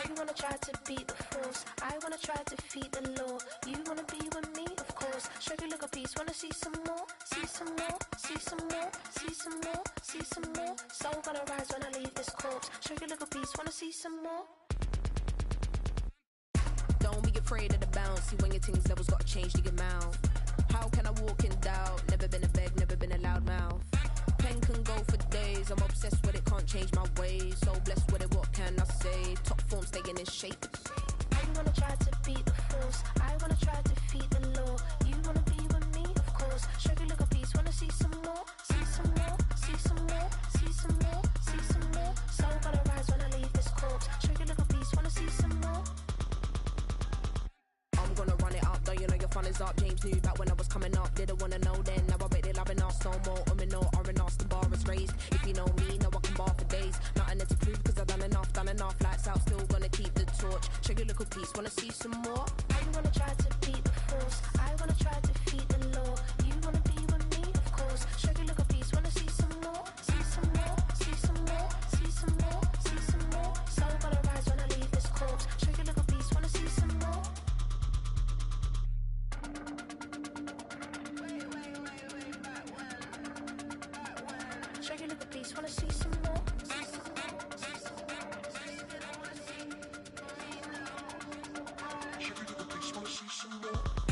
You wanna try to beat the force, I wanna try to defeat the law. You wanna be with me, of course. Show you look a piece, wanna see some more, see some more, see some more, see some more, see some more. Soul gonna rise when I leave this corpse. Show you look a piece, wanna see some more. Don't be afraid of the bounce. See when your things levels gotta change to your mouth. How can I walk in doubt? Never been a beg, never been a loud mouth. Pen can go for days. I'm obsessed with it, can't change my ways. So blessed with it, what can I say? Top form staying in shape. You wanna try to beat the force, I wanna try to defeat the law. You wanna be with me, of course. Show you look a piece, wanna see some more, see some more, see some more, see some more, see some more. Soul gonna rise when I leave this corpse. Show you look a piece, wanna see some more. I'm gonna run it up, though you know your fun is up. James knew back when I was coming up, didn't wanna know then. Now I bet they're loving us no more. No R&R's, the bar is raised. If you know me, know I can bar for days. Nothing there to prove, cause I've done enough. Lights out, still gonna keep the torch. Show you little piece, wanna see some more? You wanna try to beat the force, I wanna try to defeat the law. You wanna be with me, of course. Show you little piece, wanna see some more, see some more, see some more, see some more, see some more. Soul gonna rise when I leave this corpse. Show you little piece, wanna see some more. Show you little piece, wanna see some more.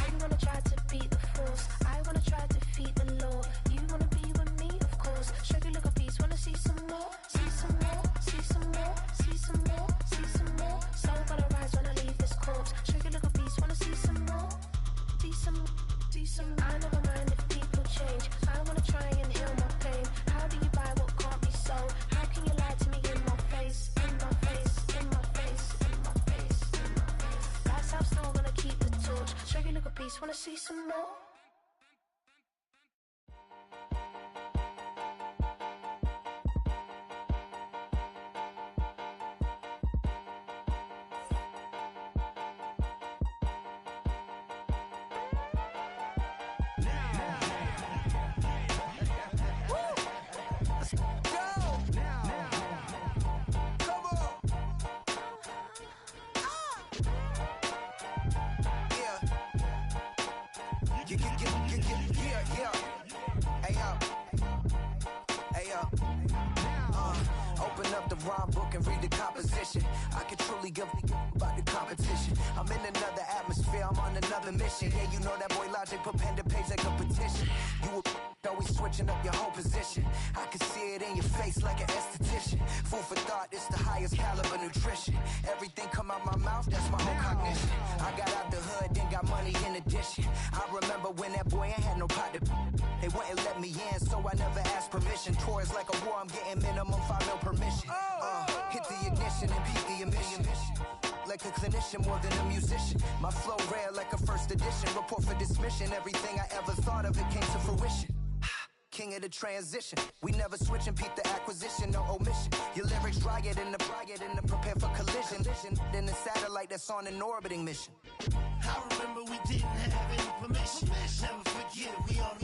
You wanna try to beat the see some more. Open up the rhyme book and read the composition. I can truly give about the competition. I'm in another atmosphere, I'm on another mission. Yeah, you know that boy Logic put pen to page like a petition. You always switching up your whole position. I can see it in your face like an esthetician. Food for thought, it's the highest caliber nutrition. Everything come out my mouth, that's my own cognition. I got out the hood, then got money in addition. I remember when that boy ain't had no pot to. They wouldn't let me in, so I never asked permission. Tours like a war, I'm getting minimum 5 mil permission. Hit the ignition and beat the emission. Like a clinician more than a musician. My flow rare like a first edition. Report for dismission. Everything I ever thought of, it came to fruition. King of the transition. We never switch and peep the acquisition, no omission. Your lyrics dry it in the prepare for collision. Then the satellite that's on an orbiting mission. I remember we didn't have any permission. Never forget, we on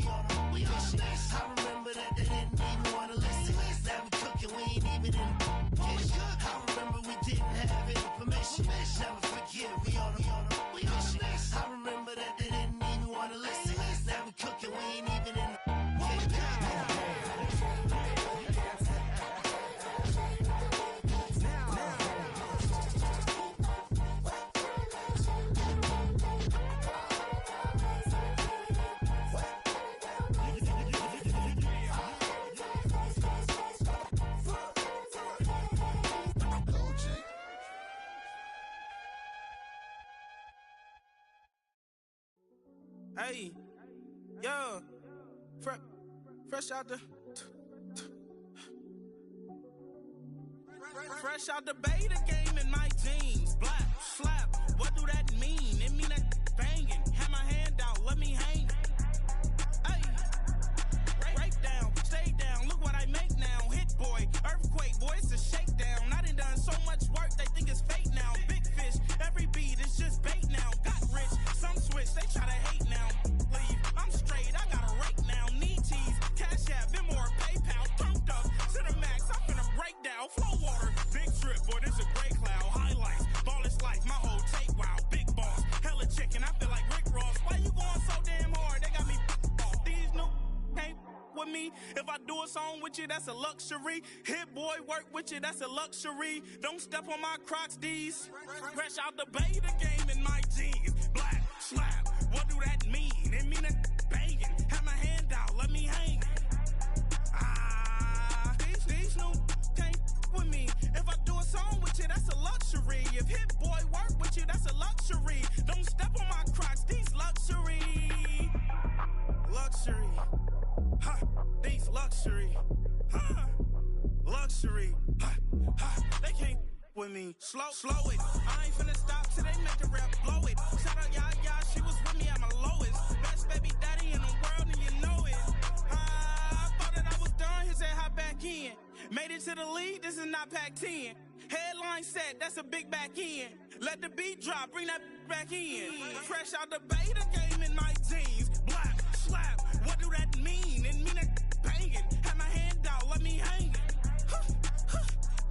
mission. I remember that they didn't even want to listen. Now we cooking, we ain't even in the kitchen. I remember we didn't have any permission. Never forget, we on mission. I remember that they didn't even want to listen. Now we cooking, we ain't even in the kitchen. Hey, yo, fresh out the beta game in my jeans. Black, slap, what do that mean? It mean that banging. Have my hand out, let me hang. Hey, break down, stay down, look what I make now. Hit boy, earthquake, boy, it's a shakedown. I done so much work, they think it's fake now. Big fish, every beat is just bait now. Got rich, some switch, they try to hate now. Leave, I'm straight, I got a rake now. Need cheese, cash app, Venmo or PayPal. Turned up to the max, I'm finna break down. Flow water, big trip, boy, this a gray cloud. Highlights, ball is life, my whole tape, wow. Big boss, hella chicken, I feel like Rick Ross. Why you going so damn hard? They got me off. These new can't with me. If I do a song with you, that's a luxury. Hit boy, work with you, that's a luxury. Don't step on my Crocs, D's. Fresh out the beta game in my jeans. Black, slap, what do that mean? It mean that banging. Have my hand out, let me hang. These new can't with me. If I do a song with you, that's a luxury. If hit boy work with you, that's a luxury. Don't step on my Crocs, these luxury. Luxury. Ha, these luxury. Ha, luxury. Ha, ha, they can't with me. Slow it. I ain't finna stop till they make the rap blow it. Shout out Yaya, she was with me at my lowest. Best baby daddy in the world and you know it. I thought that I was done, he said hop back in. Made it to the league, this is not Pac-10. Headline set, that's a big back end. Let the beat drop, bring that back in. Fresh out the beta game in my jeans. Black, slap, what do that mean? It mean that banging. Have my hand out, let me hang it.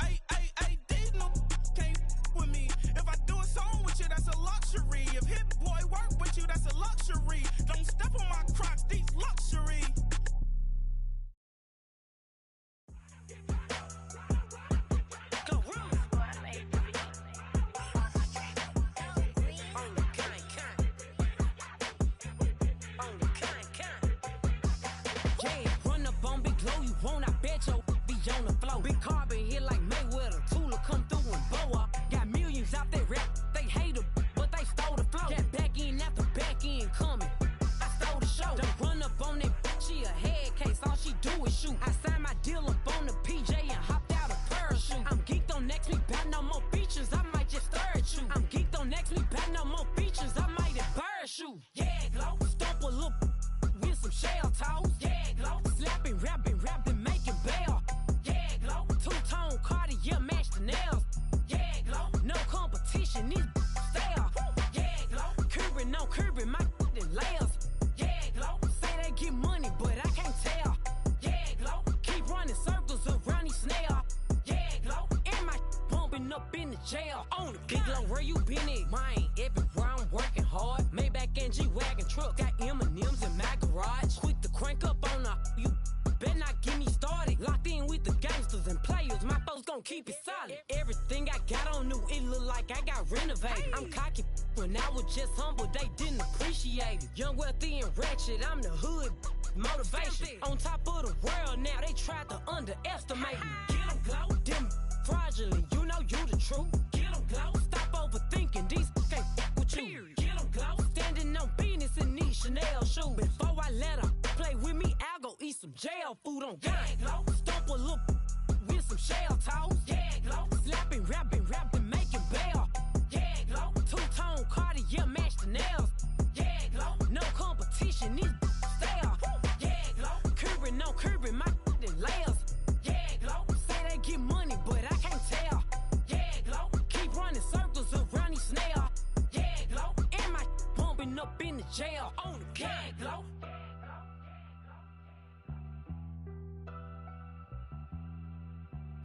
Ay, these no can't with me. If I do a song with you, that's a luxury. If hit boy work with you, that's a luxury. Don't step on my Crocs, these luxury. Won't I bet your be on the floor? Big carbon here like Mayweather. Tula come through and blow up. Got millions out there rap. They hate her, but they stole the flow. Got back in after back end coming. I stole the show. Don't run up on that bitch. She a head case. All she do is shoot. I signed my deal up on the PJ and hopped out a parachute. I'm geeked on next week. About no more features. I might just stir at you. I'm geeked on next week. About no more features. I might embarrass you. Yeah, glow. jail on the big low. Where you been at? Mine, everywhere I'm working hard. Maybach and G-Wagon truck, got M&M's in my garage. Quick to crank up on you. Better not get me started. Locked in with the gangsters and players. My folks gon' keep it solid. Everything I got on new, it look like I got renovated. I'm cocky when I was just humble, they didn't appreciate it. Young, wealthy, and ratchet, I'm the hood motivation. On top of the world now, they tried to underestimate me. Get 'em glow, them fraudulent, you know you the truth. Get 'em glow, stop overthinking, these can't fuck with you. Get 'em glow, standing on business in these Chanel shoes. Before I let her play with me, I'll go eat some jail food on gang. Glow, stomp a little with some shell toes. Yeah, glow, slapping, rapping, making bail. Yeah, glow, two-tone Cartier match the nails. Yeah, glow, no competition, these stale. Yeah, glow, curving, no curving, my layers. Yeah, glow, say they get money, but I can't tell. Yeah, glow, keep running circles around these snails. Yeah, glow, and my bumping up in the jail on the gang, glow.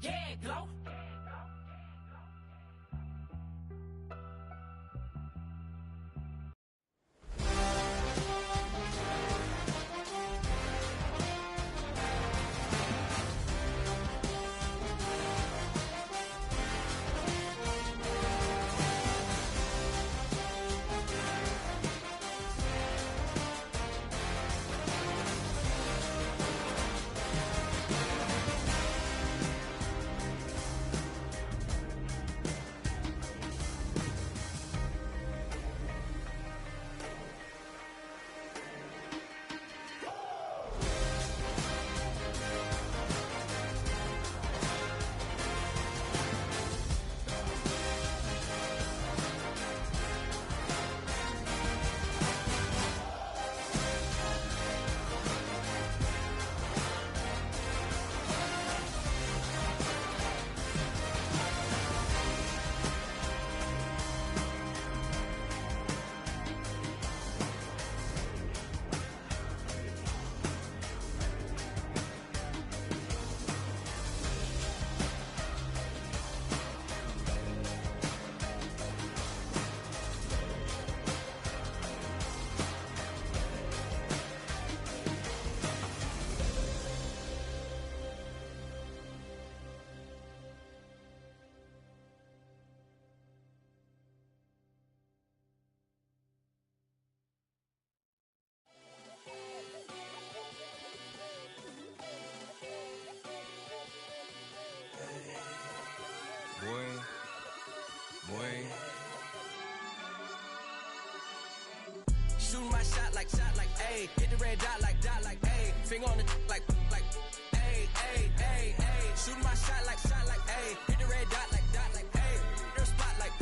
Yeah, glow. Shooting my shot like, ayy. Hit the red dot like, ayy. Finger on the like, ayy, ayy, ayy, ayy. Shooting my shot like, ayy. Hit the red dot like, ayy. Your spot like,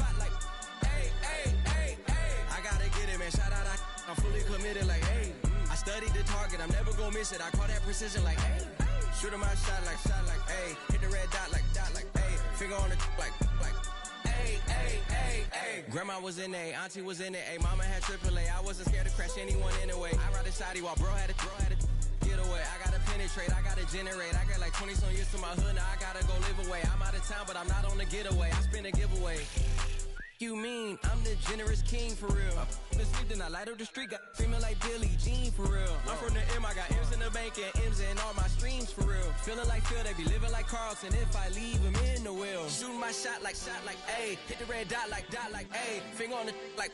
ayy, ayy, ayy, ayy. I gotta get it, man. Shout out, I'm fully committed like, ayy. I studied the target, I'm never gonna miss it. I call that precision like, ayy. Shooting my shot like, ayy. Hit the red dot like, ayy. Finger on the like, ayy, ayy, ayy, ayy. Grandma was in A, auntie was in it, ayy. Mama had AAA, I wasn't scared to crash anyone anyway. I ride a shotty while bro had a get away. I gotta penetrate, I gotta generate. I got like 20 some years to my hood, now I gotta go live away. I'm out of town, but I'm not on the getaway. I spin a giveaway. You mean I'm the generous king for real? The sleep, then I light up the street, got screaming like Billie Jean for real. I'm from the M, I got M's in the bank and M's in all my streams for real. Feeling like Phil, they be living like Carlson if I leave him in the wheel. Shooting my shot like, ayy. Hit the red dot like, ayy. Finger on the like,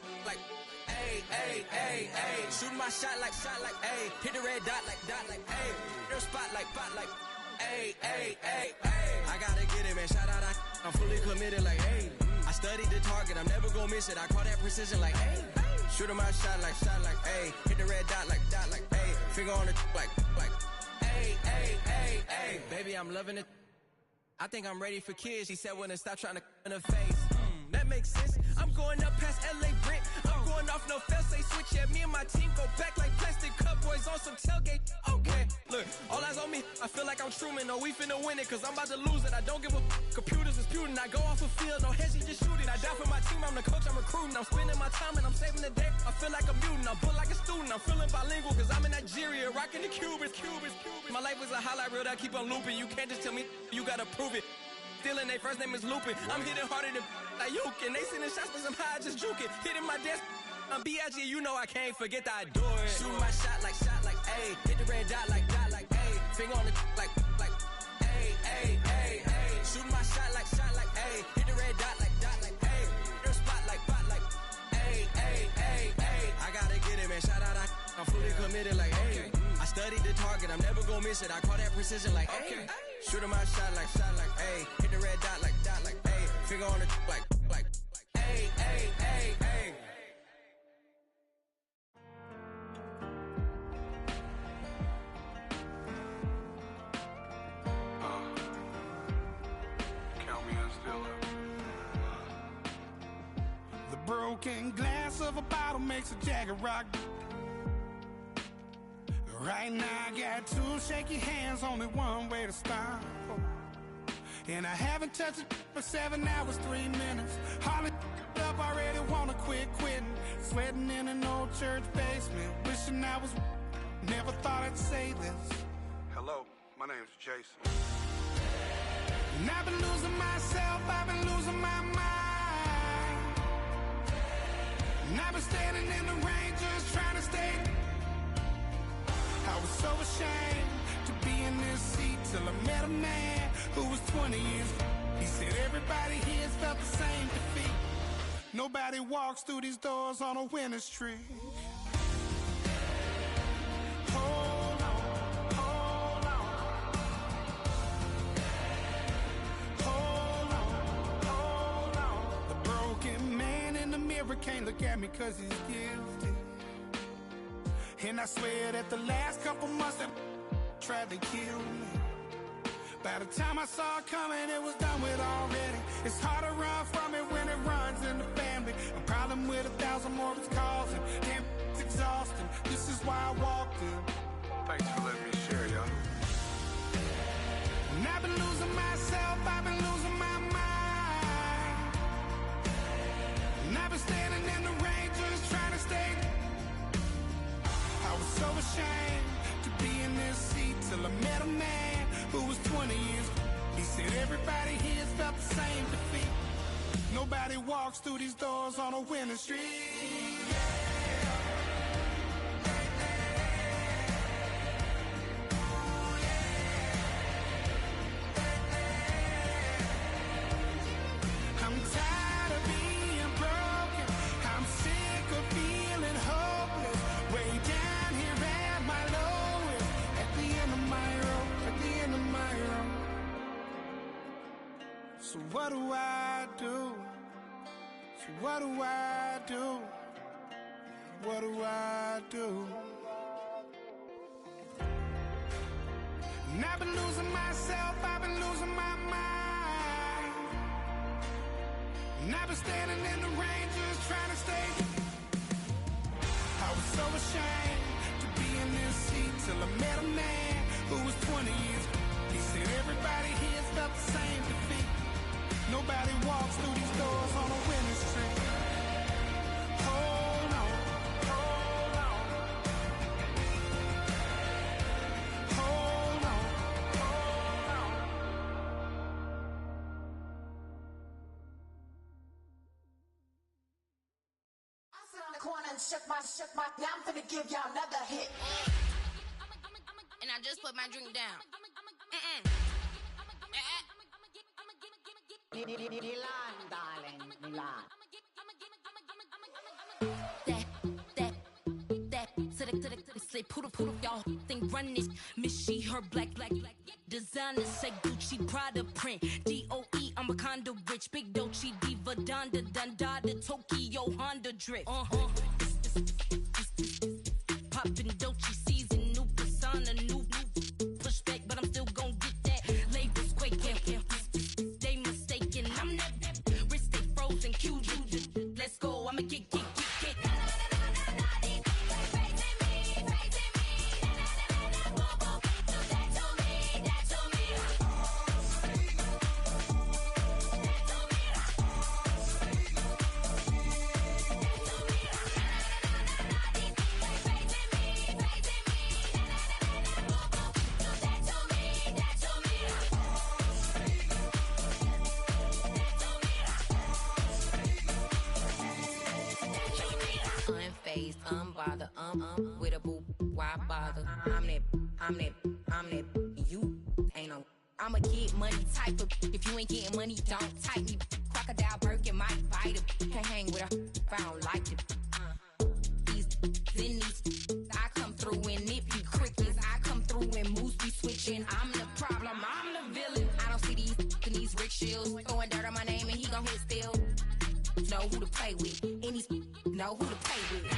ayy, ayy, ayy, ayy. Shooting my shot like, ayy. Hit the red dot like, ayy. Your spot like, ayy, ayy, ayy, ayy. I gotta get it, man. Shout out, I'm fully committed like, ayy. I studied the target, I'm never gonna miss it. I call that precision like, ayy. Shooting my shot like, ayy. Hit the red dot like, ayy. Finger on the like, ayy, ayy, ayy, ayy. Baby, I'm loving it. I think I'm ready for kids. She said when to stop trying to in her face. That makes sense. I'm going up past LA Brent. I'm going off no fail, say switch. Yeah, me and my team go back like plastic cup boys on some tailgate. Okay, look, all eyes on me. I feel like I'm Truman. No, we finna win it, cause I'm about to lose it. I don't give a computers disputing. I go off the field, no hedgy, just shooting. I die for my team, I'm the coach, I'm recruiting. I'm spending my time and I'm saving the day. I feel like a mutant, I'm built like a student. I'm feeling bilingual, cause I'm in Nigeria, rocking the Cubans. My life is a highlight reel that I keep on looping. You can't just tell me, you gotta prove it. stealing, they first name is Lupin. I'm hitting harder than like Yukin. They sending shots for some high, just juking. Hitting my desk. I'm B.I.G. You know I can't forget that I do it. Shoot my shot like, ayy. Hit the red dot like, ayy. Finger on the like, ayy, ayy, ayy, ayy. Shoot my shot like, ayy. Hit the red dot like, ayy. Your spot like, ayy, ayy, ayy, ayy. I gotta get it, man. Shout out, I'm fully committed like, ayy. I studied the target, I'm never gonna miss it. I call that precision like, ayy. Shooting my shot like, ayy. Hit the red dot like, ayy. Finger on the like, ayy, ayy, ayy, ayy. The broken glass of a bottle makes a jagged rock. Right now I got two shaky hands, only one way to stop. And I haven't touched it for 7 hours, 3 minutes. Hardly up, already wanna quitting. Sweating in an old church basement, wishing I was. Never thought I'd say this. Hello, my name's Jason. And I've been losing myself, I've been losing my mind. And I've been standing in the rain just trying to stay. I was so ashamed to be in this seat till I met a man who was 20 years. He said everybody here's felt the same defeat. Nobody walks through these doors on a winning streak. Hold on, hold on. Hold on, hold on. The broken man in the mirror can't look at me 'cause he's guilty. And I swear that the last couple months that tried to kill me. By the time I saw it coming, it was done with already. It's hard to run from it when it runs in the family. A problem with 1,000 more it's causing. Damn, it's exhausting. This is why I walked in. Thanks for letting me share, y'all. And I've been losing myself, I've been losing my mind. And I've been standing in the rain just trying to stay. I was so ashamed to be in this seat till I met a man who was 20 years. He said everybody here's felt the same defeat. Nobody walks through these doors on a winning streak. I'm tired of being broken. I'm sick of feeling hopeless. Way down here at my lowest. At the end of my road. At the end of my road. So what do I do? So what do I do? What do I do? And I've been losing myself, I've been losing my mind. And I've been standing in the rain just trying to stay. I was so ashamed to be in this seat till I met a man who was 20 years. He said everybody here's felt the same defeat. Nobody walks through these doors on a winning streak. Hold on, hold on. Hold on, hold on. I sit on the corner and shook my, now I'm finna give y'all another hit. And I just put my drink down. Milan, darling, Milan. That, to the slip, poodle, y'all think run this. Miss she, her black, designer, say Gucci, Prada print, DOE, I'm a condo rich, big Dolce, Diva, Donda, the Tokyo, Honda drip. Poppin' Dolce season, new persona, new pushback, but I'm still gon' get that. Labels quaking, they mistaken, I'm that wrist stay frozen, cute, let's go, I'ma get. Bother, with a boo, why bother? I'm that, you ain't no. I'm a get money type of. If you ain't getting money, don't type me. Crocodile Birkin might bite it. Can't hang with her if I don't like it. These, I come through and nip you crickets. I come through and moves be switching. I'm the problem, I'm the villain. I don't see these rickshaws throwing dirt on my name and he gon' hit still. Know who to play with, and these know who to play with.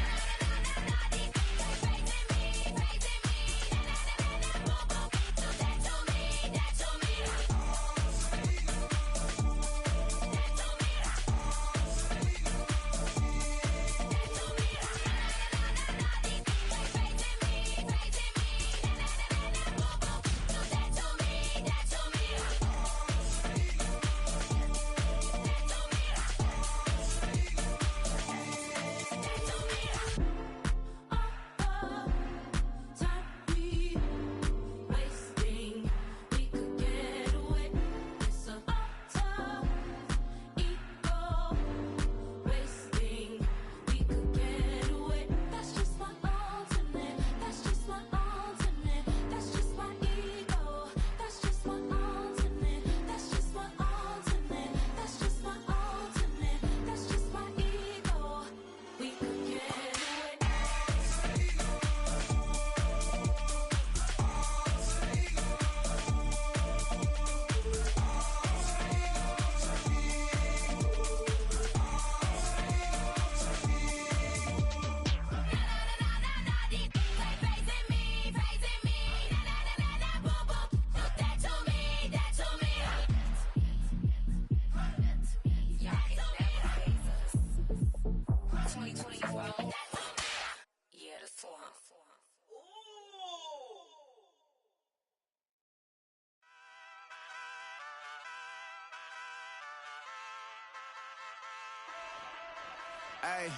Ay,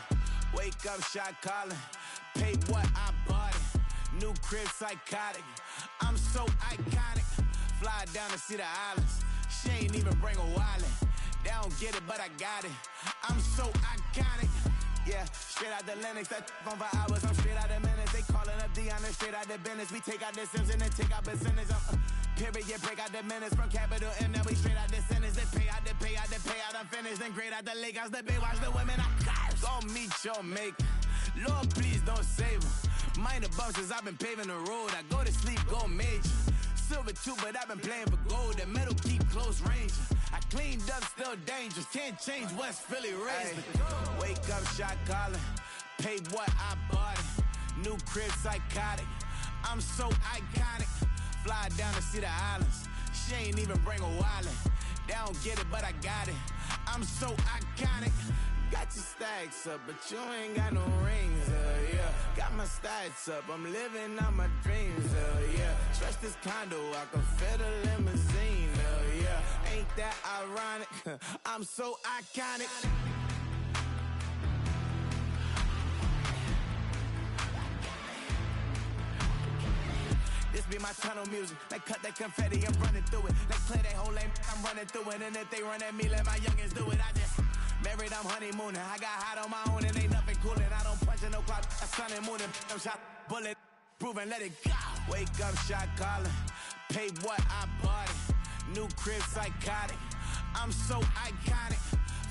wake up, shot calling. Paid what I bought it. New crib psychotic. I'm so iconic. Fly down to see the islands. She ain't even bring a wallet. They don't get it, but I got it. I'm so iconic. Yeah, straight out the Lennox, that on for hours, I'm straight out the minutes. They calling up Deanna, straight out the business. We take out the Sims and then take out percentage. Period, break out the minutes from capital M, now we straight out the sentence. They pay out, I'm finished. Then grade out the Lakers, the bay, watch the women, I got it. Go meet your mate. Lord, please don't save them. Minor bumps as I've been paving the road. I go to sleep, go major. Silver too, but I've been playing for gold. The metal keep close range. I cleaned up, still dangerous. Can't change West Philly raised. Wake up, shot calling. Paid what I bought it. New crib psychotic. I'm so iconic. Fly down to see the islands. She ain't even bring a wallet. They don't get it, but I got it. I'm so iconic. Got your stacks up, but you ain't got no rings, yeah. Got my stats up, I'm living out my dreams, yeah. Trust this condo, I can fit a limousine, yeah. Ain't that ironic? I'm so iconic. This be my tunnel music. Like cut that confetti, I'm running through it. Like play that whole lane, I'm running through it. And if they run at me, let my youngins do it. I just married, I'm honeymooning. I got hot on my own and ain't nothing coolin'. I don't punch in no clock, I sun and moon. I'm shot, bullet, proven, let it go. Wake up, shot calling. Paid what I bought it. New crib psychotic. I'm so iconic.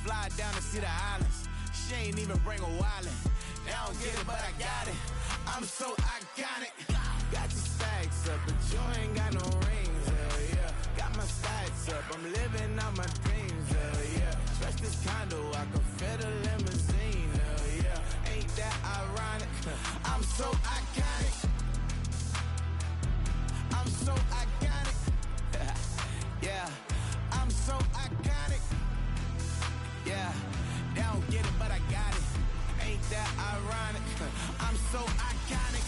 Fly down to see the islands. She ain't even bring a wallet. They don't get it, but I got it. I'm so iconic. Got your stacks up, but you ain't got no rings, yeah. Got my stacks up, I'm living out my dreams, yeah. Trust this condo, I can fit a limousine, yeah. Ain't that ironic? I'm so iconic. I'm so iconic. Yeah, I'm so iconic. Yeah, they don't get it, but I got it. Ain't that ironic? I'm so iconic.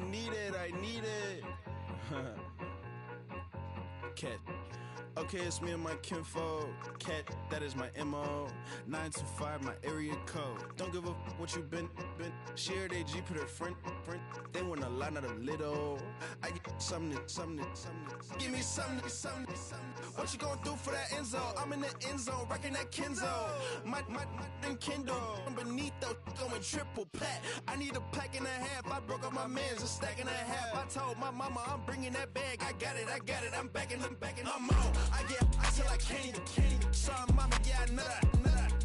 need it, I need it. Cat. Okay, it's me and my kinfolk. Cat, that is my MO. 925, my area code. Don't give a what you been. Shared AG, put her friend. They want a lot, not a little. I get something. Give me something. What you gonna do for that Enzo? I'm in the end zone, rocking that Kenzo. My Kindle. I'm beneath though, going triple plat. I need a pack and a half. I broke up my mans, a stack and a half. I told my mama I'm bringing that bag. I got it. I'm backing, I'm on. I get I till I can't even. Sorry, mama, yeah, I know that.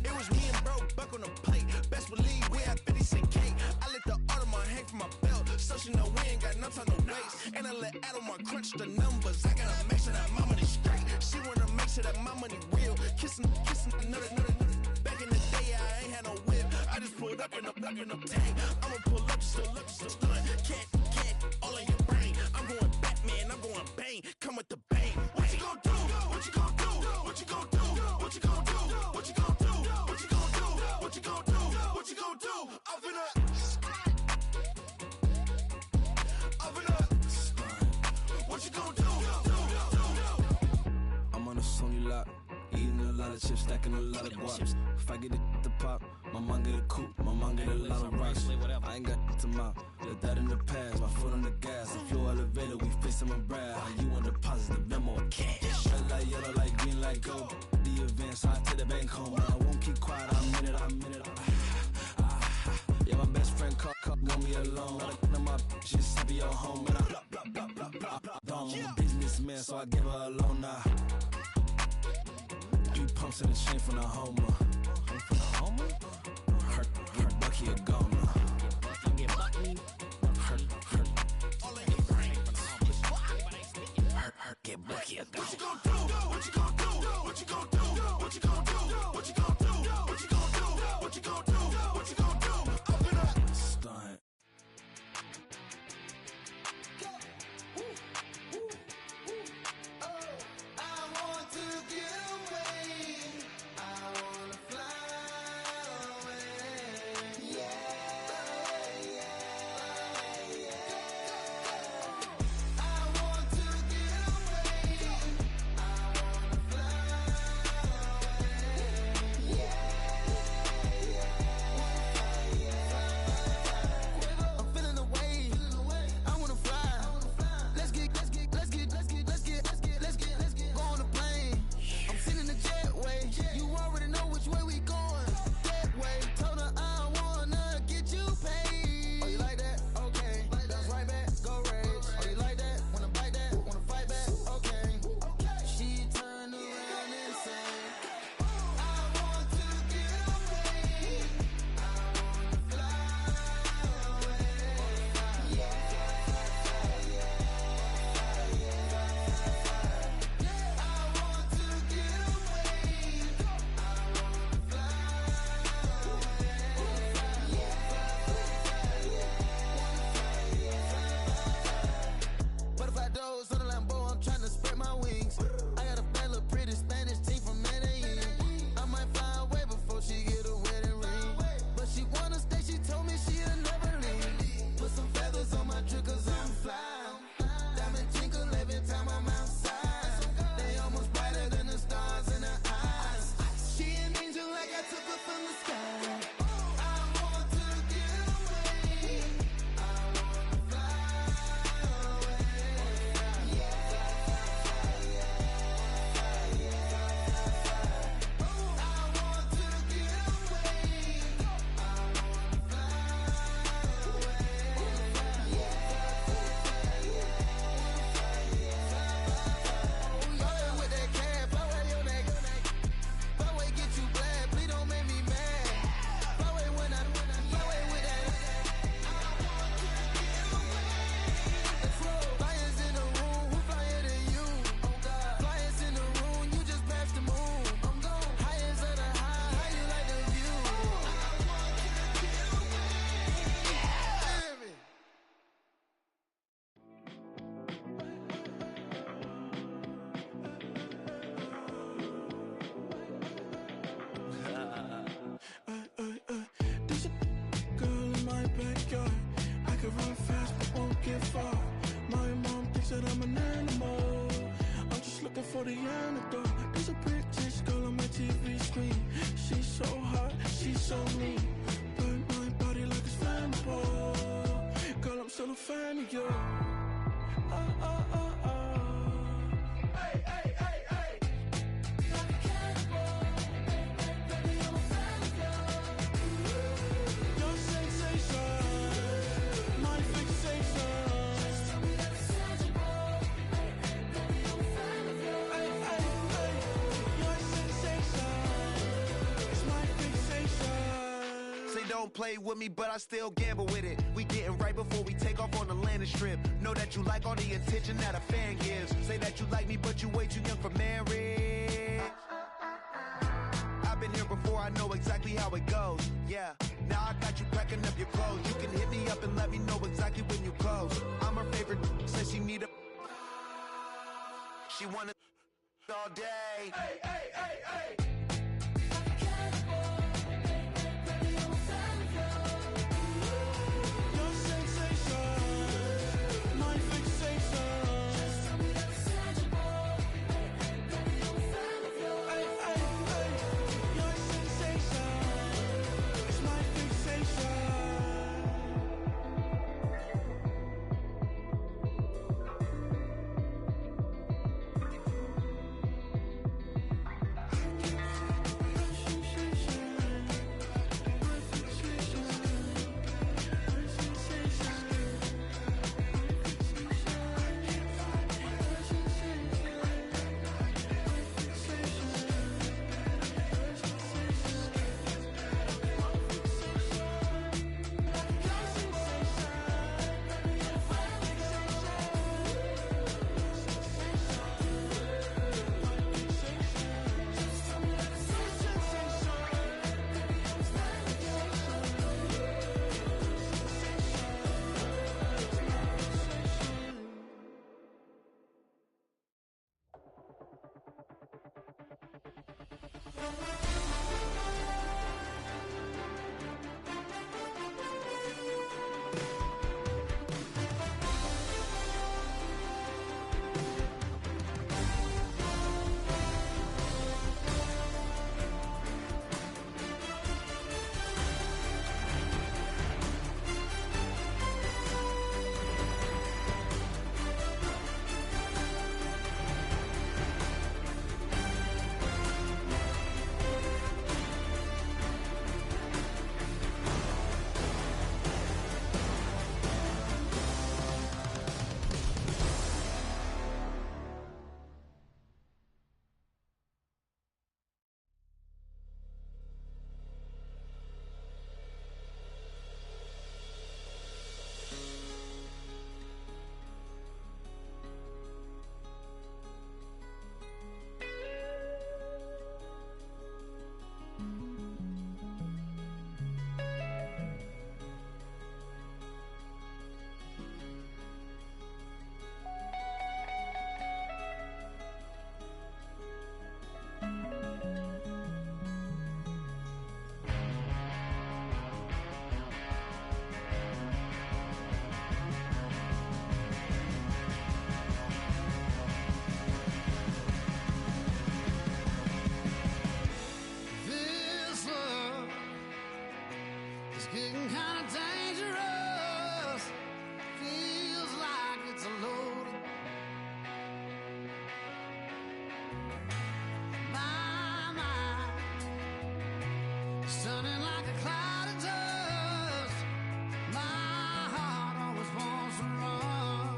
It was me and bro, buck on the plate. Best believe we had 50 cent cake. I let the Audemars hang from my belt, so she know we ain't got no time to waste. And I let Audemars crunch the numbers. I gotta make sure that my money straight. She wanna make sure that my money real. Kissing another. Back in the day, I ain't had no whip. I just pulled up in the tank. I'ma pull up just to stun. Can't all in your brain. I'm going Batman, I'm going bang. Come with the bang. What you gon' do? What you gon' do? What you gon' do? What you gon' do? What you gon' do? What you gon' do? What you gon' do? What you gon' do? Up in a what you gon' do? I'm on a Sony lot, eating a lot of chips, stacking a lot of guaps. If I get it to pop, my mom get a coupe, my mom get a lot of rice. I ain't got to mouth, let that in the past. My foot on the gas, I flow elevator, we facing my brad. How you on deposit the memo of cash? Red light, yellow light, green light, go. The events, I take the bank home. I won't keep quiet, I'm in it. Yeah, my best friend called, want me alone. Got a my she's happy at home, and I blah. I'm a businessman, so I give her a loan now. 3 pumps in the chain from the Homer. Hurt Bucky a goner. Hurt get Bucky a goner. What you gon' do? What you gon' do? What you gon' do? What you gon' do? What you gon' do? What you gon' do? What you gon' do? What you gon' do? Up in a stunt. There's a girl in my backyard. I could run fast but won't get far. My mom thinks that I'm an animal. I'm just looking for the antidote. There's a British girl on my TV screen. She's so hot, she's so mean. Burn my body like it's flammable. Girl, I'm still a fan of you. Hey, hey, hey, hey. Like a cannibal. Baby, I'm a fan of you. Your sensation, my fixation. Just tell me that it's tangible. Baby, I'm a fan of you. Hey, hey, hey. Your sensation is my fixation. Say don't play with me, but I still gamble with it. We getting right before we take off on the landing strip. Know that you like all the attention that a fan gives. Say that you like me, but you way too young for marriage. I've been here before, I know exactly how it goes. Yeah, now I got you packing up your clothes. You can hit me up and let me know exactly when you close. I'm her favorite, says she need a... She wanna all day. Hey, hey, hey, hey. Getting kind of dangerous. Feels like it's a load. My mind is turning like a cloud of dust. My heart always wants to run.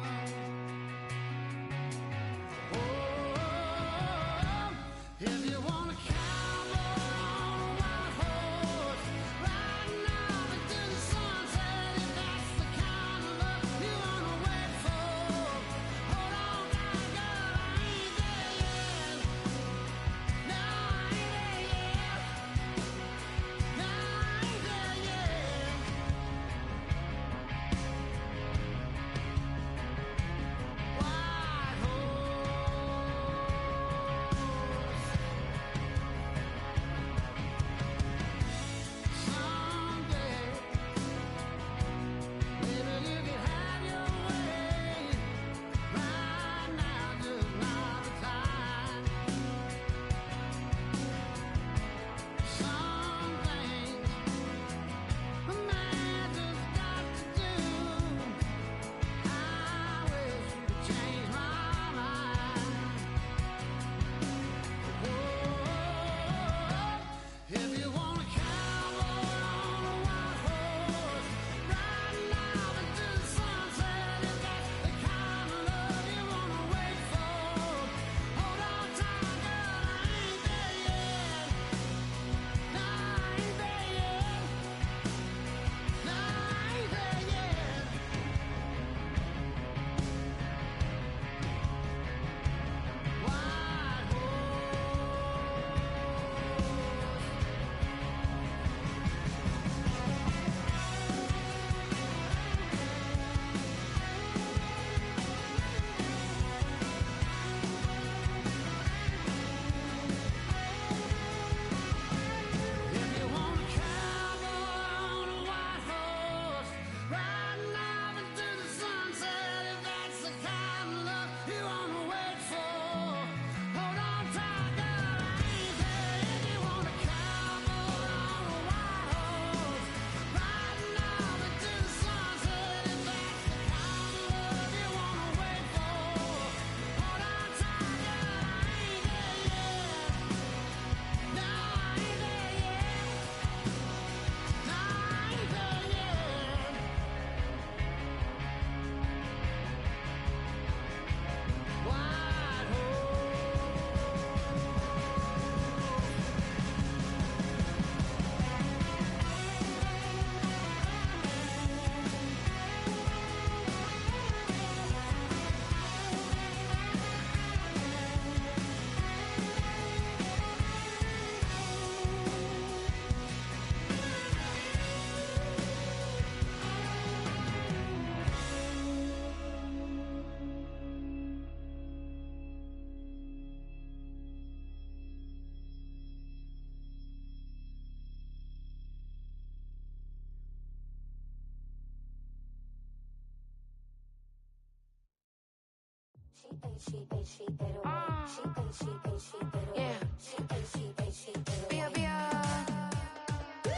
Oh, if you want to cowboy on a wild horse, right now. Sunset, if that's the kind of love you wanna wait for. Hold on, girl, I ain't there yet. No, I ain't there yet. No,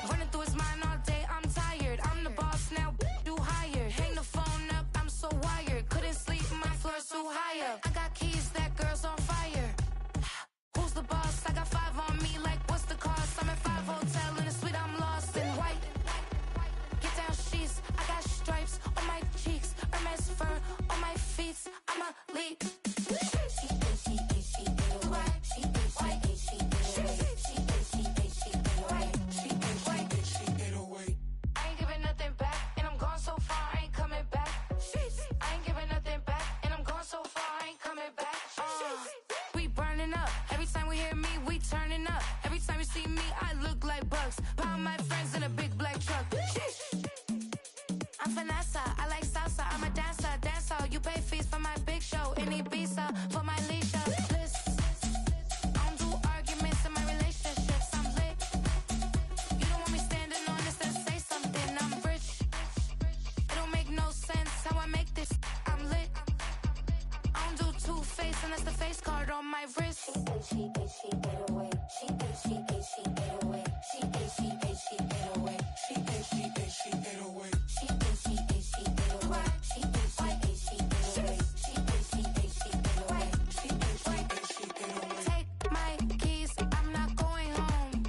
Running through his mind all day, I'm tired. I'm the boss now, you hired. Hang the phone up, I'm so wired. Couldn't sleep, my floor's too high up. I got keys, that girl's on fire. Who's the boss? I got 5 on me, like what's the cost? I'm at 5 hotel in a suite, I'm lost in white. Get down sheets, I got stripes on my cheeks. Hermes fur on my feet, I'm a leak. I ain't giving nothing back, and I'm gone so far, I ain't coming back. I ain't giving nothing back, and I'm gone so far, I ain't coming back. We burning up, every time we hear me, we turning up. Every time you see me, I look like bugs. Pound my friends in a big black truck. I'm Vanessa, I like salsa, I'm a dancer, dancer. You pay fees for my big show, in Ibiza, for my leisure. I don't do arguments in my relationships, I'm lit. You don't want me standing on this, then say something, I'm rich. It don't make no sense how I make this, I'm lit. I don't do two-face unless the face card on my wrist. She get away. She get away. She get away. She get away. Take my keys, I'm not going home.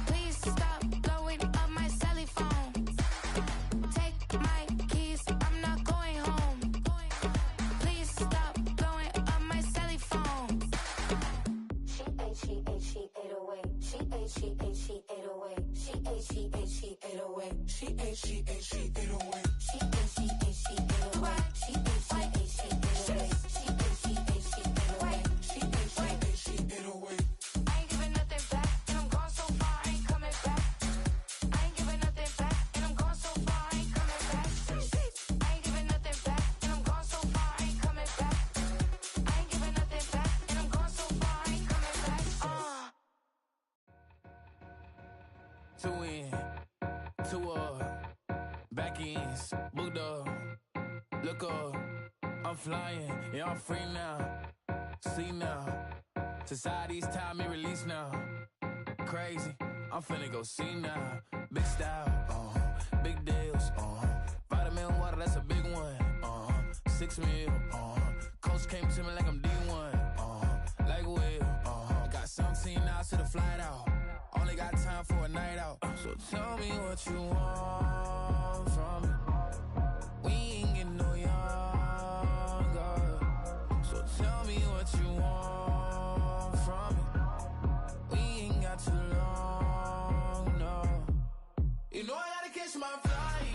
Please stop blowing up my celly phone. Take my keys, I'm not going home. Please stop blowing up my celly phone. She ate away. She ate away. She ate away. She ate away. I ain't giving nothing back, and I'm gone so far, I ain't coming back. I ain't giving nothing back, and I'm gone so far, I ain't coming back. I ain't giving nothing back, and I'm gone so far, I ain't coming back. I ain't giving nothing back, and I'm gone so far, I ain't coming back. 2 in, 2 up, back ends, booked up, look up, I'm flying, yeah, I'm free now, see now, society's time me release now, crazy, I'm finna go see now, big style, big deals, vitamin water, that's a big one, 6 mil, coach came to me like I'm D1, like Will, got 17 hours to the flight out, only got time for a night out, so tell me what you want from me, we ain't getting no younger, so tell me what you want from me, we ain't got too long, no, you know I gotta catch my flight,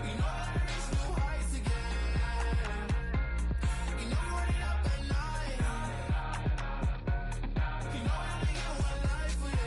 you know I gotta reach new heights again, you know I'm running up at night, you know I only get one life for this.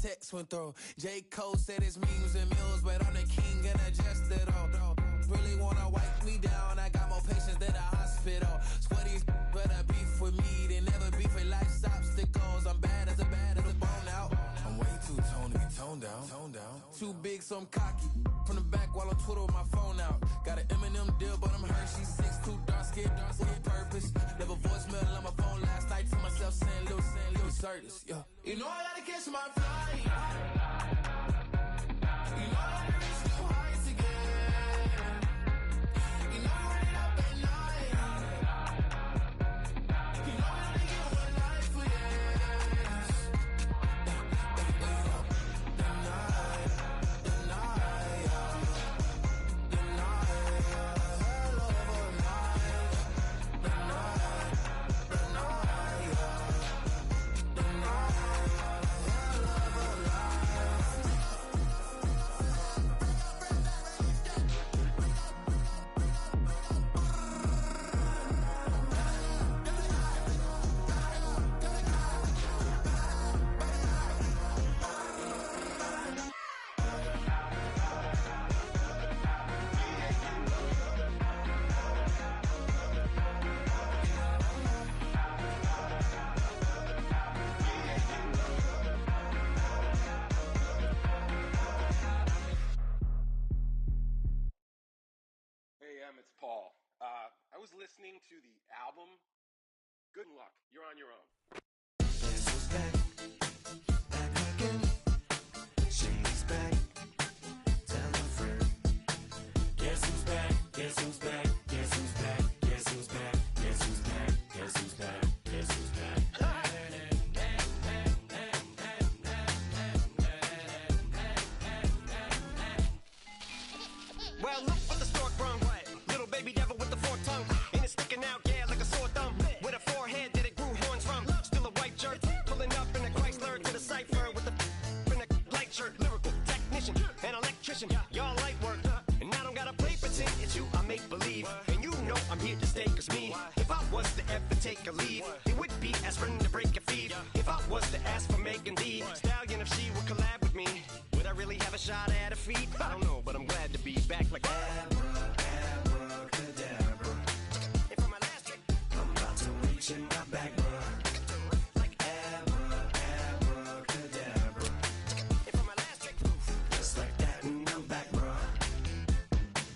Text went through. J. Cole said it's memes and mules, but I'm the king and adjust it all. Really wanna wipe me down, I got more patience than a hospital. Sweaty better beef with me, they never beef with life's obstacles. I'm bad as a bone out. I'm way too toned to be toned down. Too big, so I'm cocky. From the back while on Twitter with my phone out. Got an Eminem deal, but I'm Hershey 6'2", dark skin, with purpose. Never voicemail on my phone last night to myself saying little Curtis, yeah. You know I gotta catch my flight. You know I gotta reach new heights again. You know I'm running up at night. You know I only get one life for this. listening to the album, good luck. You're on your own. Guess who's back? Back again. Shady's back. Tell a friend. Guess who's back? Guess who's back? Guess who's back? Guess who's back? Guess who's back? Guess who's back? Guess who's back? Well, look what the stork brung. Little baby devil with the forked tongue. And it's sticking out, yeah, like a sore thumb. With a forehead that it grew horns from. Still a white jerk. Pulling up in a Chrysler to the cipher with a in a light shirt. Lyrical technician, an electrician. Y'all light work. And I don't gotta play pretend. It's you, I make believe. And you know I'm here to stay, cause me. If I was to ever take a leave, it would be aspirin to break a feed. If I was to ask for Megan D Stallion, if she would collab with me, would I really have a shot at a feat? I don't know, but I'm glad to be back like Abracadabra. And for my last trick, I'm about to reach in my back, bruh. Like abracadabra. And for my last trick, just like that, and I'm back, bruh.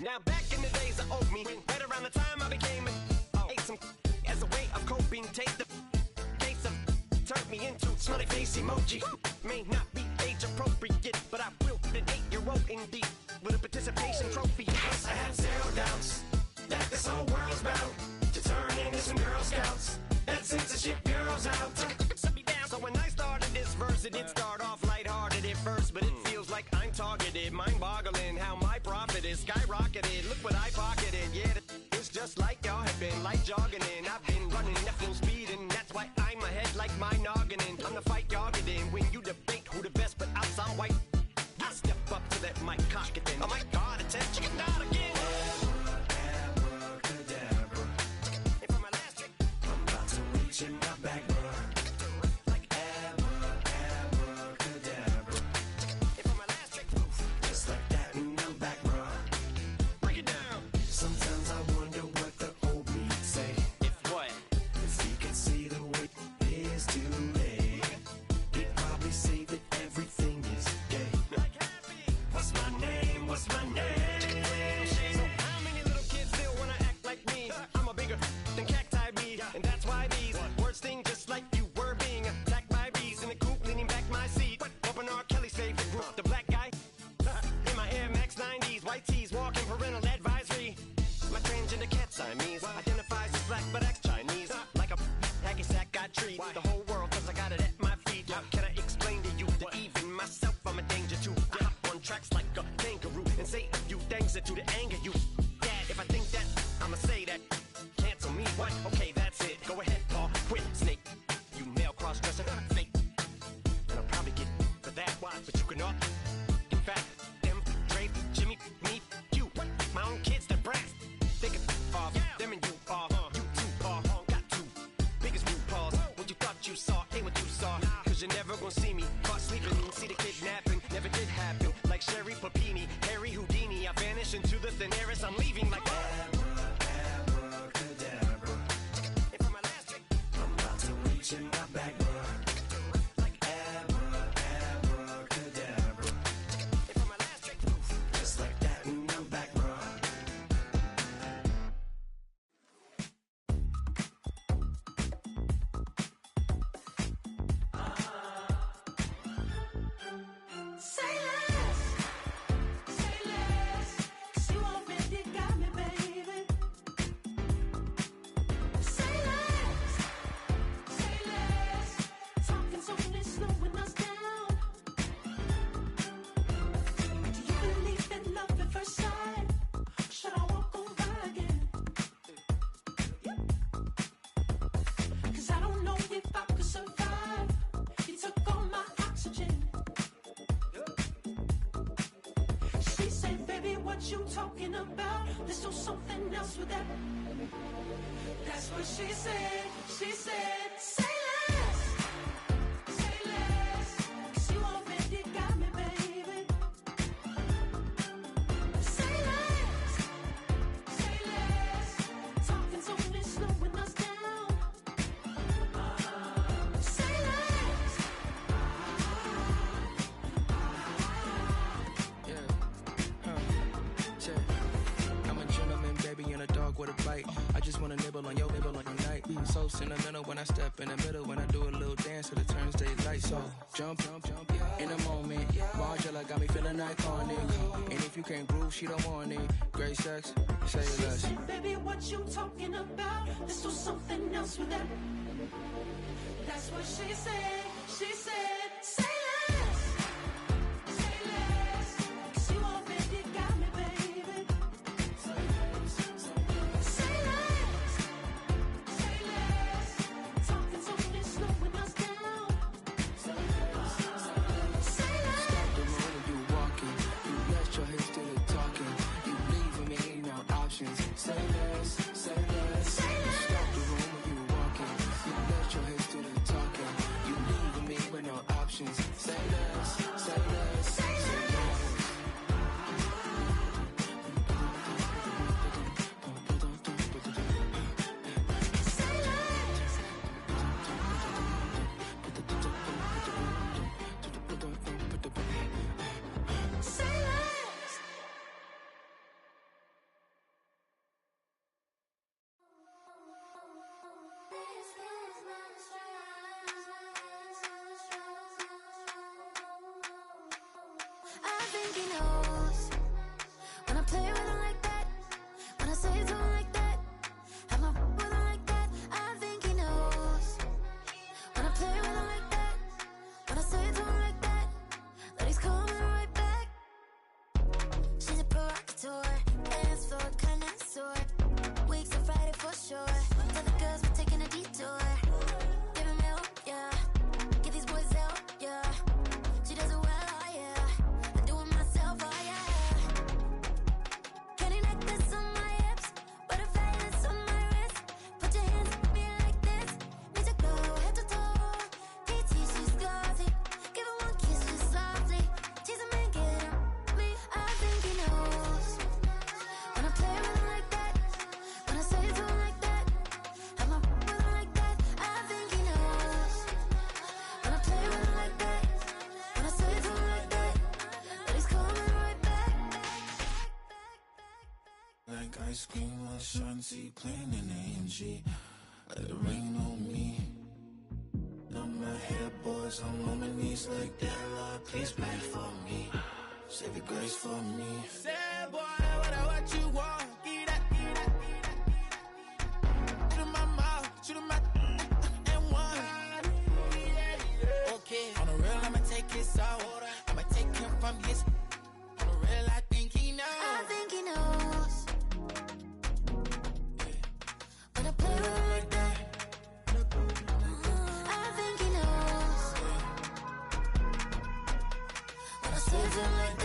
now back in the days of owed me, right around the time I became ate some as a way of coping. Take the case of turned me into smiley face emoji. May not be age appropriate, but I will fit an 8-year-old indeed with a participation trophy. I have zero doubts that this whole world's bound to turn into some Girl Scouts. That censorship girls out. So when I started this verse, it did start off lighthearted at first, but it feels like I'm targeted. Mind-boggling how my profit is skyrocketed. Look what I pocketed. Yeah, it's just like y'all have been, like jogging in. I've been running at full speed, and that's why I'm ahead like my noggin. I'm the fight y'all get in when you debate who the best, but I'm some white. I step up to that mic, cock it then. Oh my God, attention, chicken out again. Abracadabra. And for my last trick, I'm about to reach in my back, bruh. Like abracadabra. and for my last trick, Just like that, and I'm back, bruh. break it down. Sometimes I wonder what the old me say. If what? If he could see the way it is today, he'd probably say that everything is gay. What's my name? What's my name? So how many little kids still wanna act like me? I'm a bigger than cacti bee, and that's why these words sting just like you were being attacked by bees in the coop, leaning back my seat. Open R. Kelly's favorite group, the black guy. In my Air Max 90s, white tees, walking parental advisory. My transgender cat Siamese identifies as black but acts Chinese. Like a hacky sack I treat the whole world cause I got it at my feet. Can I explain to you that even myself I'm a danger to? I hop on tracks like a kangaroo and say a few things that do to anger you. Dad, if I think that, I'ma say that. Cancel me, what? Okay, that's it. Go ahead, Paul, quit, snake. You male cross-dresser, fake. And I'll probably get for that, why? But you can all. In fact, them, Dre, Jimmy, me, you. My own kids, they're brass. They can off, them and you off. You too, Paul, got two. Biggest root paws. What you thought you saw, ain't what you saw. Cause you're never gonna see me caught sleeping. See the kidnapping, never did happen. Like Sherry Papini, Harry Houdini. I vanish into the thin air as I'm leaving like Abracadabra. And for my last trick, I'm about to reach in my back, bruh. Like abracadabra. and for my last trick, Just like that, and I'm back, bruh. Say less, 'cause you already got me, baby. Say less, talking's only slowing us down. Do you believe in love at first sight? Should I walk over again? 'Cause I don't know if I could survive. You took all my oxygen. She said, baby, what you talking about? Let's do something else with that. That's what she said. She said, say less, 'cause you already got me, baby. Say less, talking's only slowing us down. Say less. I'm a gentleman, baby, and a dog with a bite. I just wanna nibble middle of the night. So sentimental when I step in the middle, when I do a little dance to the turns daylight. So jump, in the moment. Margella got me feeling iconic. And if you can't groove, she don't want it. Great sex, say less. She said, baby, what you talking about? Let's do something else with that. That's what she said. She said, say less. Say less. 'Cause you already got me, baby. Say less. Say less. Say less. Talking's only slowing us down. Say less. Say less. Stop the room when you walking. You let your hips do the talking. You leaving me no options. Say less, say less. Say less. Stop the room when you walking. You let your hips do the talking. You leaving me with no options. Say less, say less, say less. I think he knows when I play with him like that, when I say to him like that, have my with him like that. I think he knows when I play with him like that, when I say to him like that, that he's coming right back. She's a provocateur, dance floor connoisseur, weeks of Friday for sure. Tell the girls we're taking a detour. Give him help, yeah. Get these boys help, yeah. She does it well, oh yeah. I do it myself, oh yeah. Candy necklace on my hips, butterflies on my wrist. Put your hands on me like this. Need to go head to toe. DT, she's glossy. Give her one kiss just softly. Tease him and get him me. I think he knows when I play with him like that, when I say to him like that, have my with him like that. I think he knows when I play with him like that, when I say to him like that, that he's coming right back. Like ice cream on Shanty, playing in AMG. Let it rain on me. Numb my head, boys, I'm on my knees like that. Lord, please pray for me. Save your grace for me. Say, boy, what you want? Give that, give that, give that. Shoot in my mouth, shoot in my and one. Okay, on the real, I'ma take his out. I'ma take him from his. On the real, I think he knows. I think he knows when I play with him like that. I think he knows when I say to him like that.